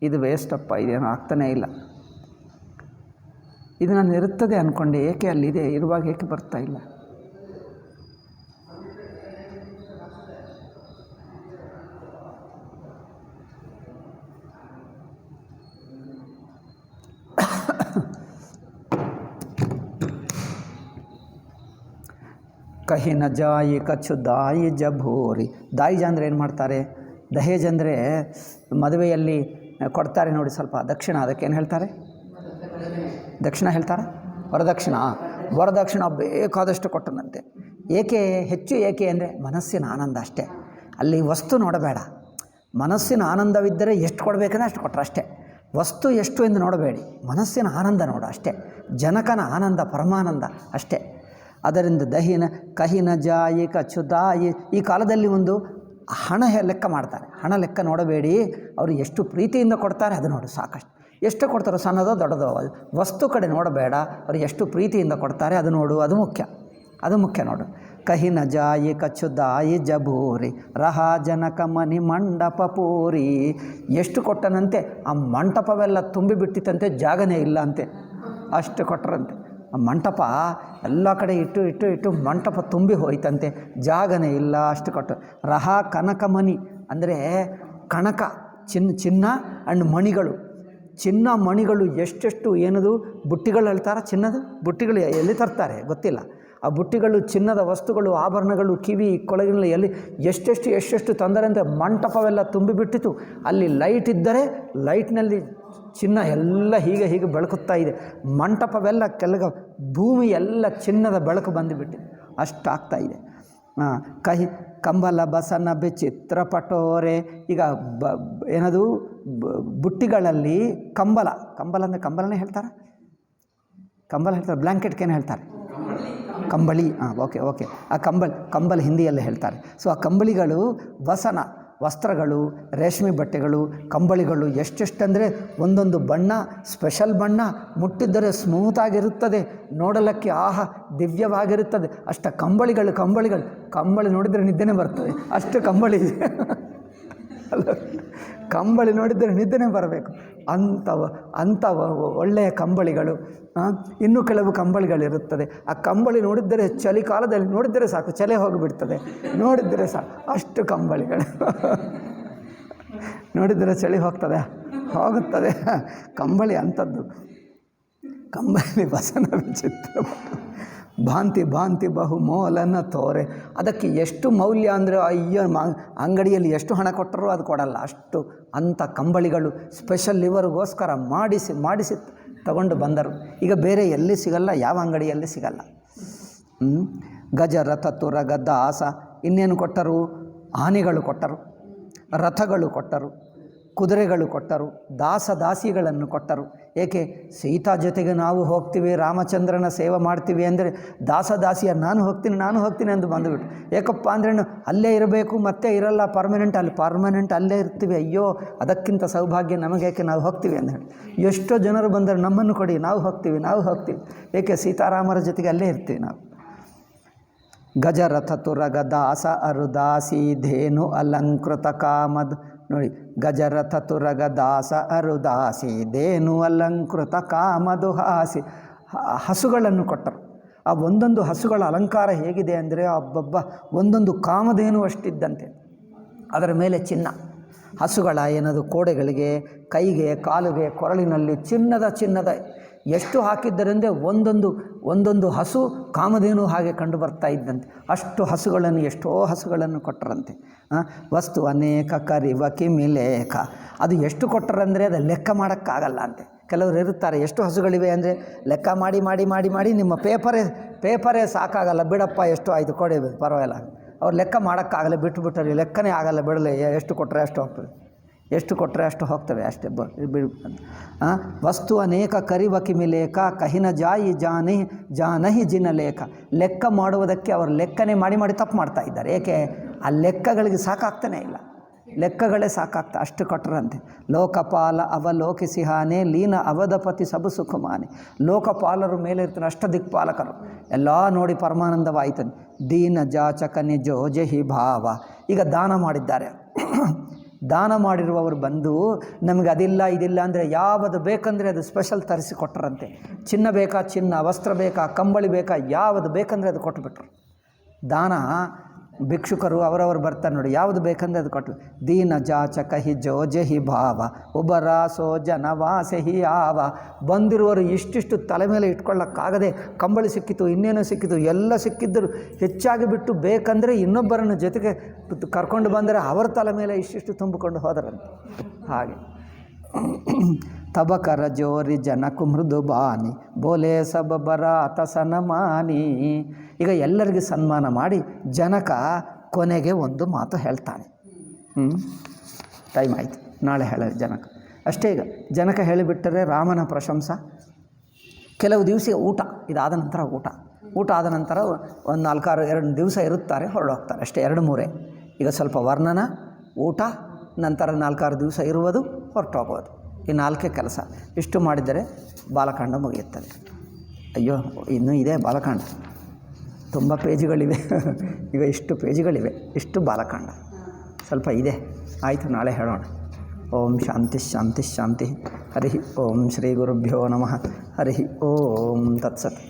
ಇದು ವೇಸ್ಟಪ್ಪ, ಇದೇನು ಆಗ್ತಾನೇ ಇಲ್ಲ. ಇದು ನಾನು ಇರುತ್ತದೆ ಅಂದ್ಕೊಂಡೆ, ಏಕೆ ಅಲ್ಲಿದೆ, ಇರುವಾಗ ಏಕೆ ಬರ್ತಾ ಇಲ್ಲ? ಕಹಿ ನ ಜಾಯಿ ಕಚ್ಚು ದಾಯಿ ಜಭೂರಿ. ದಾಯಿಜ ಅಂದರೆ ಏನು ಮಾಡ್ತಾರೆ? ದಹೇಜ್ ಅಂದರೆ ಮದುವೆಯಲ್ಲಿ ಕೊಡ್ತಾರೆ ನೋಡಿ ಸ್ವಲ್ಪ ದಕ್ಷಿಣ, ಅದಕ್ಕೇನು ಹೇಳ್ತಾರೆ? ದಕ್ಷಿಣ ಹೇಳ್ತಾರೆ, ವರದಕ್ಷಿಣ. ವರದಕ್ಷಿಣ ಬೇಕಾದಷ್ಟು ಕೊಟ್ಟನಂತೆ. ಏಕೆ ಹೆಚ್ಚು? ಏಕೆ ಅಂದರೆ ಮನಸ್ಸಿನ ಆನಂದ ಅಷ್ಟೇ. ಅಲ್ಲಿ ವಸ್ತು ನೋಡಬೇಡ, ಮನಸ್ಸಿನ ಆನಂದವಿದ್ದರೆ ಎಷ್ಟು ಕೊಡಬೇಕಂದ್ರೆ ಅಷ್ಟು ಕೊಟ್ಟರೆ ಅಷ್ಟೇ. ವಸ್ತು ಎಷ್ಟು ಎಂದು ನೋಡಬೇಡಿ, ಮನಸ್ಸಿನ ಆನಂದ ನೋಡು ಅಷ್ಟೇ. ಜನಕನ ಆನಂದ ಪರಮಾನಂದ ಅಷ್ಟೇ. ಅದರಿಂದ ದಹಿನ ಕಹಿನ ಜಾಯಿ ಕಚ್ಚುದಾಯಿ. ಈ ಕಾಲದಲ್ಲಿ ಒಂದು ಹಣ ಲೆಕ್ಕ ಮಾಡ್ತಾರೆ. ಹಣ ಲೆಕ್ಕ ನೋಡಬೇಡಿ, ಅವರು ಎಷ್ಟು ಪ್ರೀತಿಯಿಂದ ಕೊಡ್ತಾರೆ ಅದು ನೋಡು ಸಾಕಷ್ಟು. ಎಷ್ಟು ಕೊಡ್ತಾರೋ, ಸಣ್ಣದೋ ದೊಡ್ಡದೋ, ವಸ್ತು ಕಡೆ ನೋಡಬೇಡ, ಅವರು ಎಷ್ಟು ಪ್ರೀತಿಯಿಂದ ಕೊಡ್ತಾರೆ ಅದು ನೋಡು, ಅದು ಮುಖ್ಯ, ಅದು ಮುಖ್ಯ ನೋಡು. ಕಹಿನ ಜಾಯಿ ಕಚ್ಚುದಾಯಿ ಜಬೂರಿ ರಹ ಜನಕ ಮನಿ ಮಂಟಪ ಪೂರಿ. ಎಷ್ಟು ಕೊಟ್ಟನಂತೆ ಆ ಮಂಟಪವೆಲ್ಲ ತುಂಬಿಬಿಟ್ಟಿತ್ತಂತೆ, ಜಾಗನೇ ಇಲ್ಲ ಅಂತೆ, ಅಷ್ಟು ಕೊಟ್ಟರಂತೆ. ಆ ಮಂಟಪ ಎಲ್ಲ ಕಡೆ ಇಟ್ಟು ಮಂಟಪ ತುಂಬಿ ಹೋಯ್ತಂತೆ, ಜಾಗನೇ ಇಲ್ಲ, ಅಷ್ಟು ಕೊಟ್ಟು. ರಹ ಕನಕ ಮನಿ ಅಂದರೆ ಕನಕ, ಚಿನ್ನ ಆ್ಯಂಡ್ ಮಣಿಗಳು, ಚಿನ್ನ ಮಣಿಗಳು ಎಷ್ಟೆಷ್ಟು ಏನದು ಬುಟ್ಟಿಗಳು ಹೇಳ್ತಾರೆ, ಚಿನ್ನದ ಬುಟ್ಟಿಗಳು ಎಲ್ಲಿ ತರ್ತಾರೆ ಗೊತ್ತಿಲ್ಲ. ಆ ಬುಟ್ಟಿಗಳು, ಚಿನ್ನದ ವಸ್ತುಗಳು, ಆಭರಣಗಳು, ಕಿವಿ ಕೊಳಗಿನಲ್ಲಿ ಎಲ್ಲಿ ಎಷ್ಟೆಷ್ಟು ತಂದರೆ ಅಂದರೆ ಮಂಟಪವೆಲ್ಲ ತುಂಬಿಬಿಟ್ಟಿತು. ಅಲ್ಲಿ ಲೈಟ್ ಇದ್ದರೆ ಲೈಟ್ನಲ್ಲಿ ಚಿನ್ನ ಎಲ್ಲ ಹೀಗೆ ಬೆಳಕುತ್ತಾ ಇದೆ. ಮಂಟಪವೆಲ್ಲ ಕೆಳಗೆ ಭೂಮಿ ಎಲ್ಲ ಚಿನ್ನದ ಬೆಳಕು ಬಂದುಬಿಟ್ಟಿದೆ, ಅಷ್ಟಾಗ್ತಾ ಇದೆ. ಕಹಿ ಕಂಬಲ ಬಸನ ಚಿತ್ರ ಪಟೋರೆ. ಈಗ ಏನದು ಬುಟ್ಟಿಗಳಲ್ಲಿ ಕಂಬಲ ಅಂದರೆ ಕಂಬಲನೇ ಹೇಳ್ತಾರೆ, ಕಂಬಲ ಹೇಳ್ತಾರೆ. ಬ್ಲ್ಯಾಂಕೆಟ್ಗೇನು ಹೇಳ್ತಾರೆ? ಕಂಬಳಿ. ಓಕೆ. ಆ ಕಂಬಲ್ ಹಿಂದಿಯಲ್ಲೇ ಹೇಳ್ತಾರೆ. ಸೊ ಆ ಕಂಬಳಿಗಳು, ವಸನ ವಸ್ತ್ರಗಳು, ರೇಷ್ಮೆ ಬಟ್ಟೆಗಳು, ಕಂಬಳಿಗಳು ಎಷ್ಟೆಷ್ಟಂದರೆ ಒಂದೊಂದು ಬಣ್ಣ, ಸ್ಪೆಷಲ್ ಬಣ್ಣ, ಮುಟ್ಟಿದ್ದರೆ ಸ್ಮೂತಾಗಿರುತ್ತದೆ, ನೋಡಲಿಕ್ಕೆ ದಿವ್ಯವಾಗಿರುತ್ತದೆ. ಅಷ್ಟ ಕಂಬಳಿ ನೋಡಿದರೆ ನಿದ್ದೆನೇ ಬರ್ತದೆ, ಅಷ್ಟು ಕಂಬಳಿ ಅಲ್ಲ, ಕಂಬಳಿ ನೋಡಿದರೆ ನಿದ್ದೆನೇ ಬರಬೇಕು, ಅಂಥ ಒಳ್ಳೆಯ ಕಂಬಳಿಗಳು. ಇನ್ನೂ ಕೆಲವು ಕಂಬಳಿಗಳಿರುತ್ತದೆ. ಆ ಕಂಬಳಿ ನೋಡಿದ್ದರೆ ಚಳಿಕಾಲದಲ್ಲಿ ನೋಡಿದರೆ ಸಾಕು, ಚಳಿ ಹೋಗಿಬಿಡ್ತದೆ, ನೋಡಿದರೆ ಸಾಕು, ಅಷ್ಟು ಕಂಬಳಿಗಳು. ನೋಡಿದರೆ ಚಳಿ ಹೋಗುತ್ತದೆ ಕಂಬಳಿ ಅಂಥದ್ದು. ಕಂಬಳಿ ವಸನ ವಿಚಿತ್ರ ಭಾಂತಿ ಬಹುಮೋಲನ ತೋರೆ. ಅದಕ್ಕೆ ಎಷ್ಟು ಮೌಲ್ಯ ಅಂದರೆ ಅಯ್ಯೋ, ಅಂಗಡಿಯಲ್ಲಿ ಎಷ್ಟು ಹಣ ಕೊಟ್ಟರೂ ಅದು ಕೊಡಲ್ಲ, ಅಷ್ಟು ಅಂಥ ಕಂಬಳಿಗಳು ಸ್ಪೆಷಲ್ ಇವರಿಗೋಸ್ಕರ ಮಾಡಿಸಿ ತಗೊಂಡು ಬಂದರು. ಈಗ ಬೇರೆ ಎಲ್ಲಿ ಸಿಗಲ್ಲ, ಯಾವ ಅಂಗಡಿಯಲ್ಲಿ ಸಿಗಲ್ಲ. ಗಜ ರಥ ತುರಗ ದಾಸ. ಇನ್ನೇನು ಕೊಟ್ಟರು? ಆನೆಗಳು ಕೊಟ್ಟರು, ರಥಗಳು ಕೊಟ್ಟರು, ಕುದುರೆಗಳು ಕೊಟ್ಟರು, ದಾಸಿಗಳನ್ನು ಕೊಟ್ಟರು. ಏಕೆ? ಸೀತಾ ಜೊತೆಗೆ ನಾವು ಹೋಗ್ತೀವಿ, ರಾಮಚಂದ್ರನ ಸೇವೆ ಮಾಡ್ತೀವಿ ಅಂದರೆ ದಾಸಿಯ ನಾನು ಹೋಗ್ತೀನಿ ಎಂದು ಬಂದುಬಿಟ್ಟು. ಏಕಪ್ಪ ಅಂದ್ರೇನು, ಅಲ್ಲೇ ಇರಬೇಕು, ಮತ್ತೆ ಇರಲ್ಲ, ಪರ್ಮನೆಂಟ್ ಅಲ್ಲೇ ಇರ್ತೀವಿ. ಅಯ್ಯೋ, ಅದಕ್ಕಿಂತ ಸೌಭಾಗ್ಯ ನಮಗೇಕೆ, ನಾವು ಹೋಗ್ತೀವಿ ಅಂತ ಹೇಳಿ. ಎಷ್ಟೋ ಜನರು ಬಂದರೆ ನಮ್ಮನ್ನು ಕೊಡಿ, ನಾವು ಹೋಗ್ತೀವಿ. ಏಕೆ? ಸೀತಾರಾಮರ ಜೊತೆಗೆ ಅಲ್ಲೇ ಇರ್ತೀವಿ ನಾವು. ಗಜರಥ ತುರಗ ದಾಸ ಅರುದಾಸಿ ಧೇನು ಅಲಂಕೃತ ಕಾಮದ್. ನೋಡಿ, ಗಜರಥ ತುರಗ ದಾಸ ಅರುದಾಸಿ ಧೇನು ಅಲಂಕೃತ ಕಾಮದು ಹಾಸಿ. ಹಸುಗಳನ್ನು ಕೊಟ್ಟರು. ಆ ಒಂದೊಂದು ಹಸುಗಳ ಅಲಂಕಾರ ಹೇಗಿದೆ ಅಂದರೆ ಒಂದೊಂದು ಕಾಮಧೇನು ಅಷ್ಟಿದ್ದಂತೆ. ಅದರ ಮೇಲೆ ಚಿನ್ನ, ಹಸುಗಳ ಏನದು ಕೋಡೆಗಳಿಗೆ, ಕೈಗೆ, ಕಾಲುಗೆ, ಕೊರಳಿನಲ್ಲಿ ಚಿನ್ನದ ಎಷ್ಟು ಹಾಕಿದ್ದರೆಂದರೆ ಒಂದೊಂದು ಹಸು ಕಾಮಧೇನು ಹಾಗೆ ಕಂಡು ಬರ್ತಾ ಇದ್ದಂತೆ. ಅಷ್ಟು ಹಸುಗಳನ್ನು, ಎಷ್ಟೋ ಹಸುಗಳನ್ನು ಕೊಟ್ಟರಂತೆ. ವಸ್ತು ಅನೇಕ ಕರಿವ ಕಿಮಿಲೇಖ. ಅದು ಎಷ್ಟು ಕೊಟ್ಟರಂದರೆ ಅದು ಲೆಕ್ಕ ಮಾಡೋಕ್ಕಾಗಲ್ಲ ಅಂತೆ. ಕೆಲವರು ಇರುತ್ತಾರೆ, ಎಷ್ಟು ಹಸುಗಳಿವೆ ಅಂದರೆ ಲೆಕ್ಕ ಮಾಡಿ ನಿಮ್ಮ ಪೇಪರೇ ಸಾಕಾಗಲ್ಲ, ಬಿಡಪ್ಪ ಎಷ್ಟು ಆಯಿತು ಕೊಡಿ ಪರವಾಗಿಲ್ಲ. ಅವ್ರು ಲೆಕ್ಕ ಮಾಡೋಕ್ಕಾಗಲ್ಲ, ಬಿಟ್ಟರೆ ಲೆಕ್ಕನೇ ಆಗಲ್ಲ, ಬಿಡಲೆ, ಎಷ್ಟು ಕೊಟ್ಟರೆ ಅಷ್ಟು ಹೋಗ್ತದೆ, ಎಷ್ಟು ಕೊಟ್ಟರೆ ಅಷ್ಟು ಹೋಗ್ತವೆ ಅಷ್ಟೇ. ವಸ್ತು ಅನೇಕ ಕರಿವ ಕಿಮಿಲೇಖ ಕಹಿನ ಜಾಯಿ ಜಾನಹಿ ಜಿನಲೇಖ. ಲೆಕ್ಕ ಮಾಡುವುದಕ್ಕೆ ಅವರು ಲೆಕ್ಕನೇ ಮಾಡಿ ತಪ್ಪು ಮಾಡ್ತಾ ಇದ್ದಾರೆ. ಏಕೆ? ಆ ಲೆಕ್ಕಗಳಿಗೆ ಸಾಕಾಗ್ತಾನೇ ಇಲ್ಲ, ಲೆಕ್ಕಗಳೇ ಸಾಕಾಗ್ತಾ, ಅಷ್ಟು ಕೊಟ್ಟರಂತೆ. ಲೋಕಪಾಲ ಅವಲೋಕಿಸಿಹಾನೆ ಲೀನ ಅವಧಪತಿ ಸಬು ಸುಖಮಾನೆ. ಲೋಕಪಾಲರು ಮೇಲೆ ಇರ್ತಾರೆ, ಅಷ್ಟದಿಕ್ಪಾಲಕರು ಎಲ್ಲ ನೋಡಿ ಪರಮಾನಂದವಾಯಿತಂತೆ. ದೀನ ಜಾಚಕನೆ ಜೋಜಹಿ ಭಾವ. ಈಗ ದಾನ ಮಾಡಿದ್ದಾರೆ, ದಾನ ಮಾಡಿರುವವರು ಬಂದು ನಮಗೆ ಇದಿಲ್ಲ ಅಂದರೆ ಯಾವುದು ಬೇಕಂದರೆ ಅದು ಸ್ಪೆಷಲ್ ತರಿಸಿ ಕೊಟ್ಟರಂತೆ. ಚಿನ್ನ ಬೇಕಾ ಚಿನ್ನ, ವಸ್ತ್ರ ಬೇಕಾ, ಕಂಬಳಿ ಬೇಕಾ, ಯಾವುದು ಬೇಕಂದರೆ ಅದು ಕೊಟ್ಟುಬಿಟ್ರು. ದಾನ ಭಿಕ್ಷುಕರು ಅವರವರು ಬರ್ತಾರೆ ನೋಡಿ, ಯಾವುದು ಬೇಕಂದರೆ ಅದು ಕೊಟ್ಟು. ದೀನ ಜಾಚಕ ಹಿ ಜೋಜಹಿ ಭಾವ ಉಬರಾಸೋ ಜನವಾಸೆ ಹಿ ಆವ. ಬಂದಿರುವರು ಇಷ್ಟಿಷ್ಟು ತಲೆ ಮೇಲೆ ಇಟ್ಕೊಳ್ಳೋಕ್ಕಾಗದೆ ಕಂಬಳಿ ಸಿಕ್ಕಿತು, ಇನ್ನೇನು ಸಿಕ್ಕಿತು, ಎಲ್ಲ ಸಿಕ್ಕಿದ್ದರು ಹೆಚ್ಚಾಗಿ ಬಿಟ್ಟು ಬೇಕಂದರೆ ಇನ್ನೊಬ್ಬರನ್ನು ಜೊತೆಗೆ ಕರ್ಕೊಂಡು ಬಂದರೆ ಅವರ ತಲೆ ಮೇಲೆ ಇಷ್ಟಿಷ್ಟು ತುಂಬಿಕೊಂಡು ಹೋದರಂತೆ. ಹಾಗೆ ತಬ ಕರ ಜೋರಿ ಜನಕು ಮೃದು ಬಾನಿ ಬೋಲೆ ಸಬ ಬರಾತ ಸನಮಾನಿ. ಈಗ ಎಲ್ಲರಿಗೂ ಸನ್ಮಾನ ಮಾಡಿ ಜನಕ ಕೊನೆಗೆ ಒಂದು ಮಾತು ಹೇಳ್ತಾನೆ. ಟೈಮ್ ಆಯಿತು, ನಾಳೆ ಹೇಳಲಿ ಜನಕ. ಅಷ್ಟೇ, ಈಗ ಜನಕ ಹೇಳಿಬಿಟ್ಟರೆ ರಾಮನ ಪ್ರಶಂಸ. ಕೆಲವು ದಿವಸ ಊಟ, ಇದಾದ ನಂತರ ಊಟ ಆದ ನಂತರ ಒಂದು 4-2 ದಿವಸ ಇರುತ್ತಾರೆ, ಹೊರಡೋಗ್ತಾರೆ. ಅಷ್ಟೇ, 2-3. ಈಗ ಸ್ವಲ್ಪ ವರ್ಣನ, ಊಟ, ನಂತರ 4-6 ದಿವಸ ಇರುವುದು, ಹೊರಟೋಗೋದು. ಈ 4 ಕೆಲಸ. ಇಷ್ಟು ಮಾಡಿದರೆ ಬಾಲಕಾಂಡ ಮುಗಿಯುತ್ತದೆ. ಅಯ್ಯೋ, ಇನ್ನೂ ಇದೆ ಬಾಲಕಾಂಡ, ತುಂಬ ಪೇಜುಗಳಿವೆ. ಈಗ ಇಷ್ಟು ಪೇಜುಗಳಿವೆ, ಇಷ್ಟು ಬಾಲಕಾಂಡ ಸ್ವಲ್ಪ ಇದೆ. ಆಯಿತು, ನಾಳೆ ಹೇಳೋಣ. ಓಂ ಶಾಂತಿ ಶಾಂತಿ ಶಾಂತಿ. ಹರಿ ಓಂ ಶ್ರೀ ಗುರುಭ್ಯೋ ನಮಃ. ಹರಿ ಓಂ ತತ್ಸತ್.